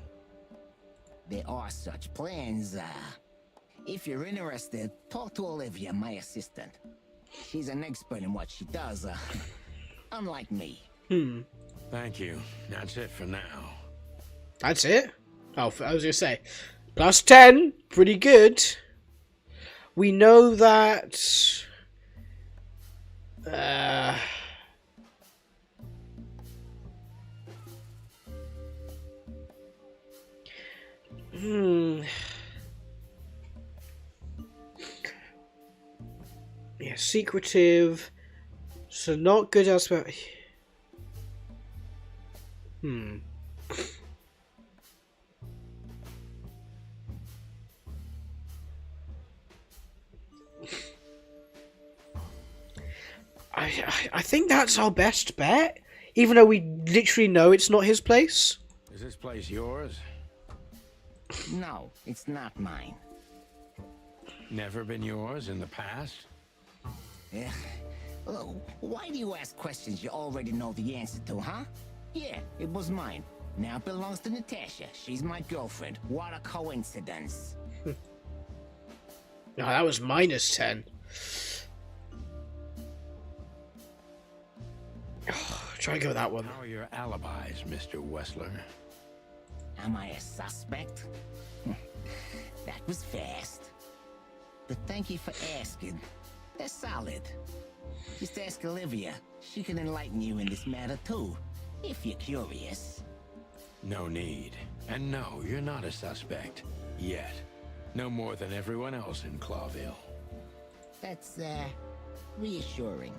There are such plans. If you're interested, talk to Olivia, my assistant. She's an expert in what she does, unlike me. Thank you. That's it for now. That's it? Oh, I was gonna say. Plus 10. Pretty good. We know that... Yes, secretive, so not good elsewhere. I think that's our best bet, even though we literally know it's not his place. Is this place yours? No, it's not mine. Never been yours in the past? Yeah. Why do you ask questions you already know the answer to, huh? Yeah, it was mine. Now it belongs to Natasha. She's my girlfriend. What a coincidence. Oh, that was -10. Try and go with that one. How are your alibis, Mr. Wessler? Am I a suspect? That was fast. But thank you for asking. They're solid. Just ask Olivia. She can enlighten you in this matter too, if you're curious. No need. And no, you're not a suspect. Yet. No more than everyone else in Clawville. That's, reassuring.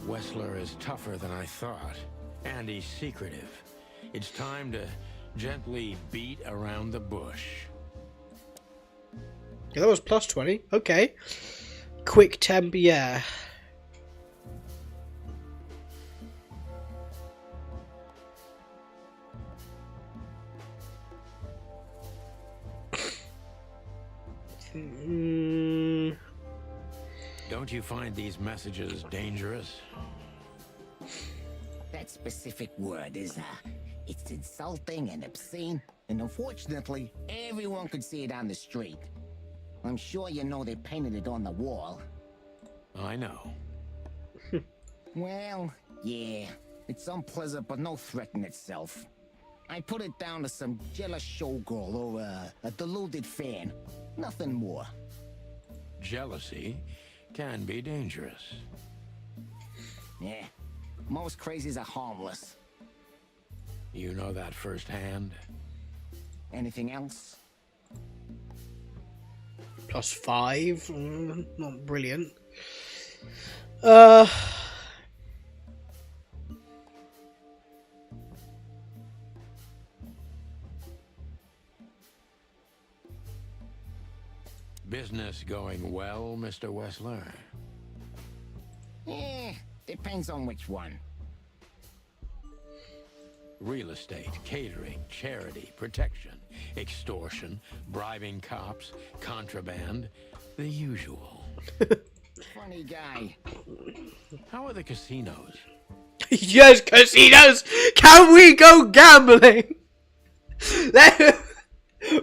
Wessler is tougher than I thought. And he's secretive. It's time to gently beat around the bush. Yeah, that was +20. Okay. Quick temp, yeah. Don't you find these messages dangerous? That specific word is, it's insulting and obscene, and unfortunately, everyone could see it on the street. I'm sure you know they painted it on the wall. I know. Well, yeah, it's unpleasant but no threat in itself. I put it down to some jealous showgirl or a deluded fan. Nothing more. Jealousy can be dangerous. Yeah, most crazies are harmless. You know that firsthand? Anything else? +5. Not brilliant. Business going well, Mr. Wessler? Depends on which one. Real estate, catering, charity, protection, extortion, bribing cops, contraband, the usual. Funny guy. How are the casinos? Yes, casinos! Can we go gambling?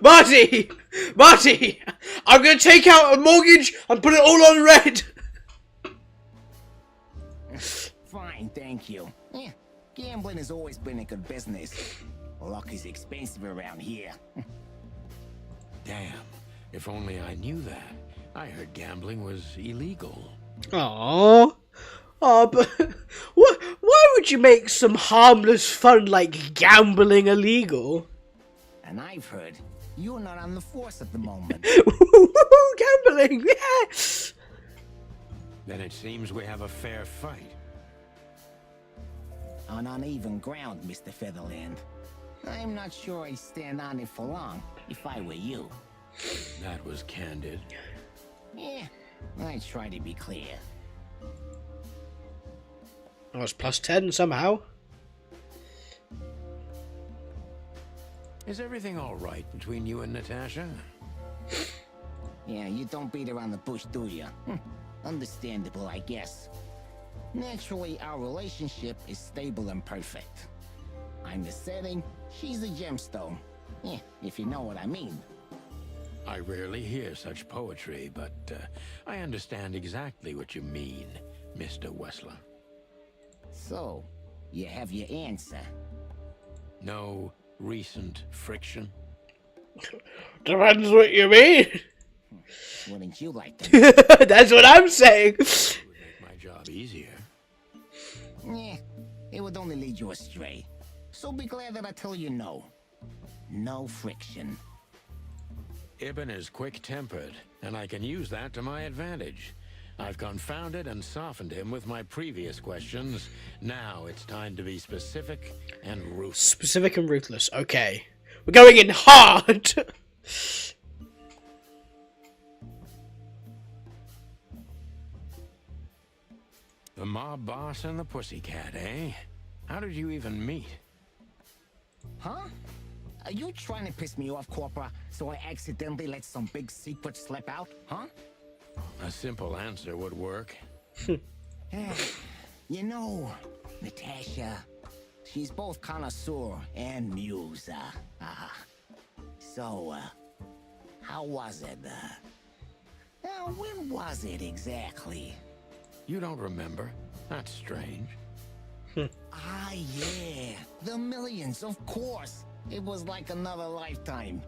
Marty! Marty! I'm gonna take out a mortgage and put it all on red! Fine, thank you. Yeah, gambling has always been a good business. Luck is expensive around here. Damn, if only I knew that. I heard gambling was illegal. Aww. Oh, but why would you make some harmless fun like gambling illegal? And I've heard you're not on the force at the moment. Gambling, yes! Then it seems we have a fair fight. On uneven ground, Mr. Featherland. I'm not sure I'd stand on it for long, if I were you. That was candid. Yeah, I try to be clear. I was +10 somehow. Is everything all right between you and Natasha? Yeah, you don't beat around the bush, do you? Understandable, I guess. Naturally, our relationship is stable and perfect. I'm the setting, she's the gemstone. Yeah, if you know what I mean. I rarely hear such poetry, but I understand exactly what you mean, Mr. Wessler. So, you have your answer. No recent friction? Depends what you mean. Wouldn't you like to? That's what I'm saying. It would make my job easier. Yeah, it would only lead you astray. So be glad that I tell you no. No friction. Ibn is quick-tempered, and I can use that to my advantage. I've confounded and softened him with my previous questions. Now it's time to be specific and ruthless. Specific and ruthless. Okay. We're going in hard! The mob boss and the pussycat, eh? How did you even meet? Huh? Are you trying to piss me off, Corpora, so I accidentally let some big secret slip out, huh? A simple answer would work. You know, Natasha, she's both connoisseur and muse. So, how was it? When was it exactly? You don't remember? That's strange. Yeah, the millions, of course. It was like another lifetime.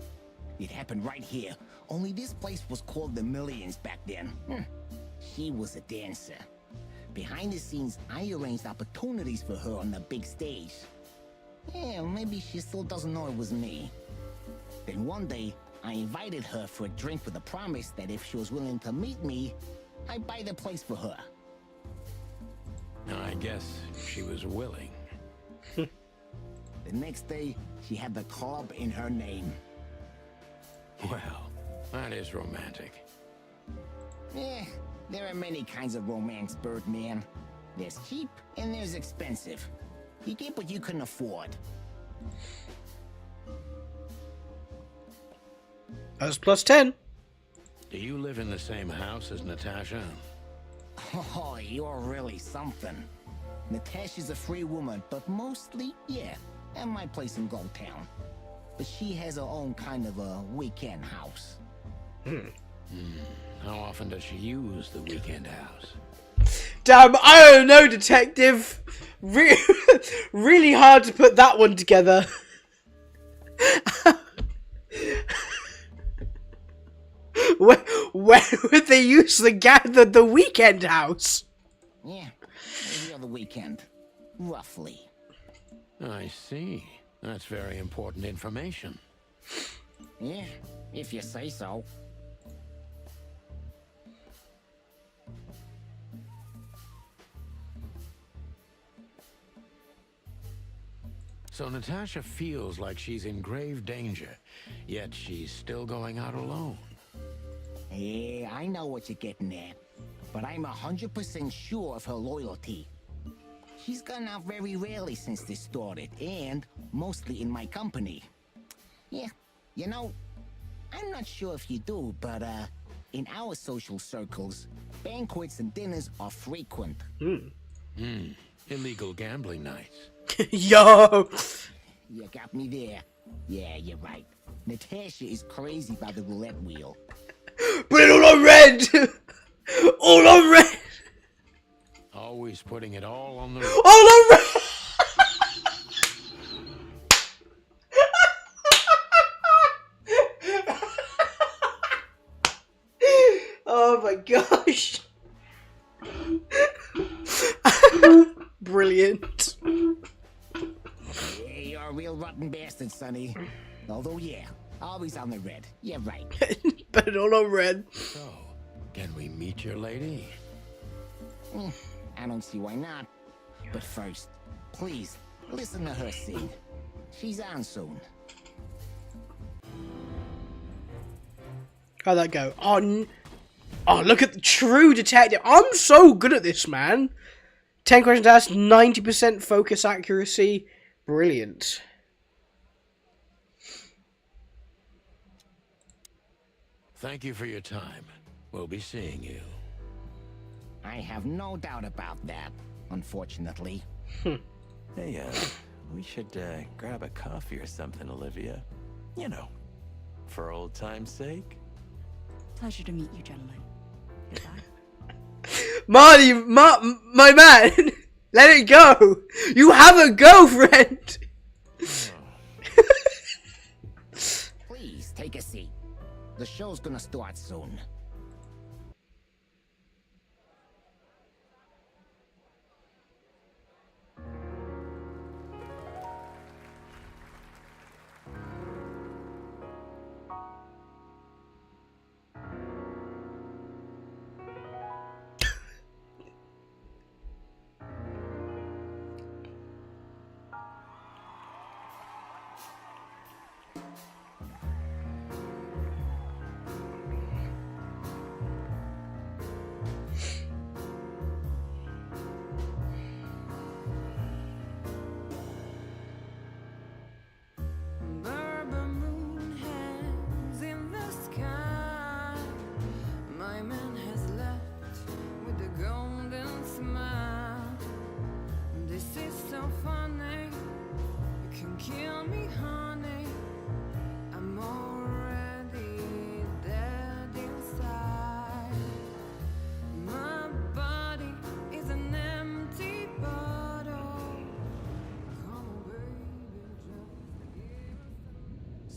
It happened right here, only this place was called the Millions back then. She was a dancer. Behind the scenes, I arranged opportunities for her on the big stage. Yeah, maybe she still doesn't know it was me. Then one day, I invited her for a drink with a promise that if she was willing to meet me, I'd buy the place for her. I guess she was willing. The next day, she had the club in her name. Well, that is romantic. There are many kinds of romance, Birdman. There's cheap and there's expensive. You get what you can afford. That's plus 10. Do you live in the same house as Natasha? Oh, you're really something. Natasha's a free woman, but mostly, yeah, at my place in Gold Town. But she has her own kind of a weekend house. How often does she use the weekend house? Damn, I don't know, detective. Really hard to put that one together. Where would they use the weekend house? Yeah, every other weekend, roughly. I see. That's very important information. Yeah, if you say so. So Natasha feels like she's in grave danger, yet she's still going out alone. Yeah, I know what you're getting at, but I'm 100% sure of her loyalty. She's gone out very rarely since this started, and mostly in my company. Yeah, you know, I'm not sure if you do, but in our social circles, banquets and dinners are frequent. Illegal gambling nights. Yo! You got me there. Yeah, you're right. Natasha is crazy by the roulette wheel. Put it all on red! All on red! Always putting it all on the... All on red! Oh my gosh. Brilliant. Yeah, you're a real rotten bastard, Sonny. Although, yeah, always on the red. Yeah, right. Put it all on red. So, can we meet your lady? I don't see why not. But first, please, listen to her sing. She's on soon. How'd that go? Oh, look at the true detective. I'm so good at this, man. 10 questions asked, 90% focus accuracy. Brilliant. Thank you for your time. We'll be seeing you. I have no doubt about that, unfortunately. Hey, we should grab a coffee or something, Olivia. You know, for old time's sake. Pleasure to meet you, gentlemen. Goodbye. Marty, my man, let it go. You have a girlfriend. Please, take a seat. The show's gonna start soon.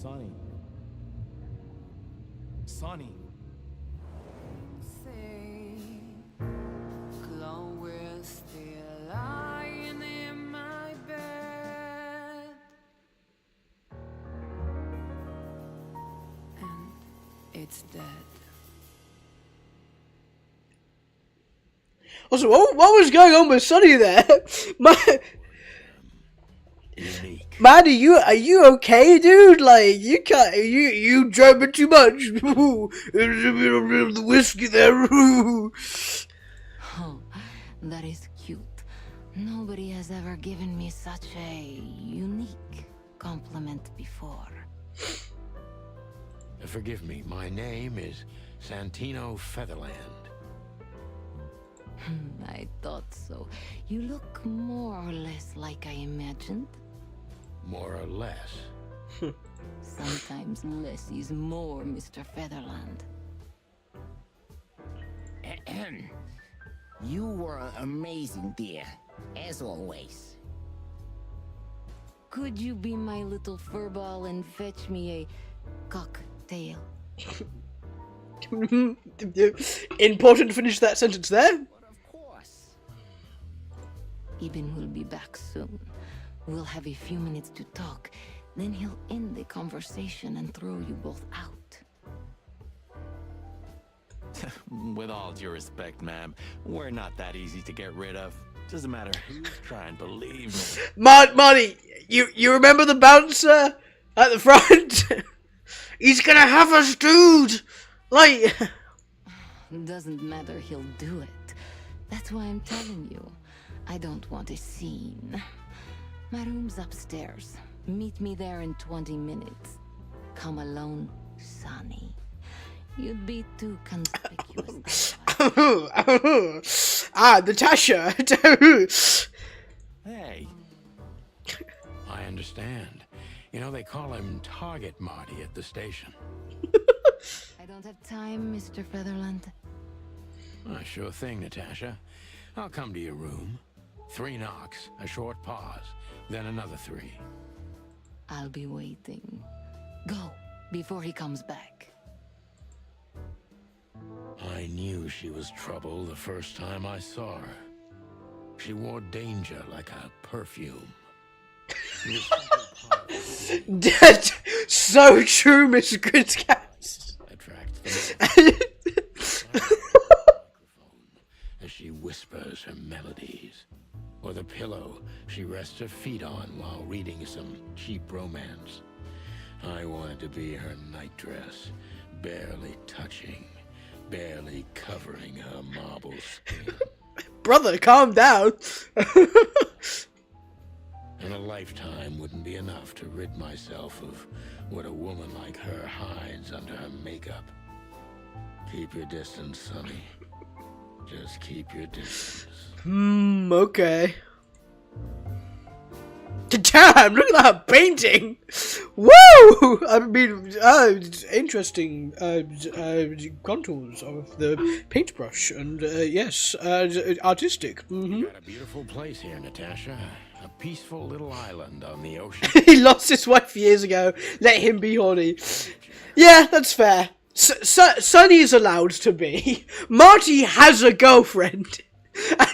Sonny. Sonny. We're still lying in my bed, and it's dead. Also, what was going on with Sonny there? Man, are you okay, dude? Like, you can't, you drank too much. The whiskey there. Oh, that is cute. Nobody has ever given me such a unique compliment before. Forgive me, my name is Santino Featherland. I thought so. You look more or less like I imagined. More or less. Sometimes less is more, Mr. Featherland. You were amazing, dear, as always. Could you be my little furball and fetch me a cocktail? Important to finish that sentence there. Of course. Ibn will be back soon. We'll have a few minutes to talk. Then he'll end the conversation and throw you both out. With all due respect, ma'am, we're not that easy to get rid of. Doesn't matter who's trying, believe me. Marty, you remember the bouncer at the front? He's gonna have us, dude! Like... Doesn't matter, he'll do it. That's why I'm telling you. I don't want a scene. My room's upstairs. Meet me there in 20 minutes. Come alone, Sonny. You'd be too conspicuous. Natasha. Hey. I understand. You know, they call him Target Marty at the station. I don't have time, Mr. Featherland. Sure thing, Natasha. I'll come to your room. 3 knocks, a short pause, then another 3. I'll be waiting. Go, before he comes back. I knew she was trouble the first time I saw her. She wore danger like a perfume. So true, Mr. Gridcast. As she whispers her melodies, or the pillow she rests her feet on while reading some cheap romance. I wanted to be her nightdress, barely touching, barely covering her marble skin. Brother, calm down. And a lifetime wouldn't be enough to rid myself of what a woman like her hides under her makeup. Keep your distance, Sonny. Just keep your distance. Okay. Damn, look at that painting! Woo! I mean, interesting contours of the paintbrush, and yes, artistic. You got a beautiful place here, Natasha. A peaceful little island on the ocean. He lost his wife years ago. Let him be horny. Yeah, that's fair. Sonny's allowed to be. Marty has a girlfriend. And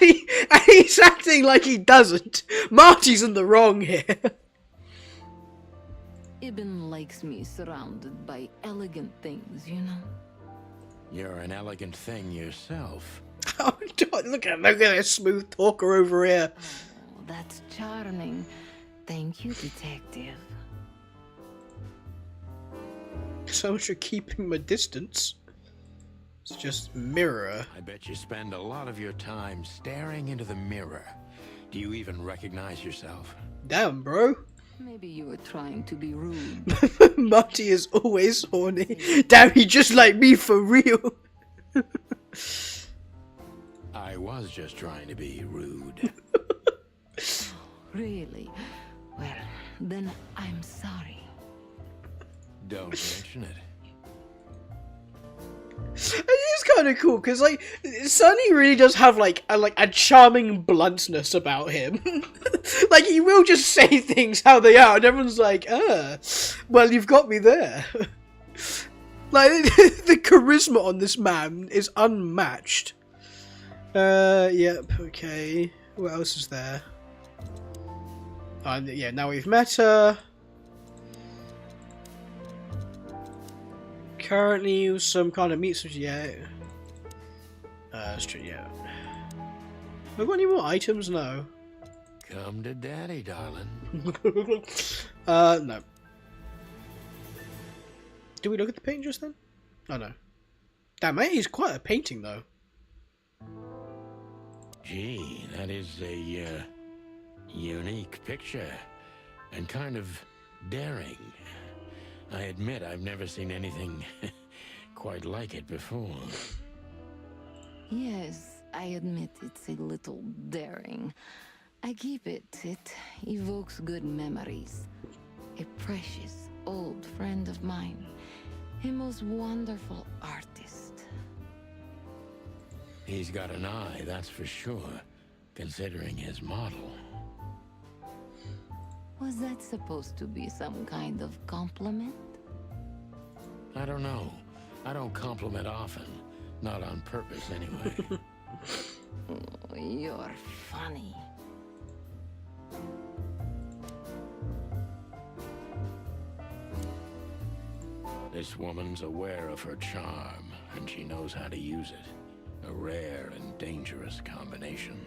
he's acting like he doesn't. Marty's in the wrong here. Ibn likes me surrounded by elegant things, you know? You're an elegant thing yourself. Oh, look at this smooth talker over here. Oh, that's charming. Thank you, detective. So much for keeping my distance. It's just mirror. I bet you spend a lot of your time staring into the mirror. Do you even recognize yourself? Damn, bro. Maybe you were trying to be rude. Marty is always horny. Damn, he just like me for real. I was just trying to be rude. Really? Well, then I'm sorry. Don't mention it. is kind of cool because like Sonny really does have like a charming bluntness about him. Like he will just say things how they are, and everyone's like, well, you've got me there. Like the charisma on this man is unmatched. Yep. Okay. What else is there? Yeah. Now we've met her. Currently, some kind of meat. Yeah. That's true. Yeah. Have we got any more items? No. Come to daddy, darling. No. Did we look at the painting just then? Oh no. Damn, mate, he's quite a painting though. Gee, that is a unique picture, and kind of daring. I admit I've never seen anything quite like it before. Yes, I admit it's a little daring. I keep it. It evokes good memories. A precious old friend of mine. A most wonderful artist. He's got an eye, that's for sure, considering his model. Was that supposed to be some kind of compliment? I don't know. I don't compliment often. Not on purpose, anyway. Oh, you're funny. This woman's aware of her charm, and she knows how to use it. A rare and dangerous combination.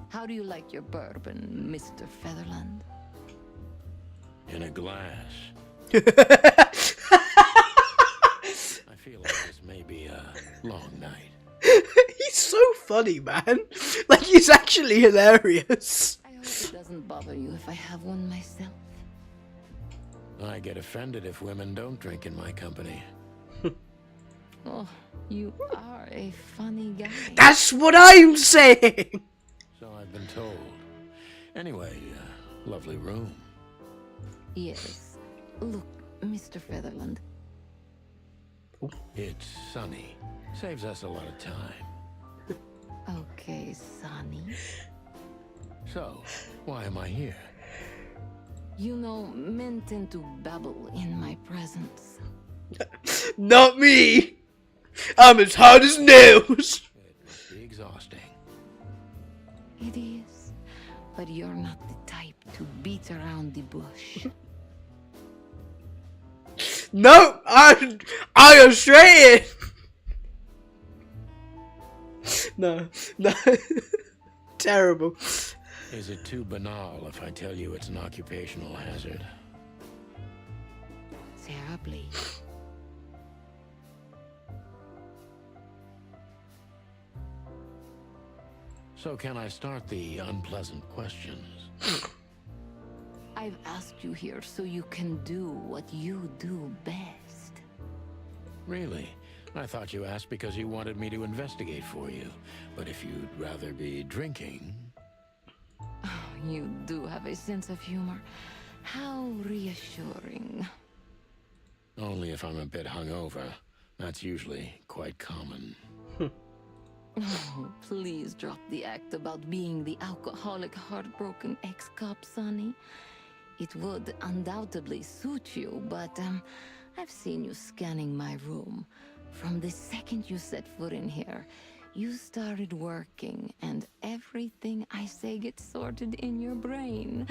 How do you like your bourbon, Mr. Featherland? In a glass. I feel like this may be a long night. He's so funny, man. Like, he's actually hilarious. I hope it doesn't bother you if I have one myself. I get offended if women don't drink in my company. Oh, you are a funny guy. That's what I'm saying! So I've been told. Anyway, lovely room. Yes. Look, Mr. Featherland. It's sunny. Saves us a lot of time. Okay, Sonny. So, why am I here? You know, men tend to babble in my presence. Not me! I'm as hard as nails! It must be exhausting. It is. But you're not the type to beat around the bush. No! I am straight in! No. Terrible. Is it too banal if I tell you it's an occupational hazard? Terribly. So can I start the unpleasant questions? I've asked you here so you can do what you do best. Really? I thought you asked because you wanted me to investigate for you. But if you'd rather be drinking... You do have a sense of humor. How reassuring. Only if I'm a bit hungover. That's usually quite common. Oh, please drop the act about being the alcoholic, heartbroken ex-cop, Sonny. It would undoubtedly suit you, but I've seen you scanning my room. From the second you set foot in here, you started working, and everything I say gets sorted in your brain.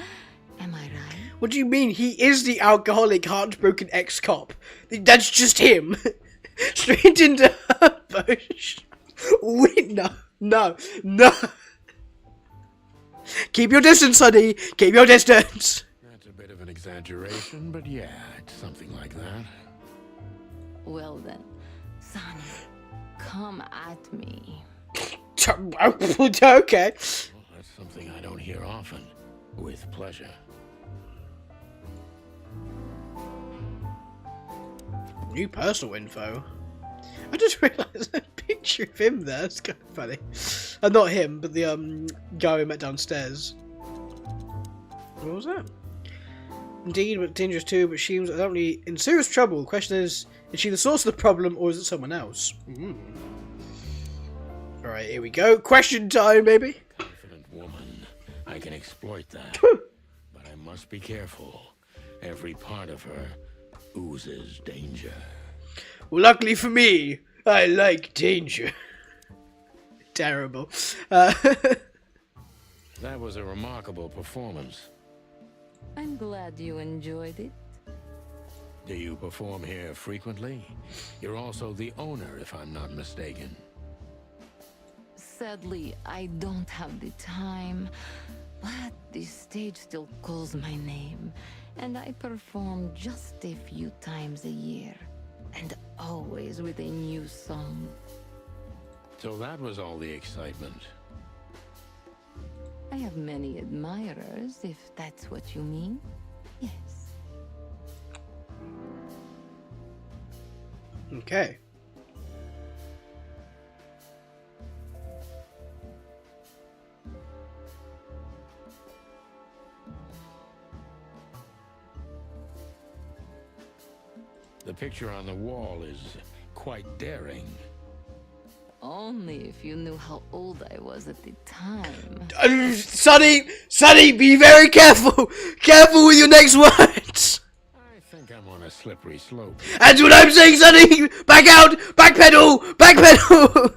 Am I right? What do you mean? He is the alcoholic, heartbroken ex-cop. That's just him. Straight into her bush. Wait, no. Keep your distance, Sonny. Keep your distance. That's a bit of an exaggeration, but yeah, it's something like that. Well then, Sonny, come at me. Okay. Well, that's something I don't hear often. With pleasure. New personal info. I just realised a picture of him there. It's kind of funny. Not him, but the guy we met downstairs. What was that? indeed, but dangerous too, but she was apparently in serious trouble. The question is she the source of the problem, or is it someone else? Alright, here we go. Question time, baby. Confident woman. I can exploit that. But I must be careful. Every part of her oozes danger. Well, luckily for me, I like danger. Terrible. That was a remarkable performance. I'm glad you enjoyed it. Do you perform here frequently? You're also the owner, if I'm not mistaken. Sadly, I don't have the time, but the stage still calls my name, and I perform just a few times a year, and always with a new song. So that was all the excitement. I have many admirers, if that's what you mean. Yes. Okay. The picture on the wall is quite daring. Only if you knew how old I was at the time. Sonny, be very careful! Careful with your next words! I think I'm on a slippery slope. That's what I'm saying, Sonny! Back out! Backpedal! Backpedal! Come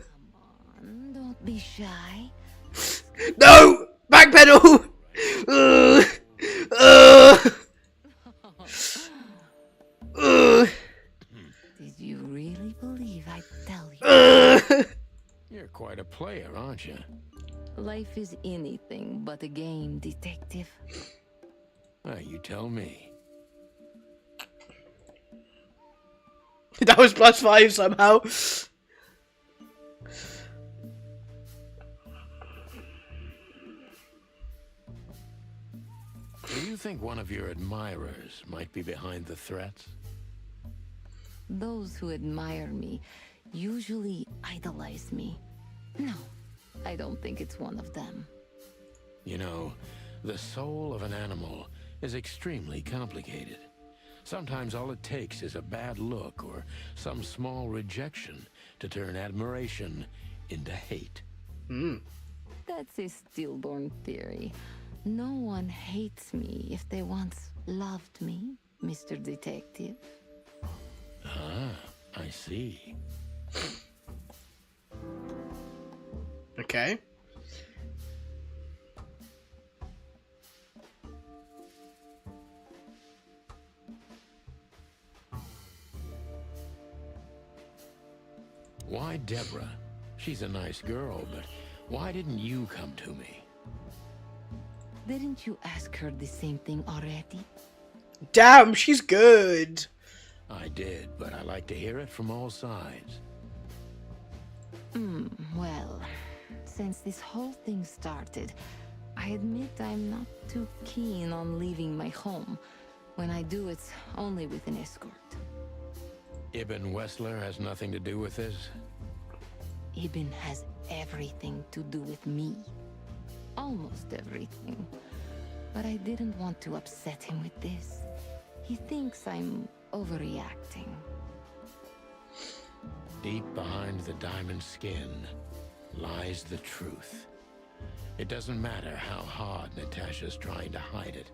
on, don't be shy. No! Backpedal! Did you really believe I'd tell you? You're quite a player, aren't you? Life is anything but a game, detective. You tell me. That was +5 somehow. Do you think one of your admirers might be behind the threats? Those who admire me usually idolize me. No, I don't think it's one of them. You know, the soul of an animal is extremely complicated. Sometimes all it takes is a bad look or some small rejection to turn admiration into hate. That's a stillborn theory. No one hates me if they once loved me, Mr. Detective. Ah, I see. Okay. Why Deborah? She's a nice girl, but why didn't you come to me? Didn't you ask her the same thing already? Damn, she's good. I did, but I like to hear it from all sides. Well, since this whole thing started, I admit I'm not too keen on leaving my home. When I do, it's only with an escort. Ibn Wessler has nothing to do with this? Ibn has everything to do with me. Almost everything. But I didn't want to upset him with this. He thinks I'm overreacting. Deep behind the diamond skin lies the truth. It doesn't matter how hard Natasha's trying to hide it.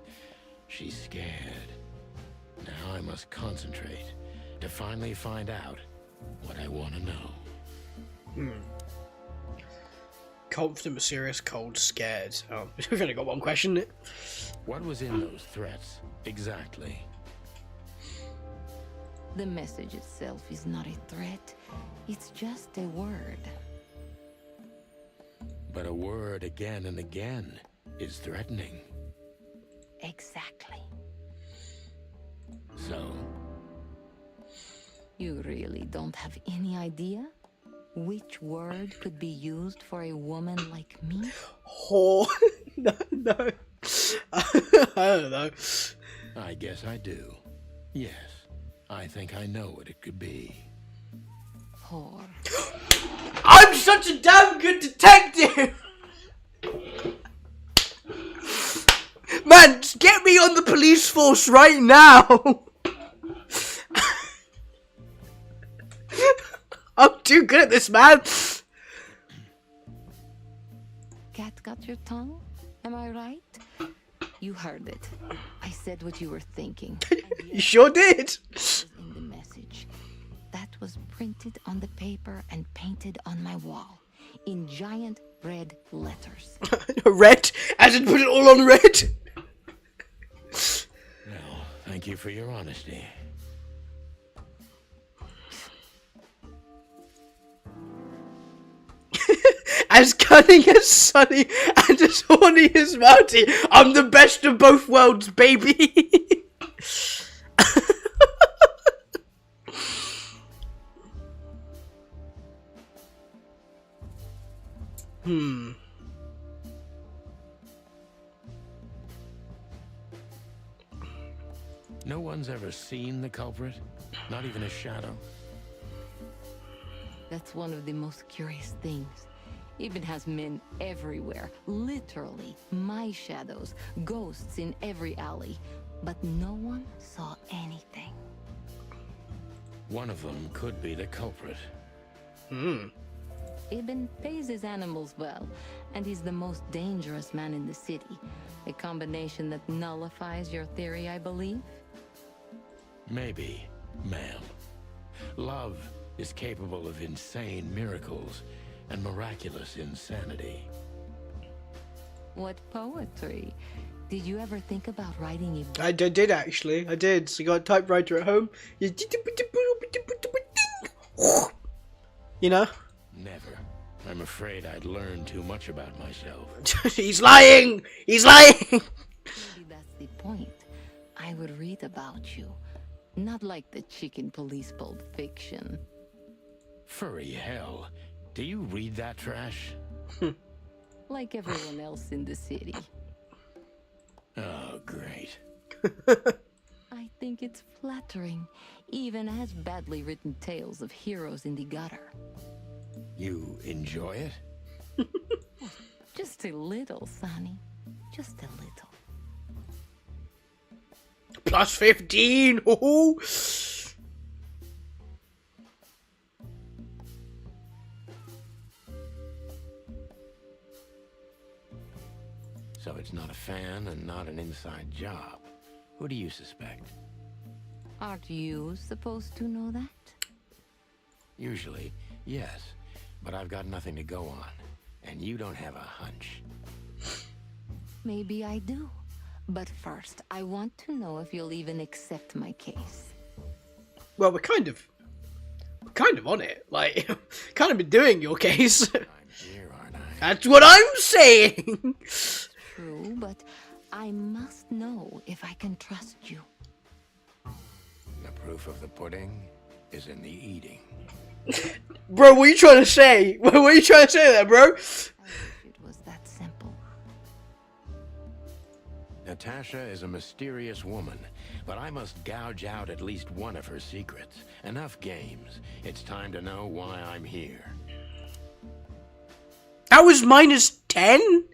She's scared. Now I must concentrate to finally find out what I want to know. Confident, mysterious, cold, scared. Oh, we've only got one question. What was in those threats, exactly? The message itself is not a threat. It's just a word. But a word again and again is threatening. Exactly. So? You really don't have any idea which word could be used for a woman like me? Whore. No. I don't know. I guess I do. Yes, I think I know what it could be. Whore. I'm such a damn good detective! Man, get me on the police force right now. I'm too good at this, man. Cat got your tongue? Am I right? You heard it. I said what you were thinking. You sure did. In the message. That was printed on the paper and painted on my wall. In giant red letters. Red? As in put it all on red? Well, thank you for your honesty. As cunning as Sunny and as horny as Marty, I'm the best of both worlds, baby. No one's ever seen the culprit? Not even a shadow? That's one of the most curious things. Even has men everywhere. Literally, my shadows, ghosts in every alley. But no one saw anything. One of them could be the culprit. Ibn pays his animals well, and he's the most dangerous man in the city. A combination that nullifies your theory, I believe? Maybe, ma'am. Love is capable of insane miracles and miraculous insanity. What poetry. Did you ever think about writing a book? I did actually. I did. So you got a typewriter at home. You know? Never. I'm afraid I'd learned too much about myself. He's lying! He's lying! Maybe that's the point. I would read about you. Not like the chicken police Pulp Fiction. Furry hell. Do you read that trash? Like everyone else in the city. Oh, great. I think it's flattering, even as badly written tales of heroes in the gutter. You enjoy it? Just a little, Sonny. Just a little. Plus 15! Ooh. So it's not a fan and not an inside job. Who do you suspect? Aren't you supposed to know that? Usually, yes. But I've got nothing to go on. And you don't have a hunch. Maybe I do. But first, I want to know if you'll even accept my case. Well, we're kind of on it. Like, kind of been doing your case. I'm here, aren't I? That's what I'm saying! True, but I must know if I can trust you. The proof of the pudding is in the eating. Bro, what are you trying to say? What are you trying to say there, bro? I wish it was that simple. Natasha is a mysterious woman, but I must gouge out at least one of her secrets. Enough games. It's time to know why I'm here. That was minus 10?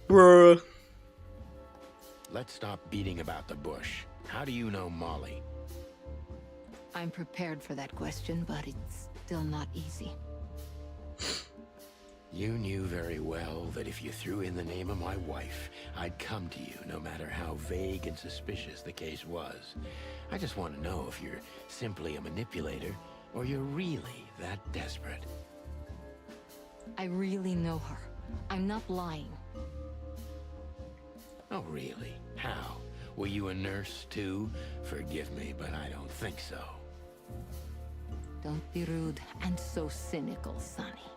Bruh. Let's stop beating about the bush. How do you know Molly? I'm prepared for that question, but it's still not easy. You knew very well that if you threw in the name of my wife, I'd come to you no matter how vague and suspicious the case was. I just want to know if you're simply a manipulator or you're really that desperate. I really know her. I'm not lying. Oh, really? How? Were you a nurse, too? Forgive me, but I don't think so. Don't be rude and so cynical, Sonny.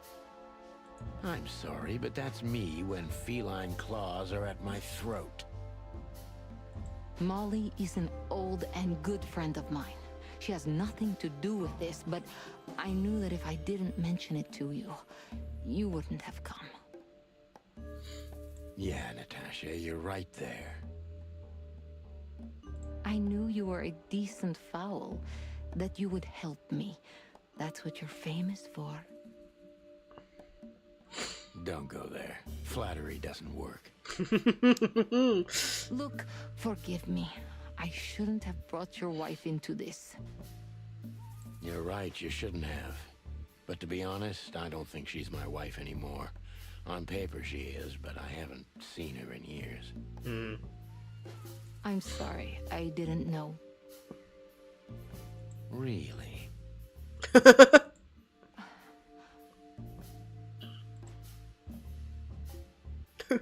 I'm sorry, but that's me when feline claws are at my throat. Molly is an old and good friend of mine. She has nothing to do with this, but I knew that if I didn't mention it to you, you wouldn't have come. Yeah, Natasha, you're right there. I knew you were a decent fowl, that you would help me. That's what you're famous for. Don't go there. Flattery doesn't work. Look, forgive me. I shouldn't have brought your wife into this. You're right, you shouldn't have. But to be honest, I don't think she's my wife anymore. On paper she is, but I haven't seen her in years. I'm sorry, I didn't know. Really?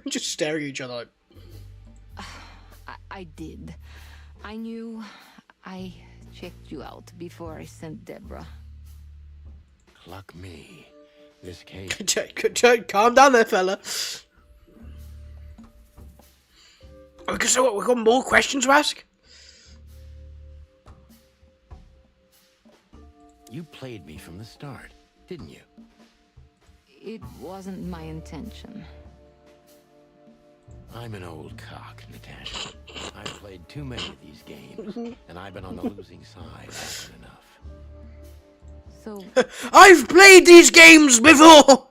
Just staring at each other like... I did. I knew. I checked you out before I sent Deborah. Cluck me. This case... Calm down there, fella. Okay, so what, we've got more questions to ask? You played me from the start, didn't you? It wasn't my intention. I'm an old cock, Natasha. I've played too many of these games, and I've been on the losing side often enough. So... I've played these games before!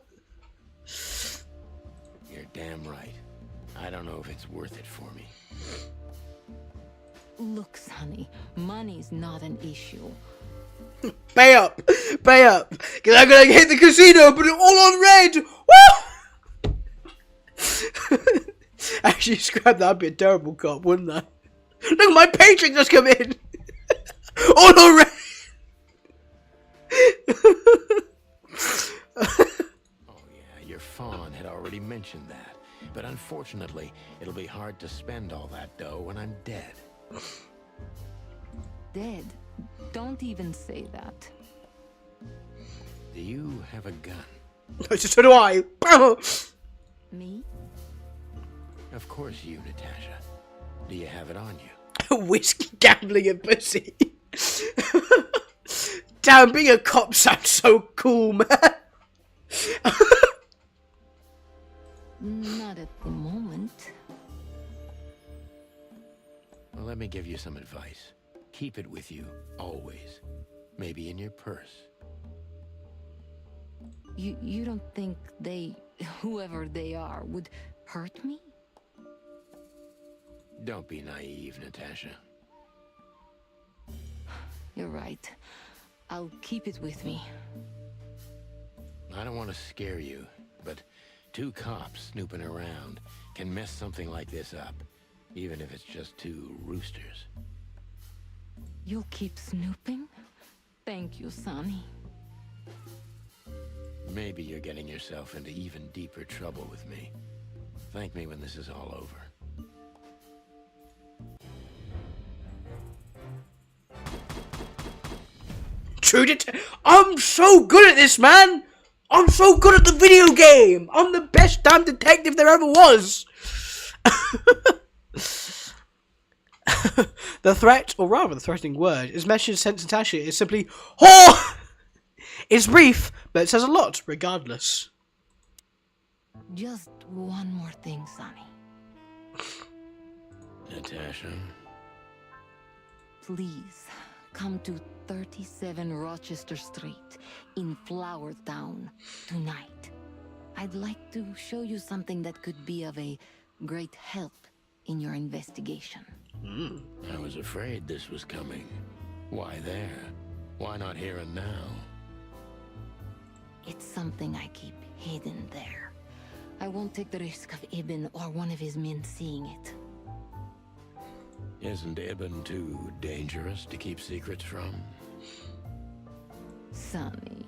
You're damn right. I don't know if it's worth it for me. Look, Sonny, money's not an issue. Pay up! Pay up! Because I'm gonna hit the casino, put it all on red! Woo! Actually, scrap that, I'd be a terrible cop, wouldn't I? Look, my paycheck just come in! All on red! Oh yeah, your fawn had already mentioned that. But unfortunately, it'll be hard to spend all that dough when I'm dead. Dead? Don't even say that. Do you have a gun? So do I. Me? Of course you, Natasha. Do you have it on you? Whiskey, gambling, and pussy. Damn, being a cop sounds so cool, man. Not at the moment. Well, let me give you some advice. Keep it with you, always. Maybe in your purse. You don't think they, whoever they are, would hurt me? Don't be naive, Natasha. You're right. I'll keep it with me. I don't want to scare you, but 2 cops snooping around can mess something like this up, even if it's just 2 roosters. You'll keep snooping? Thank you, Sonny. Maybe you're getting yourself into even deeper trouble with me. Thank me when this is all over. True I'm so good at this, man! I'm so good at the video game! I'm the best damn detective there ever was! The threat, or rather the threatening word, is message sent to Natasha is simply whore! It's brief, but it says a lot, regardless. Just one more thing, Sonny. Natasha? Please, come to 37 Rochester Street in Flower Town tonight. I'd like to show you something that could be of a great help in your investigation. I was afraid this was coming. Why there? Why not here and now? It's something I keep hidden there. I won't take the risk of Ibn or one of his men seeing it. Isn't Ibn too dangerous to keep secrets from? Sonny,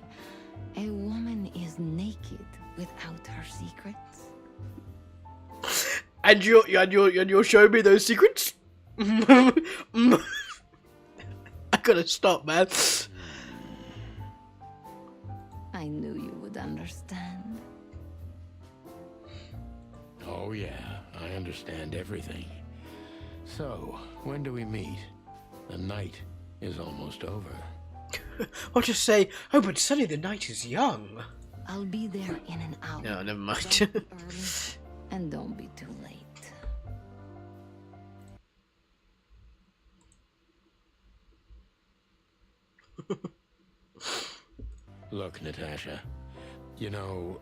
a woman is naked without her secrets. And you'll show me those secrets? I gotta stop, man. I knew you would understand. Oh yeah, I understand everything. So, when do we meet? The night is almost over. I'll just say, oh, but Sonny, the night is young. I'll be there in an hour. No, never mind. Don't be early, and don't be too late. Look, Natasha, you know...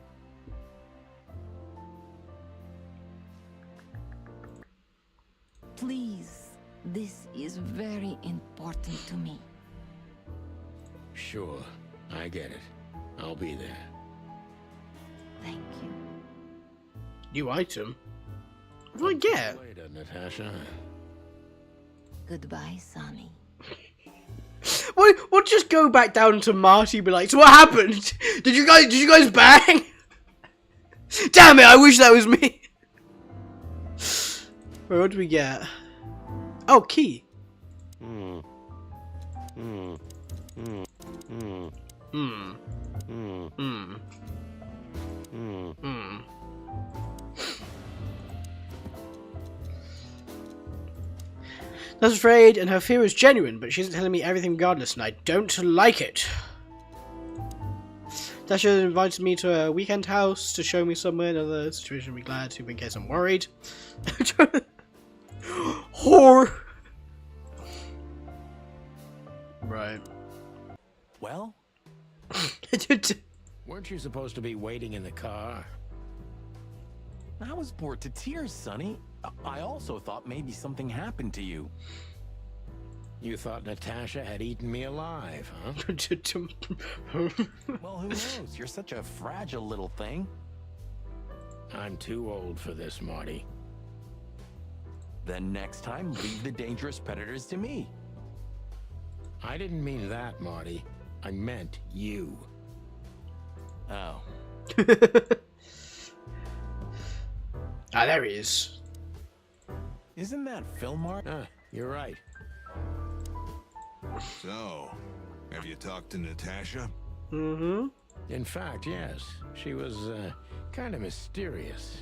Please, this is very important to me. Sure, I get it. I'll be there. Thank you. New item? What do I get? Later, Natasha. Goodbye, Sonny. We'll just go back down to Marty and be like, so what happened? Did you guys bang? Damn it, I wish that was me. Wait, what do we get? Oh, key. Hmm. That's afraid, and her fear is genuine, but she isn't telling me everything regardless, and I don't like it. Tasha invited me to a weekend house to show me somewhere. Another situation, I'll be glad to in case I'm worried. Whore. Right. Well? Weren't you supposed to be waiting in the car? I was bored to tears, Sonny. I also thought maybe something happened to you. You thought Natasha had eaten me alive, huh? Well, who knows? You're such a fragile little thing. I'm too old for this, Marty. Then next time, leave the dangerous predators to me. I didn't mean that, Marty. I meant you. Oh. Ah, there he is. Isn't that Philmar? You're right. So, have you talked to Natasha? Mm-hmm. In fact, yes. She was, kind of mysterious.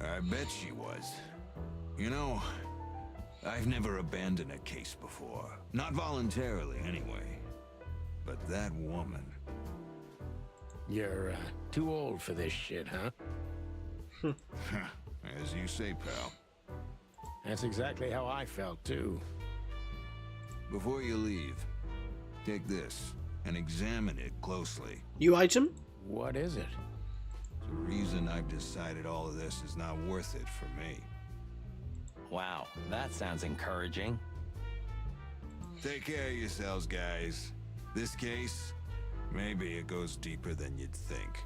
I bet she was. You know, I've never abandoned a case before. Not voluntarily, anyway. But that woman... You're, too old for this shit, huh? As you say, pal. That's exactly how I felt, too. Before you leave, take this and examine it closely. New item? What is it? The reason I've decided all of this is not worth it for me. Wow, that sounds encouraging. Take care of yourselves, guys. This case, maybe it goes deeper than you'd think.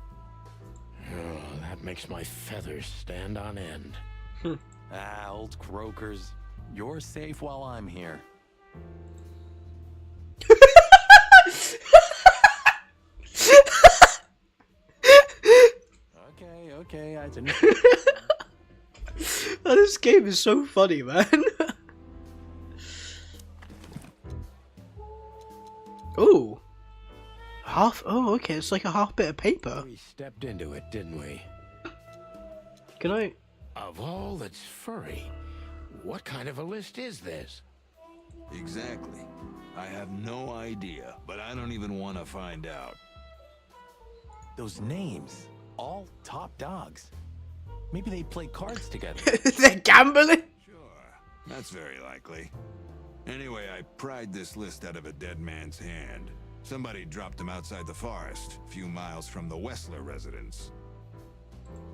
Oh, that makes my feathers stand on end. Old croakers. You're safe while I'm here. Okay, I didn't... Oh, this game is so funny, man. Ooh. Half? Oh, okay, it's like a half bit of paper. We stepped into it, didn't we? Can I? Of all that's furry, what kind of a list is this? Exactly. I have no idea, but I don't even want to find out. Those names, all top dogs. Maybe they play cards together. They're gambling? Sure, that's very likely. Anyway, I pried this list out of a dead man's hand. Somebody dropped him outside the forest, a few miles from the Wessler residence.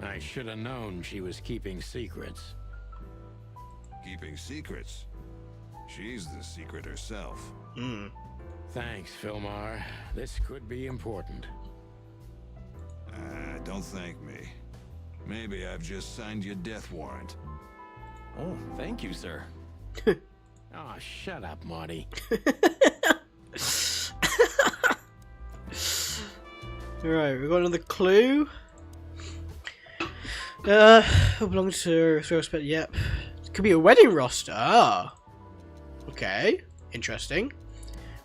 I should have known she was keeping secrets. Keeping secrets? She's the secret herself. Thanks, Philmar. This could be important. Don't thank me. Maybe I've just signed your death warrant. Oh, thank you, sir. Oh, shut up, Marty. Alright, we've got another clue. Belongs to Thrillspect, yep. It could be a wedding roster. Ah. Okay. Interesting.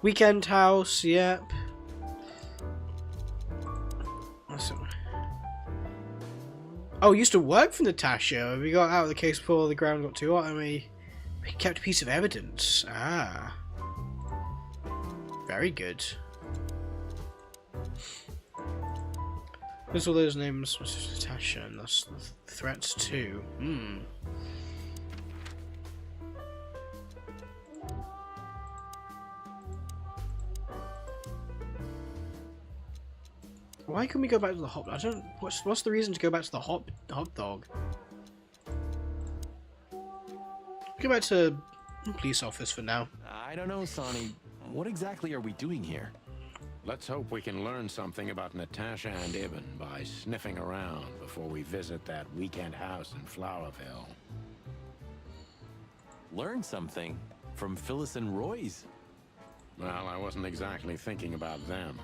Weekend house, yep. Awesome. Oh, used to work for Natasha. We got out of the case before the ground got too hot and we kept a piece of evidence. Ah. Very good. There's all those names. Natasha and that's threats too. Why can we go back to the hot? I don't. What's the reason to go back to the hot dog? Go back to police office for now. I don't know, Sonny. What exactly are we doing here? Let's hope we can learn something about Natasha and Ibn by sniffing around before we visit that weekend house in Flowerville. Learn something from Phyllis and Roy's. Well, I wasn't exactly thinking about them.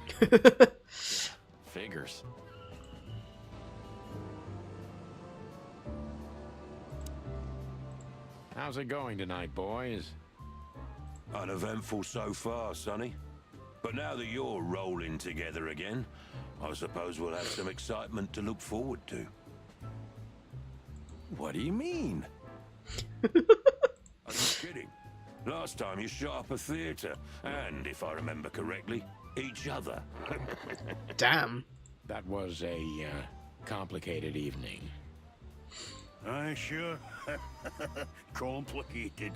Figures. How's it going tonight, boys? Uneventful so far, Sonny. But now that you're rolling together again, I suppose we'll have some excitement to look forward to. What do you mean? Are you kidding? Last time you shot up a theater, and if I remember correctly, each other. Damn. That was a complicated evening. Aye, sure. Complicated.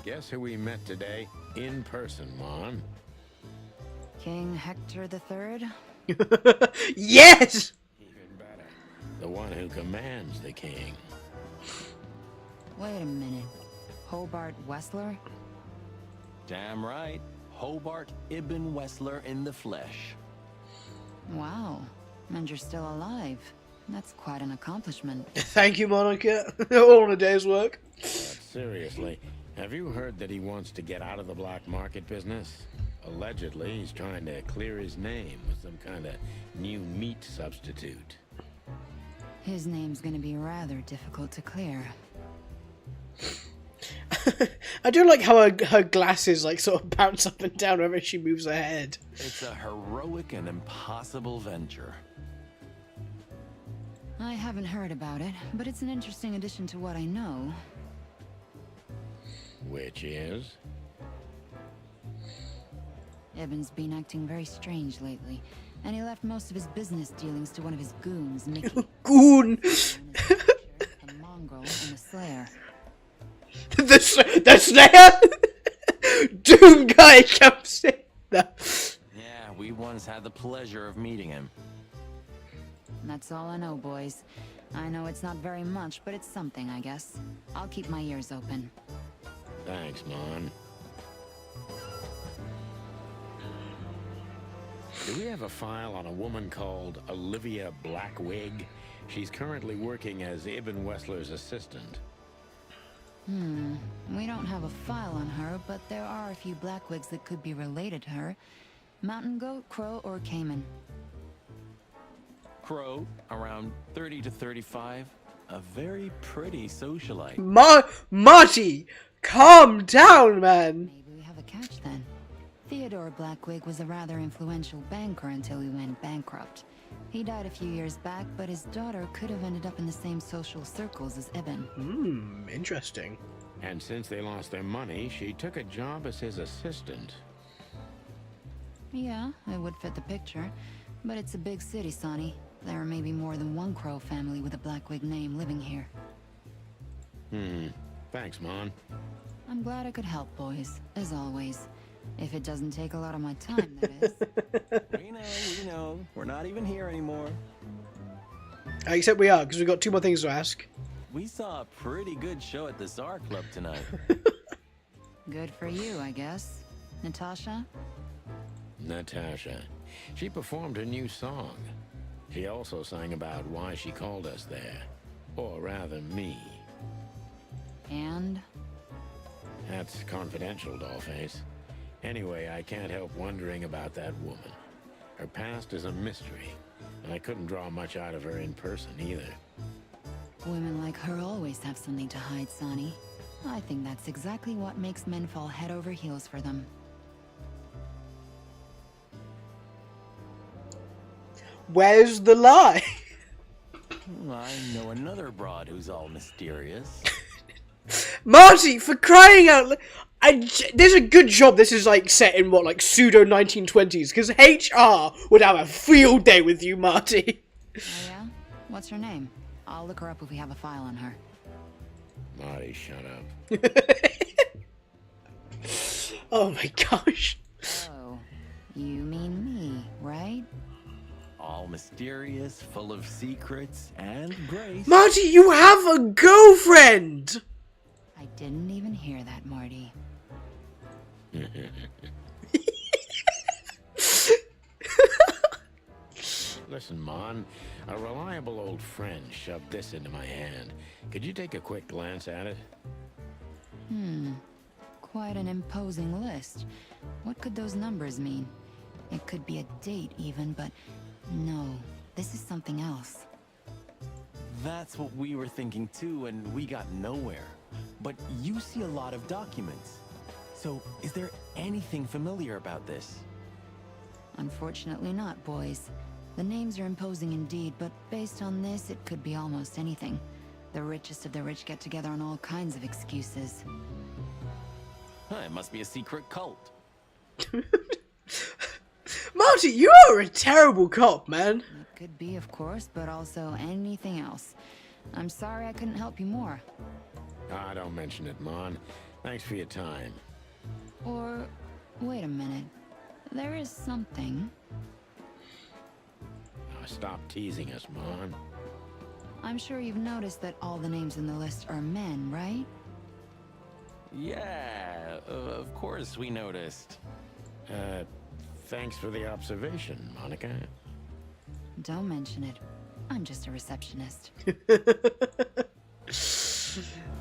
Guess who we met today in person, Mon? King Hector III? Yes! Even better. The one who commands the king. Wait a minute. Hobart Wessler? Damn right. Hobart Ibn Wessler in the flesh. Wow. And you're still alive. That's quite an accomplishment. Thank you, Monica. All in a day's work. But seriously, have you heard that he wants to get out of the black market business? Allegedly, he's trying to clear his name with some kind of new meat substitute. His name's gonna be rather difficult to clear. I do like how her glasses like sort of bounce up and down whenever she moves her head. It's a heroic and impossible venture. I haven't heard about it, but it's an interesting addition to what I know. Which is? Ibn's been acting very strange lately, and he left most of his business dealings to one of his goons, Mickey. Goon! The mongrel and the slayer. the Slayer? Doom guy comes in. No. Yeah, we once had the pleasure of meeting him. That's all I know, boys. I know it's not very much, but it's something, I guess. I'll keep my ears open. Thanks, Mon. Do we have a file on a woman called Olivia Blackwig? She's currently working as Ibn Wessler's assistant. We don't have a file on her, but there are a few Blackwigs that could be related to her. Mountain goat, crow, or caiman? Crow, around 30 to 35. A very pretty socialite. Marty! Calm down, man! Maybe we have a catch then. Theodore Blackwig was a rather influential banker until he went bankrupt. He died a few years back, but his daughter could have ended up in the same social circles as Ibn. Interesting. And since they lost their money, she took a job as his assistant. Yeah, it would fit the picture. But it's a big city, Sonny. There may be more than one Crow family with a Blackwig name living here. Thanks, Mon. I'm glad I could help, boys, as always. If it doesn't take a lot of my time, that is. We know. We're not even here anymore. Except we are, because we've got two more things to ask. We saw a pretty good show at the Tsar Club tonight. Good for you, I guess. Natasha? Natasha. She performed her new song. She also sang about why she called us there. Or rather, me. And? That's confidential, Dollface. Anyway, I can't help wondering about that woman. Her past is a mystery, and I couldn't draw much out of her in person either. Women like her always have something to hide, Sonny. I think that's exactly what makes men fall head over heels for them. Where's the lie? I know another broad who's all mysterious. Marty, for crying out loud! There's a good job this is like set in what, like pseudo 1920s, because HR would have a field day with you, Marty. Oh yeah? What's her name? I'll look her up if we have a file on her. Marty, shut up. Oh my gosh. Oh, You mean me, right? All mysterious, full of secrets, and grace. Marty, you have a girlfriend! I didn't even hear that, Marty. Listen, Mon, a reliable old friend shoved this into my hand. Could you take a quick glance at it? Quite an imposing list. What could those numbers mean? It could be a date even, but no, this is something else. That's what we were thinking too, and we got nowhere. But you see a lot of documents. So, is there anything familiar about this? Unfortunately not, boys. The names are imposing indeed, but based on this, it could be almost anything. The richest of the rich get together on all kinds of excuses. Huh, it must be a secret cult. Marty, you are a terrible cop, man. It could be, of course, but also anything else. I'm sorry I couldn't help you more. Ah, don't mention it, Mon. Thanks for your time. Or, wait a minute. There is something. Now, stop teasing us, Mon. I'm sure you've noticed that all the names in the list are men, right? Yeah, of course we noticed. Thanks for the observation, Monica. Don't mention it. I'm just a receptionist.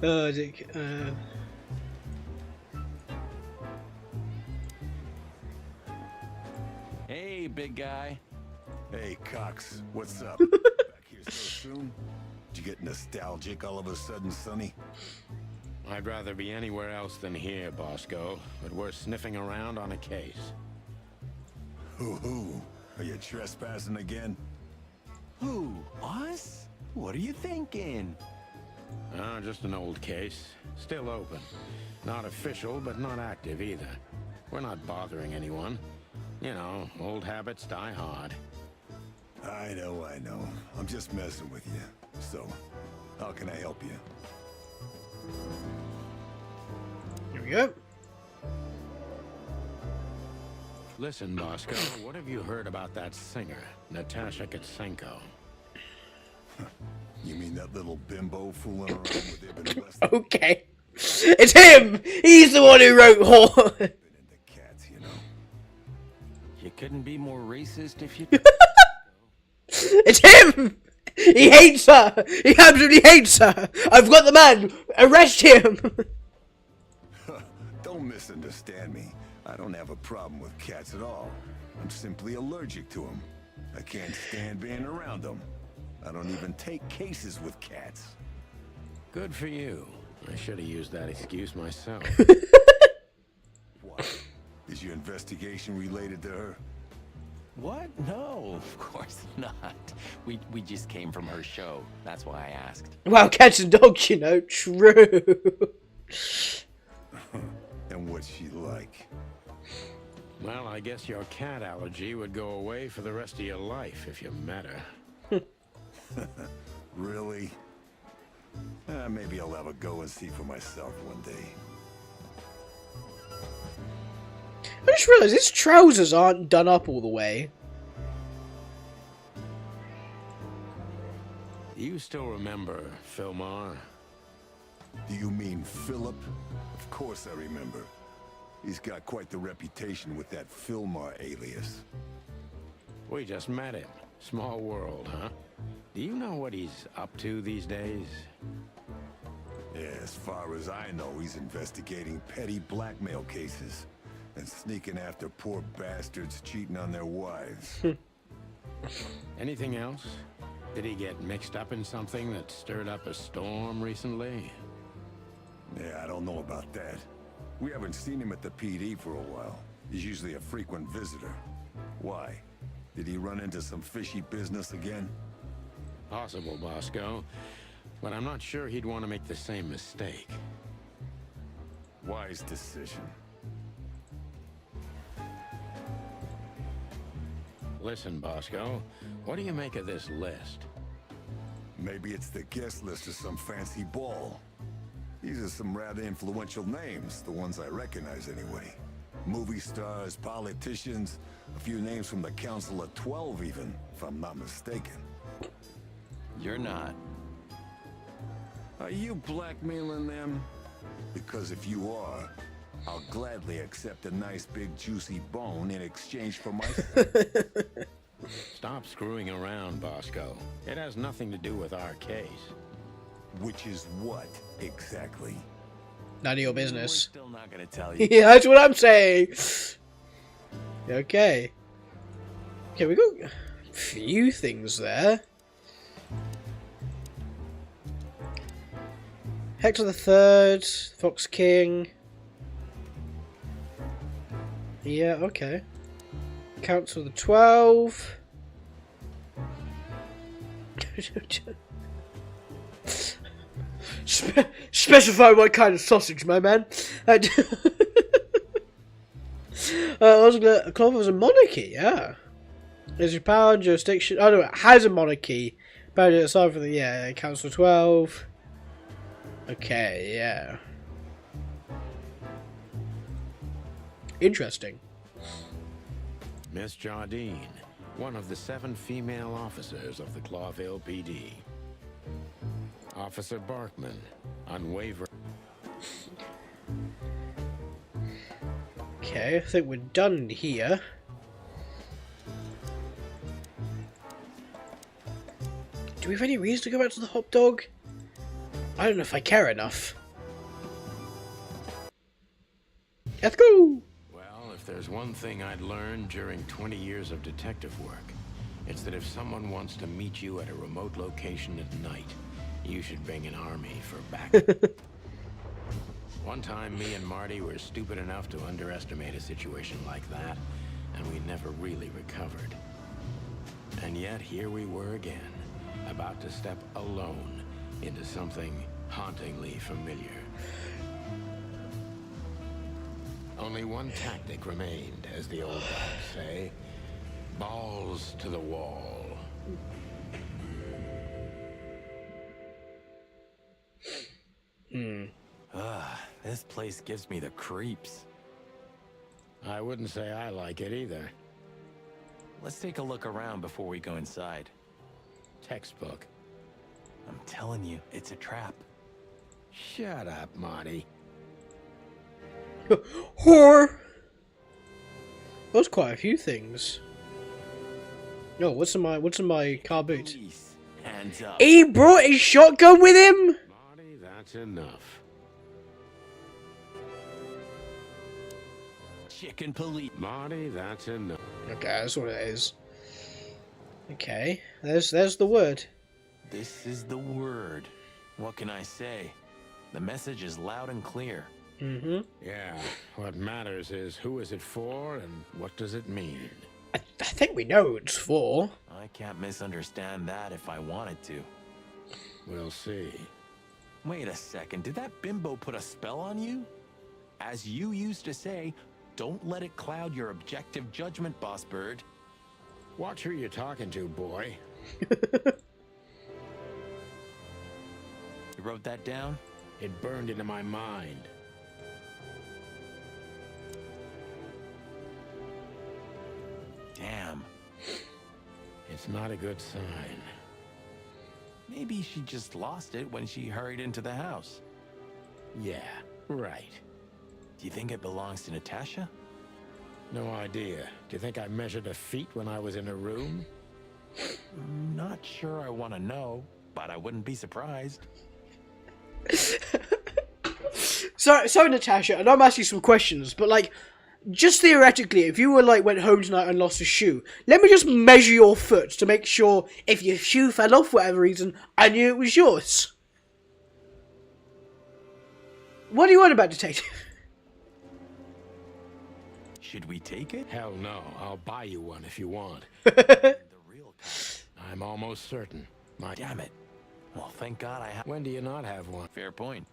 Oh, Dick. Hey, big guy. Hey, Cox, what's up? Back here so soon? Did you get nostalgic all of a sudden, Sonny? I'd rather be anywhere else than here, Bosco, but we're sniffing around on a case. Hoo-hoo. Are you trespassing again? Who? Us? What are you thinking? Just an old case. Still open. Not official, but not active either. We're not bothering anyone. You know, old habits die hard. I know. I'm just messing with you. So, how can I help you? Here we go. Listen, Bosco, what have you heard about that singer, Natasha Katsenko? You mean that little bimbo fooling around with Ibn West? Okay. It's him! He's the one who wrote Whore. Been into cats, you know. You couldn't be more racist if you... It's him! He hates her! He absolutely hates her! I've got the man! Arrest him! Don't misunderstand me. I don't have a problem with cats at all. I'm simply allergic to them. I can't stand being around them. I don't even take cases with cats. Good for you. I should have used that excuse myself. What? Is your investigation related to her? What? No, of course not. We just came from her show. That's why I asked. Well, cats and dogs, you know. True. And what's she like? Well, I guess your cat allergy would go away for the rest of your life if you met her. Really? Maybe I'll have a go and see for myself one day. I just realised his trousers aren't done up all the way. You still remember Philmar? Do you mean Philip? Of course I remember. He's got quite the reputation with that Philmar alias. We just met him. Small world, huh? Do you know what he's up to these days? Yeah, as far as I know, he's investigating petty blackmail cases and sneaking after poor bastards cheating on their wives. Anything else? Did he get mixed up in something that stirred up a storm recently? Yeah, I don't know about that. We haven't seen him at the PD for a while. He's usually a frequent visitor. Why? Did he run into some fishy business again? Possible, Bosco. But I'm not sure he'd want to make the same mistake. Wise decision. Listen, Bosco, what do you make of this list? Maybe it's the guest list of some fancy ball. These are some rather influential names, the ones I recognize anyway. Movie stars, politicians, a few names from the Council of 12 even, if I'm not mistaken. You're not. Are you blackmailing them? Because if you are, I'll gladly accept a nice big juicy bone in exchange for my... Stop screwing around, Bosco. It has nothing to do with our case. Which is what, exactly? None of your business. We're still not gonna tell you. Yeah, that's what I'm saying. Okay. Okay, we got a few things there. Hector the Third, Fox King. Yeah, okay. Council of the 12. Specify what kind of sausage, my man. I was gonna. Clover was a monarchy, yeah. There's your power and jurisdiction. Oh no, it has a monarchy. But aside from the Council 12. Okay, yeah. Interesting. Miss Jardine, one of the 7 female officers of the Clawville PD. Officer Barkman, unwavering. Okay, I think we're done here. Do we have any reason to go back to the hot dog? I don't know if I care enough. Let's go! Well, if there's one thing I'd learned during 20 years of detective work, it's that if someone wants to meet you at a remote location at night, you should bring an army for backup. One time, me and Marty were stupid enough to underestimate a situation like that, and we never really recovered. And yet, here we were again, about to step alone into something hauntingly familiar. Only one tactic remained, as the old dogs say. Balls to the wall. This place gives me the creeps. I wouldn't say I like it either. Let's take a look around before we go inside. Textbook. I'm telling you, it's a trap. Shut up, Marty. Whore! That's quite a few things. No, what's in my car boot? Please, hands up. He brought his shotgun with him? Marty, that's enough. Chicken police. Marty, that's enough. Okay, that's what it is. Okay, there's the word. This is the word. What can I say? The message is loud and clear. Mm-hmm. Yeah, what matters is who is it for and what does it mean? I think we know who it's for. I can't misunderstand that if I wanted to. We'll see. Wait a second, did that bimbo put a spell on you? As you used to say, don't let it cloud your objective judgment, Boss Bird. Watch who you're talking to, boy. You wrote that down? It burned into my mind. Damn. It's not a good sign. Maybe she just lost it when she hurried into the house. Yeah, right. Do you think it belongs to Natasha? No idea. Do you think I measured her feet when I was in her room? Not sure I want to know, but I wouldn't be surprised. Sorry, Natasha, and I'm asking some questions, but like, just theoretically, if you were like went home tonight and lost a shoe, let me just measure your foot to make sure if your shoe fell off for whatever reason, I knew it was yours. What do you want about detective? Should we take it? Hell no. I'll buy you one if you want. The real I'm almost certain. Damn it. Well, thank God I have. When do you not have one? Fair point.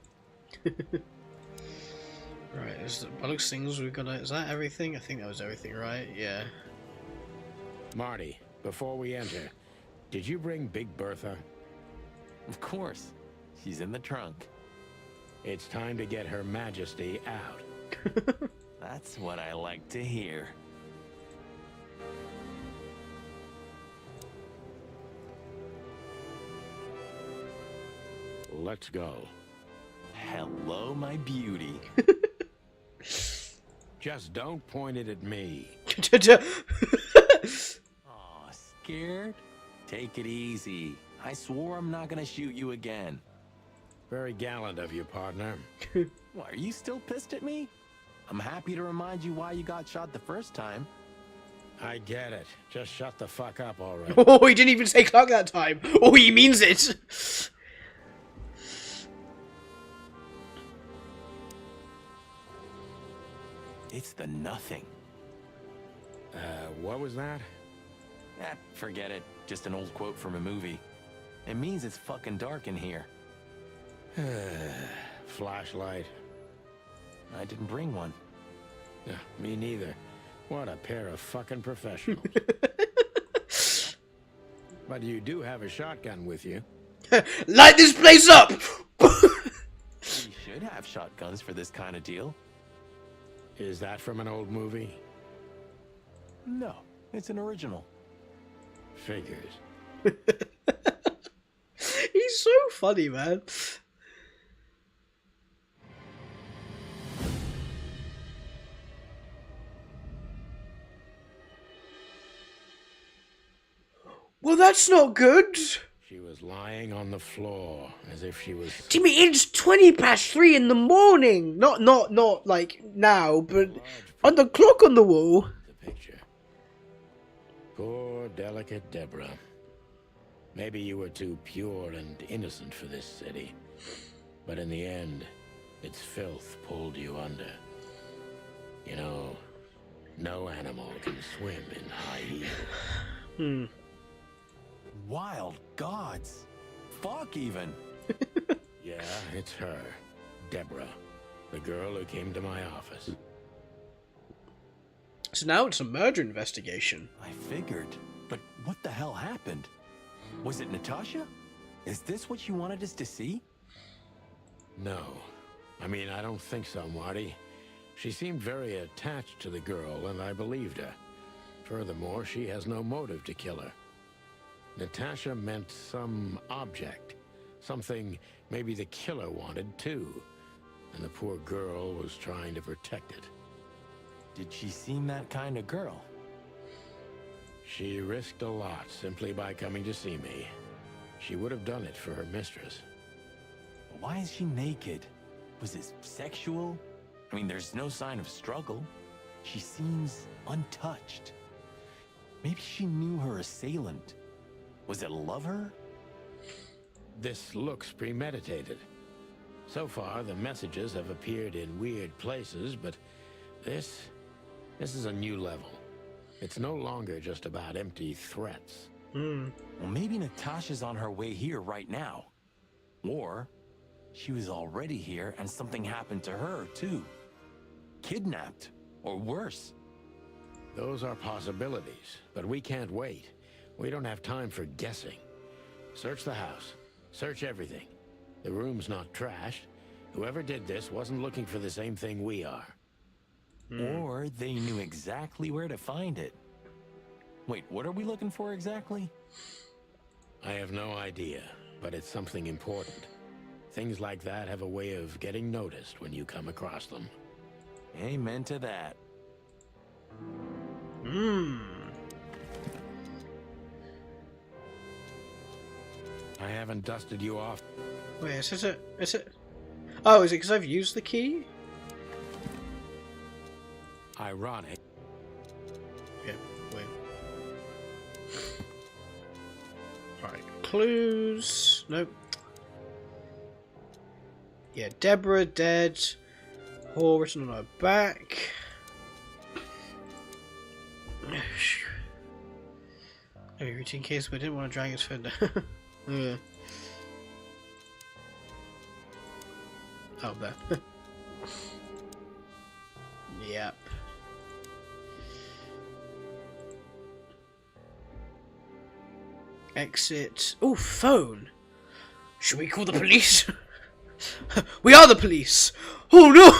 Right, is the bollocks things we've got? Is that everything? I think that was everything, right? Yeah. Marty, before we enter, did you bring Big Bertha? Of course. She's in the trunk. It's time to get Her Majesty out. That's what I like to hear. Let's go. Hello, my beauty. Just don't point it at me. Aw, scared? Take it easy. I swore I'm not gonna shoot you again. Very gallant of you, partner. What, are you still pissed at me? I'm happy to remind you why you got shot the first time. I get it. Just shut the fuck up already. Oh, he didn't even say Clark that time. Oh, he means it. It's the nothing. What was that? Forget it. Just an old quote from a movie. It means it's fucking dark in here. Flashlight. I didn't bring one. Me neither. What a pair of fucking professionals. But you do have a shotgun with you. Light this place up! We should have shotguns for this kind of deal. Is that from an old movie? No, it's an original. Figures. He's so funny, man. Well, that's not good. She was lying on the floor as if she was... Jimmy, it's 3:20 in the morning. Not like now, but on the clock on the wall. The picture. Poor, delicate Deborah. Maybe you were too pure and innocent for this city. But in the end, its filth pulled you under. You know, no animal can swim in high heels. Wild gods. Fuck even. Yeah, it's her. Deborah. The girl who came to my office. So now it's a murder investigation. I figured. But what the hell happened? Was it Natasha? Is this what you wanted us to see? No. I mean, I don't think so, Marty. She seemed very attached to the girl, and I believed her. Furthermore, she has no motive to kill her. Natasha meant some object. Something maybe the killer wanted, too. And the poor girl was trying to protect it. Did she seem that kind of girl? She risked a lot simply by coming to see me. She would have done it for her mistress. Why is she naked? Was it sexual? I mean, there's no sign of struggle. She seems untouched. Maybe she knew her assailant. Was it a lover? This looks premeditated. So far, the messages have appeared in weird places, but this is a new level. It's no longer just about empty threats. Well, maybe Natasha's on her way here right now. Or she was already here and something happened to her, too. Kidnapped, or worse. Those are possibilities, but we can't wait. We don't have time for guessing. Search the house. Search everything. The room's not trashed. Whoever did this wasn't looking for the same thing we are. Or they knew exactly where to find it. Wait, what are we looking for exactly? I have no idea, but it's something important. Things like that have a way of getting noticed when you come across them. Amen to that. I haven't dusted you off. Wait, is it? Oh, is it because I've used the key? Ironic. Yeah, wait. Right, clues. Nope. Yeah, Deborah dead. Hall written on her back. Maybe routine case, but I didn't want to drag his fender. Yeah. Oh, there. Yep. Exit. Oh, phone. Should we call the police? We are the police. Oh no.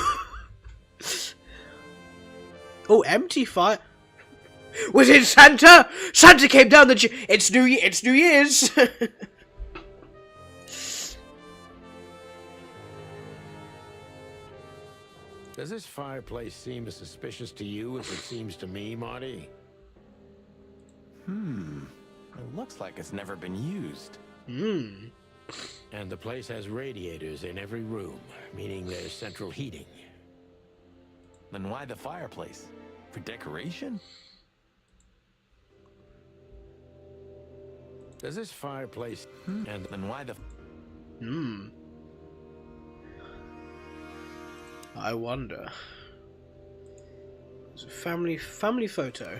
Oh, empty fire. Was it Santa? Santa came down the. It's New Year's. Does this fireplace seem as suspicious to you as it seems to me, Marty? It looks like it's never been used. And the place has radiators in every room, meaning there's central heating. Then why the fireplace? For decoration? Does this fireplace... And then why the... I wonder. It's a family photo.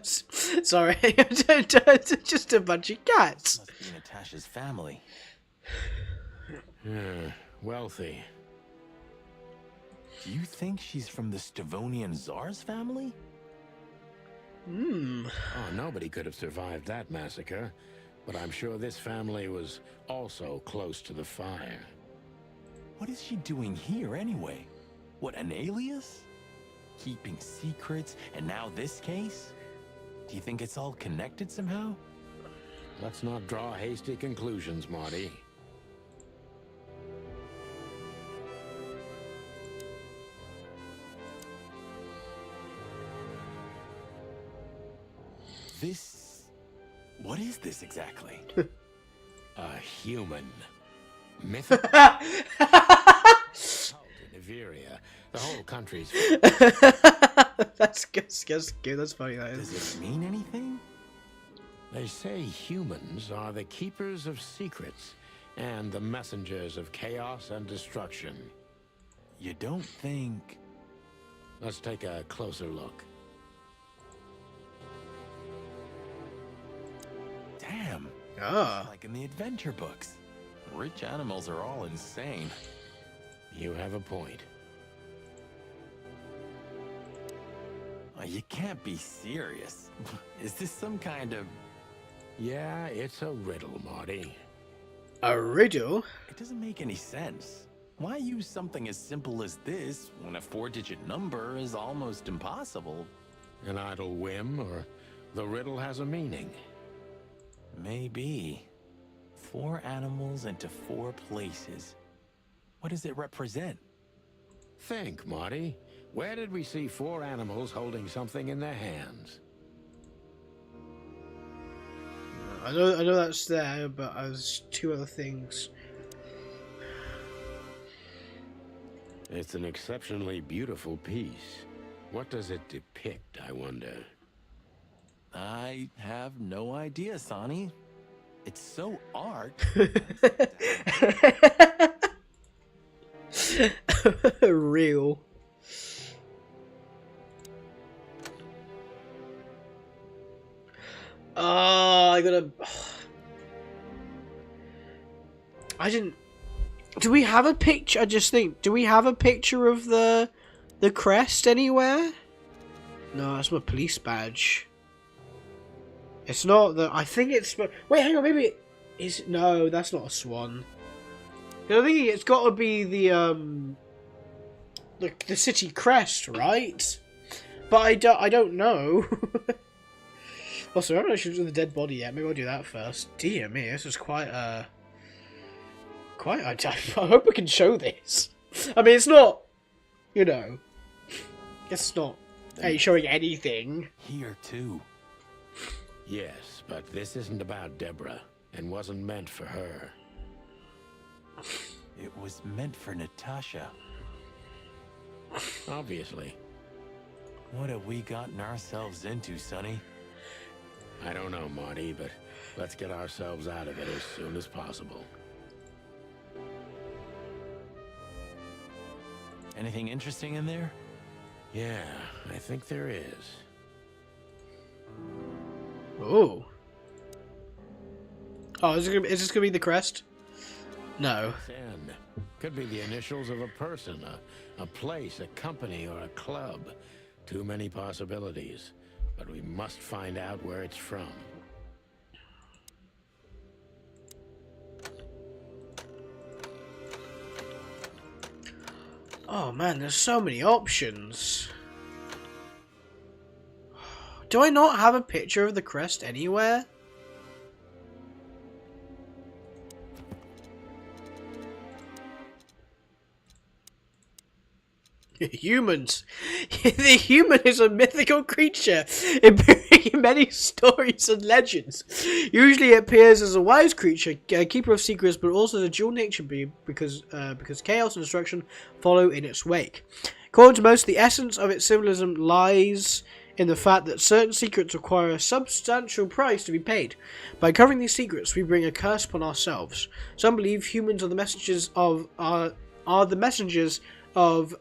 Sorry, just a bunch of cats. Must be Natasha's family. Wealthy. Do you think she's from the Stavonian Tsar's family? Oh, nobody could have survived that massacre, but I'm sure this family was also close to the fire. What is she doing here anyway? What, an alias? Keeping secrets, and now this case? Do you think it's all connected somehow? Let's not draw hasty conclusions, Marty. What is this exactly? A human. Mythical. Niveria. The whole country's... That's good. That's funny. That is. Does it mean anything? They say humans are the keepers of secrets and the messengers of chaos and destruction. You don't think... Let's take a closer look. Damn. Like in the adventure books. Rich animals are all insane. You have a point. Oh, you can't be serious. Is this some kind of... Yeah, it's a riddle, Marty. A riddle? It doesn't make any sense. Why use something as simple as this when a 4-digit number is almost impossible? An idle whim, or the riddle has a meaning? Maybe. 4 animals into 4 places. What does it represent? Think, Marty. Where did we see 4 animals holding something in their hands? I know that's there, but there's 2 other things. It's an exceptionally beautiful piece. What does it depict, I wonder? I have no idea, Sonny. It's so art. Real. I gotta... I didn't... Do we have a picture? I just think, do we have a picture of the crest anywhere? No, that's my police badge. It's not the... I think it's... Wait, hang on, maybe it is... No, that's not a swan. I think it's got to be the city crest, right? But I don't know. Also, I haven't actually done the dead body yet. Maybe I'll do that first. Dear me, this is quite I hope we can show this. I mean, it's not, you know, it's not showing anything. Here too. Yes, but this isn't about Deborah, and wasn't meant for her. It was meant for Natasha. Obviously. What have we gotten ourselves into, Sonny? I don't know, Marty, but let's get ourselves out of it as soon as possible. Anything interesting in there? Yeah, I think there is. Oh. Oh, is this gonna be the crest? No. N. Could be the initials of a person, a place, a company, or a club. Too many possibilities. But we must find out where it's from. Oh man, there's so many options. Do I not have a picture of the crest anywhere? Humans. The human is a mythical creature appearing in many stories and legends. Usually it appears as a wise creature, a keeper of secrets, but also the dual nature because chaos and destruction follow in its wake. According to most, the essence of its symbolism lies in the fact that certain secrets require a substantial price to be paid. By covering these secrets, we bring a curse upon ourselves. Some believe humans are the messengers of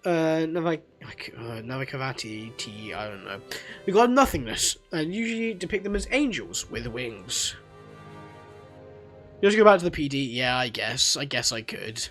Navakavati, I don't know. We got nothingness, and usually depict them as angels with wings. Just go back to the PD. Yeah, I guess I could.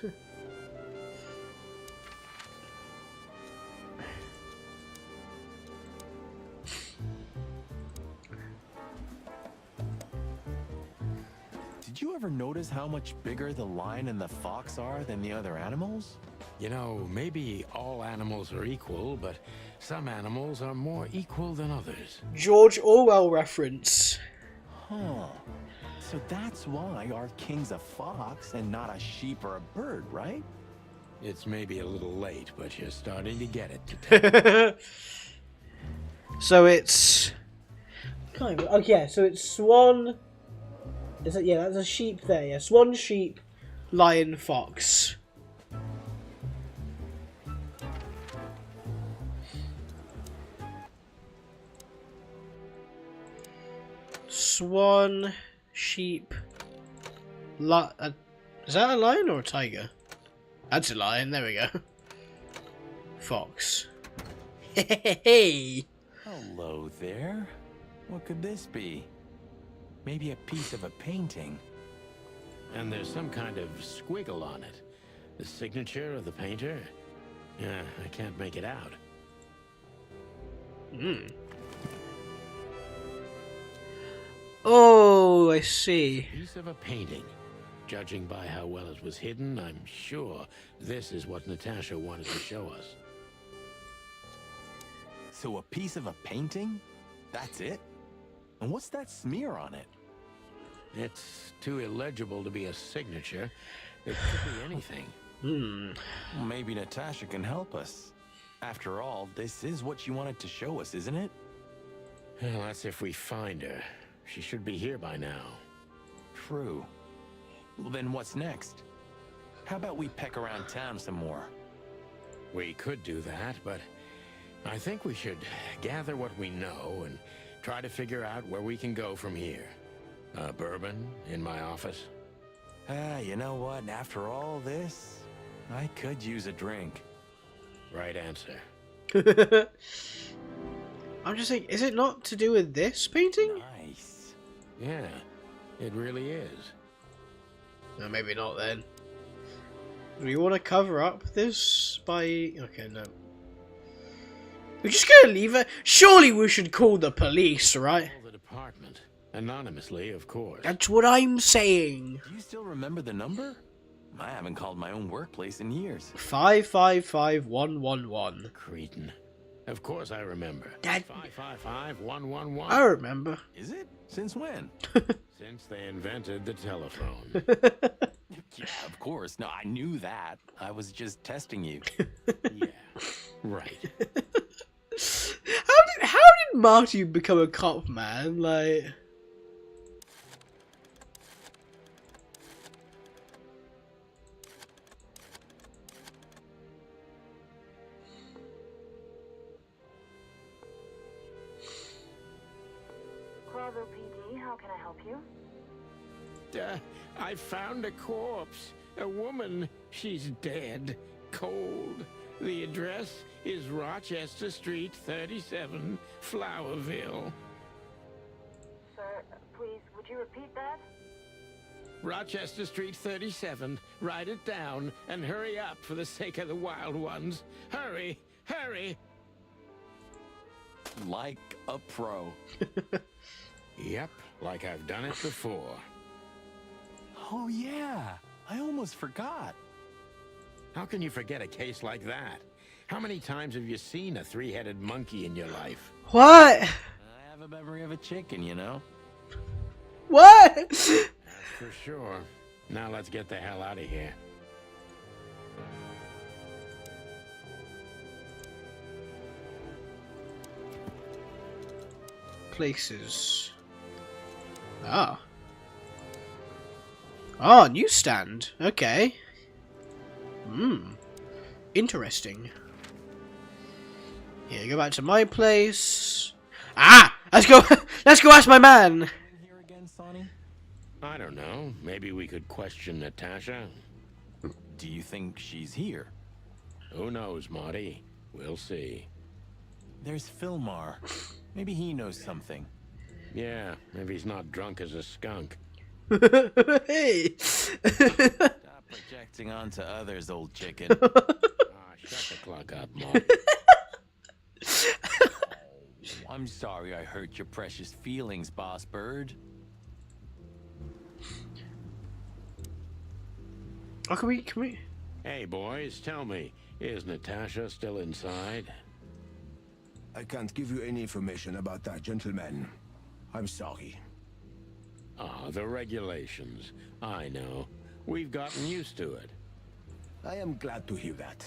Did you ever notice how much bigger the lion and the fox are than the other animals? You know, maybe all animals are equal, but some animals are more equal than others. George Orwell reference. Huh. So that's why our king's a fox and not a sheep or a bird, right? It's maybe a little late, but you're starting to get it. So it's kind of okay. So it's swan. Is it? Yeah, that's a sheep there. Yeah, swan, sheep, lion, fox. Swan, sheep, is that a lion or a tiger? That's a lion, there we go. Fox. Hey! Hello there. What could this be? Maybe a piece of a painting. And there's some kind of squiggle on it. The signature of the painter? Yeah, I can't make it out. Oh, I see. Piece of a painting. Judging by how well it was hidden, I'm sure this is what Natasha wanted to show us. So a piece of a painting? That's it? And what's that smear on it? It's too illegible to be a signature. It could be anything. Well, maybe Natasha can help us. After all, this is what she wanted to show us, isn't it? Well, that's if we find her. She should be here by now. True. Well, then what's next? How about we peck around town some more? We could do that, but I think we should gather what we know and try to figure out where we can go from here. Bourbon in my office? You know what? After all this, I could use a drink. Right answer. I'm just thinking, is it not to do with this painting? Nice. Yeah, it really is. No, maybe not then. Do we want to cover up this by... Okay, no. We're just gonna leave it? Surely we should call the police, right? Call the department. Anonymously, of course. That's what I'm saying. Do you still remember the number? I haven't called my own workplace in years. 555111. Cretin. Of course I remember. That... 555111. I remember. Is it? Since when? Since they invented the telephone. Yeah, of course. No, I knew that. I was just testing you. Yeah, right. How did Marty become a cop, man? Like... Crowther PD, how can I help you? I found a corpse. A woman. She's dead. Cold. The address is Rochester Street, 37, Flowerville. Sir, please, would you repeat that? Rochester Street, 37. Write it down and hurry up for the sake of the wild ones. Hurry! Hurry! Like a pro. Yep, like I've done it before. Oh, yeah. I almost forgot. How can you forget a case like that? How many times have you seen a three-headed monkey in your life? What? I have a memory of a chicken, you know? What? That's for sure. Now let's get the hell out of here. Places. Ah. Oh, newsstand. Okay. Interesting. Here, go back to my place. Ah! Let's go! Let's go ask my man! Here again, Sonny? I don't know. Maybe we could question Natasha. Do you think she's here? Who knows, Marty? We'll see. There's Philmar. Maybe he knows something. Yeah, maybe he's not drunk as a skunk. Hey! Stop projecting onto others, old chicken. Shut the clock up, Marty. I'm sorry I hurt your precious feelings, Boss Bird. Oh, can we? Hey, boys, tell me, is Natasha still inside? I can't give you any information about that, gentlemen. I'm sorry. Ah, the regulations. I know. We've gotten used to it. I am glad to hear that.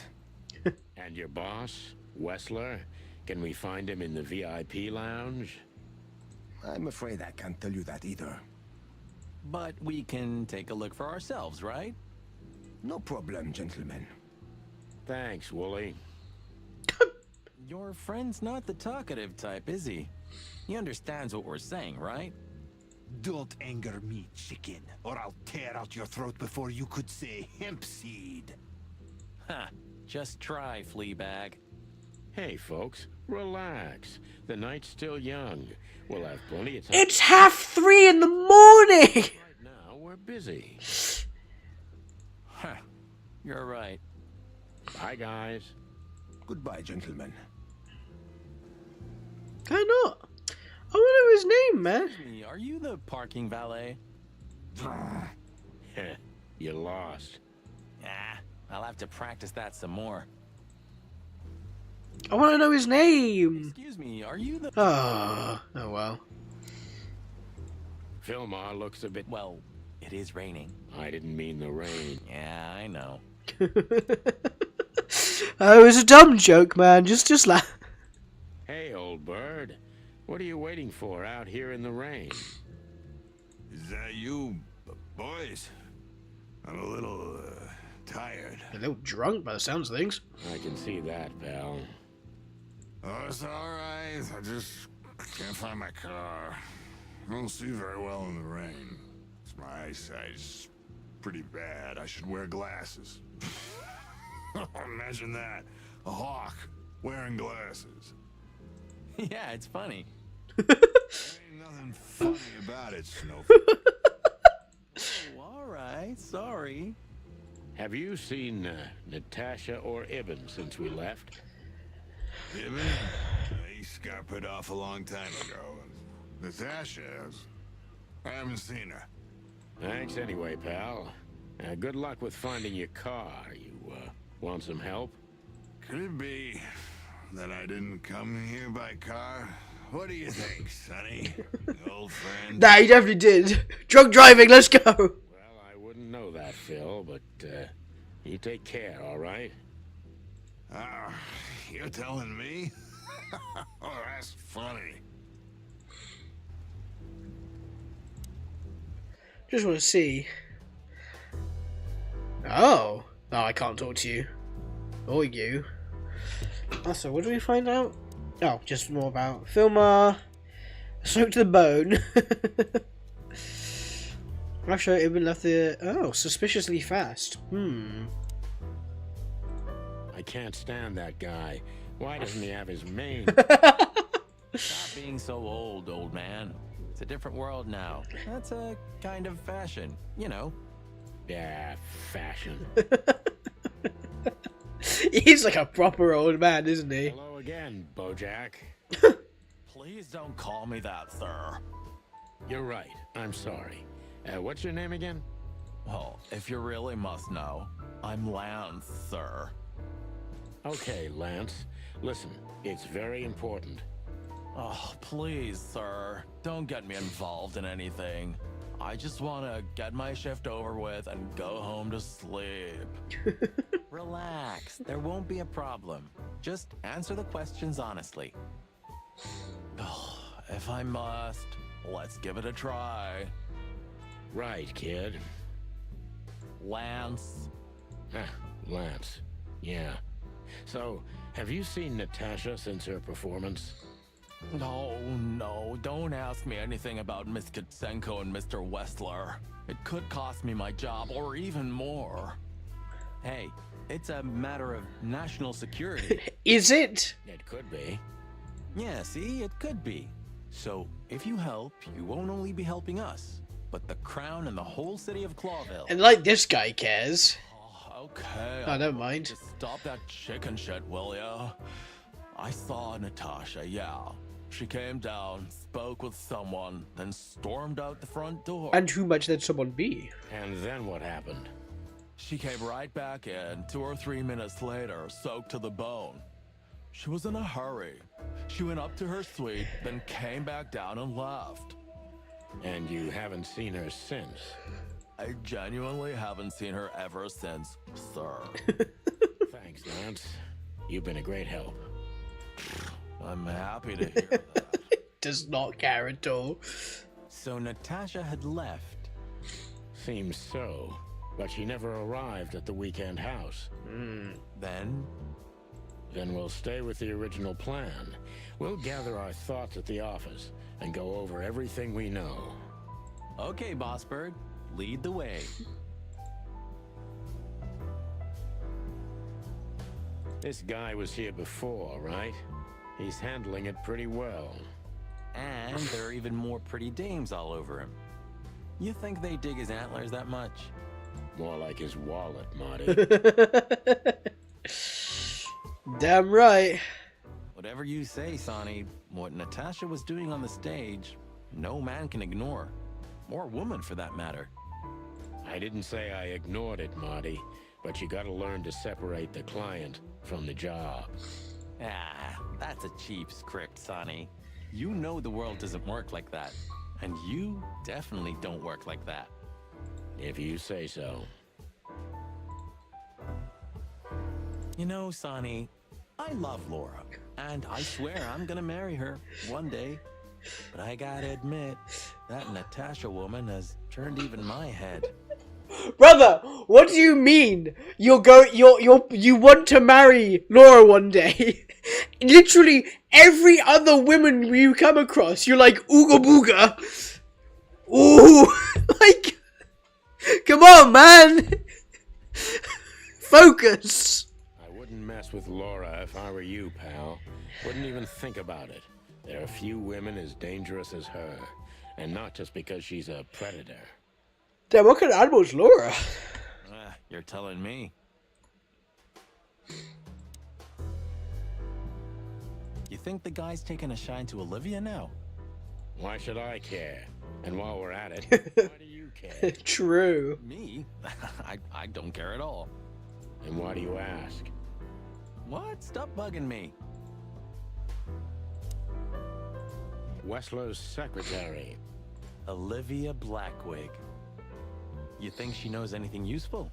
And your boss, Wessler? Can we find him in the VIP lounge? I'm afraid I can't tell you that either. But we can take a look for ourselves, right? No problem, gentlemen. Thanks, Wooly. Your friend's not the talkative type, is he? He understands what we're saying, right? Don't anger me, chicken, or I'll tear out your throat before you could say hemp seed. Ha! Just try, Fleabag. Hey, folks, relax. The night's still young. We'll have plenty of time. It's 3:30 in the morning! Right now, we're busy. Huh. You're right. Bye, guys. Goodbye, gentlemen. Can I not? I want to know his name, man. Excuse me, are you the parking valet? You lost. Ah, I'll have to practice that some more. I want to know his name. Excuse me, are you the... Oh well. Philmar looks a bit... Well, it is raining. I didn't mean the rain. Yeah, I know. Oh, it was a dumb joke, man. Just laugh. Hey, old bird. What are you waiting for out here in the rain? Is that you, boys? I'm a little, tired. A little drunk by the sounds of things. I can see that, pal. Oh, it's alright. I just can't find my car. I don't see very well in the rain. My eyesight's pretty bad. I should wear glasses. Imagine that. A hawk wearing glasses. Yeah, it's funny. Ain't nothing funny about it, Snowflake. Oh, all right. Sorry. Have you seen Natasha or Ibn since we left? Ibn? He scuppered off a long time ago. Natasha, I haven't seen her. Thanks anyway, pal. Good luck with finding your car. You want some help? Could it be that I didn't come here by car? What do you think, Sonny? Old friend? Nah, he definitely did. Drunk driving, let's go. Well, I wouldn't know that, Phil, but you take care, all right? You're telling me? Oh, that's funny. Just want to see. Oh. Oh, I can't talk to you. Or you. So, what do we find out? Oh, just more about Philmar. Soaked to the bone. After Ibn left the... Oh, suspiciously fast. I can't stand that guy. Why doesn't he have his mane? Stop being so old man. It's a different world now. That's a kind of fashion, you know. Yeah, fashion. He's like a proper old man, isn't he? Hello again, Bojack. Please don't call me that, sir. You're right. I'm sorry. What's your name again? Well, if you really must know, I'm Lance, sir. Okay, Lance. Listen, it's very important. Oh, please, sir. Don't get me involved in anything. I just want to get my shift over with and go home to sleep. Relax. There won't be a problem. Just answer the questions honestly. If I must, let's give it a try. Right, kid. Lance. Lance. Yeah. So, have you seen Natasha since her performance? No, don't ask me anything about Miss Kitsenko and Mr. Westler. It could cost me my job or even more. Hey, it's a matter of national security. Is it? It could be. Yeah, see, it could be. So, if you help, you won't only be helping us, but the crown and the whole city of Clawville. And like this guy cares. Okay. I don't mind. Just stop that chicken shit, will ya? I saw Natasha, yeah. She came down, spoke with someone, then stormed out the front door. And who might that someone be? And then what happened? She came right back in 2 or 3 minutes later, soaked to the bone. She was in a hurry. She went up to her suite, then came back down and left. And you haven't seen her since? I genuinely haven't seen her ever since, sir. Thanks, Lance. You've been a great help. I'm happy to hear that. Does not care at all. So Natasha had left? Seems so. But she never arrived at the weekend house. Then? Then we'll stay with the original plan. We'll gather our thoughts at the office and go over everything we know. Okay, Bossberg. Lead the way. This guy was here before, right? He's handling it pretty well. And there are even more pretty dames all over him. You think they dig his antlers that much? More like his wallet, Marty. Damn right. Whatever you say, Sonny, what Natasha was doing on the stage, no man can ignore. Or woman, for that matter. I didn't say I ignored it, Marty, but you gotta learn to separate the client from the job. Ah, that's a cheap script, Sonny. You know the world doesn't work like that. And you definitely don't work like that. If you say so. You know, Sonny, I love Laura. And I swear I'm gonna marry her one day. But I gotta admit, that Natasha woman has turned even my head. Brother, what do you mean? You want to marry Laura one day? Literally every other woman you come across, you're like ooga booga. Ooh, like, come on, man. Focus. I wouldn't mess with Laura if I were you, pal. Wouldn't even think about it. There are few women as dangerous as her, and not just because she's a predator. Damn, what kind of animal is Laura? You're telling me. You think the guy's taking a shine to Olivia now? Why should I care? And while we're at it, why do you care? True. Me? I don't care at all. And why do you ask? What? Stop bugging me. Wessler's secretary. Olivia Blackwig. You think she knows anything useful?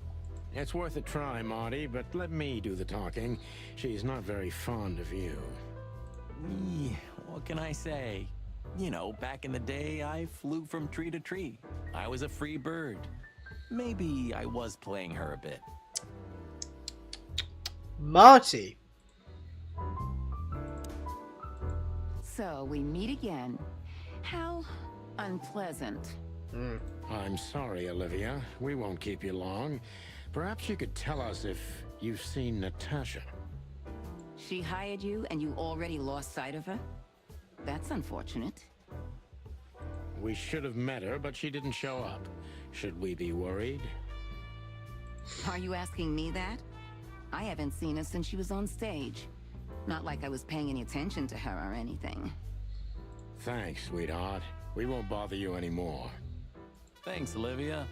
It's worth a try, Marty, but let me do the talking. She's not very fond of you. What can I say? You know, back in the day, I flew from tree to tree. I was a free bird. Maybe I was playing her a bit. Marty. So we meet again. How unpleasant. I'm sorry, Olivia. We won't keep you long. Perhaps you could tell us if you've seen Natasha. She hired you and you already lost sight of her? That's unfortunate. We should have met her, but she didn't show up. Should we be worried? Are you asking me that? I haven't seen her since she was on stage. Not like I was paying any attention to her or anything. Thanks, sweetheart. We won't bother you anymore. Thanks, Olivia.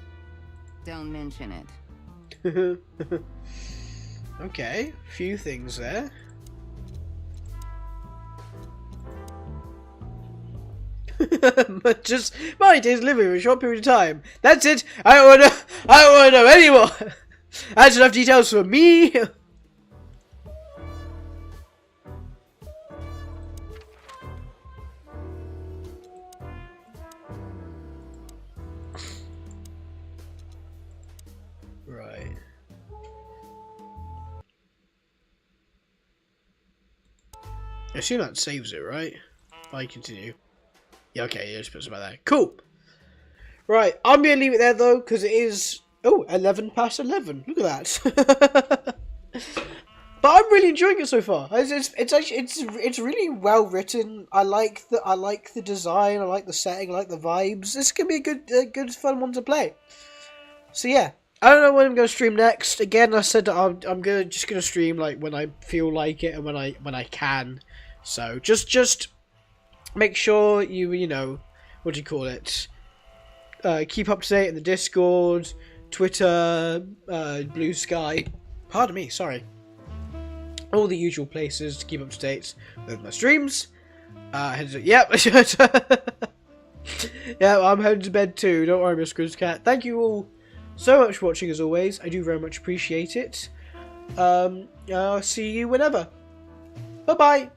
Don't mention it. Okay, few things there. Just my days living for a short period of time. That's it. I don't want to know anymore. That's enough details for me. Right. I assume that saves it, right? I continue. Yeah, okay, yeah, just puts about that. Cool. Right, I'm gonna leave it there though, because it is 11 past 11. Look at that. But I'm really enjoying it so far. It's actually it's really well written. I like the design. I like the setting. I like the vibes. This could be a good fun one to play. So yeah, I don't know when I'm gonna stream next. Again, I said that I'm just gonna stream like when I feel like it and when I can. So just make sure you know, what do you call it? Keep up to date in the Discord, Twitter, Blue Sky. Pardon me, sorry. All the usual places to keep up to date with my streams. Yep. Yeah, I'm heading to bed too. Don't worry, Miss Grizzcat. Thank you all so much for watching as always. I do very much appreciate it. I'll see you whenever. Bye bye.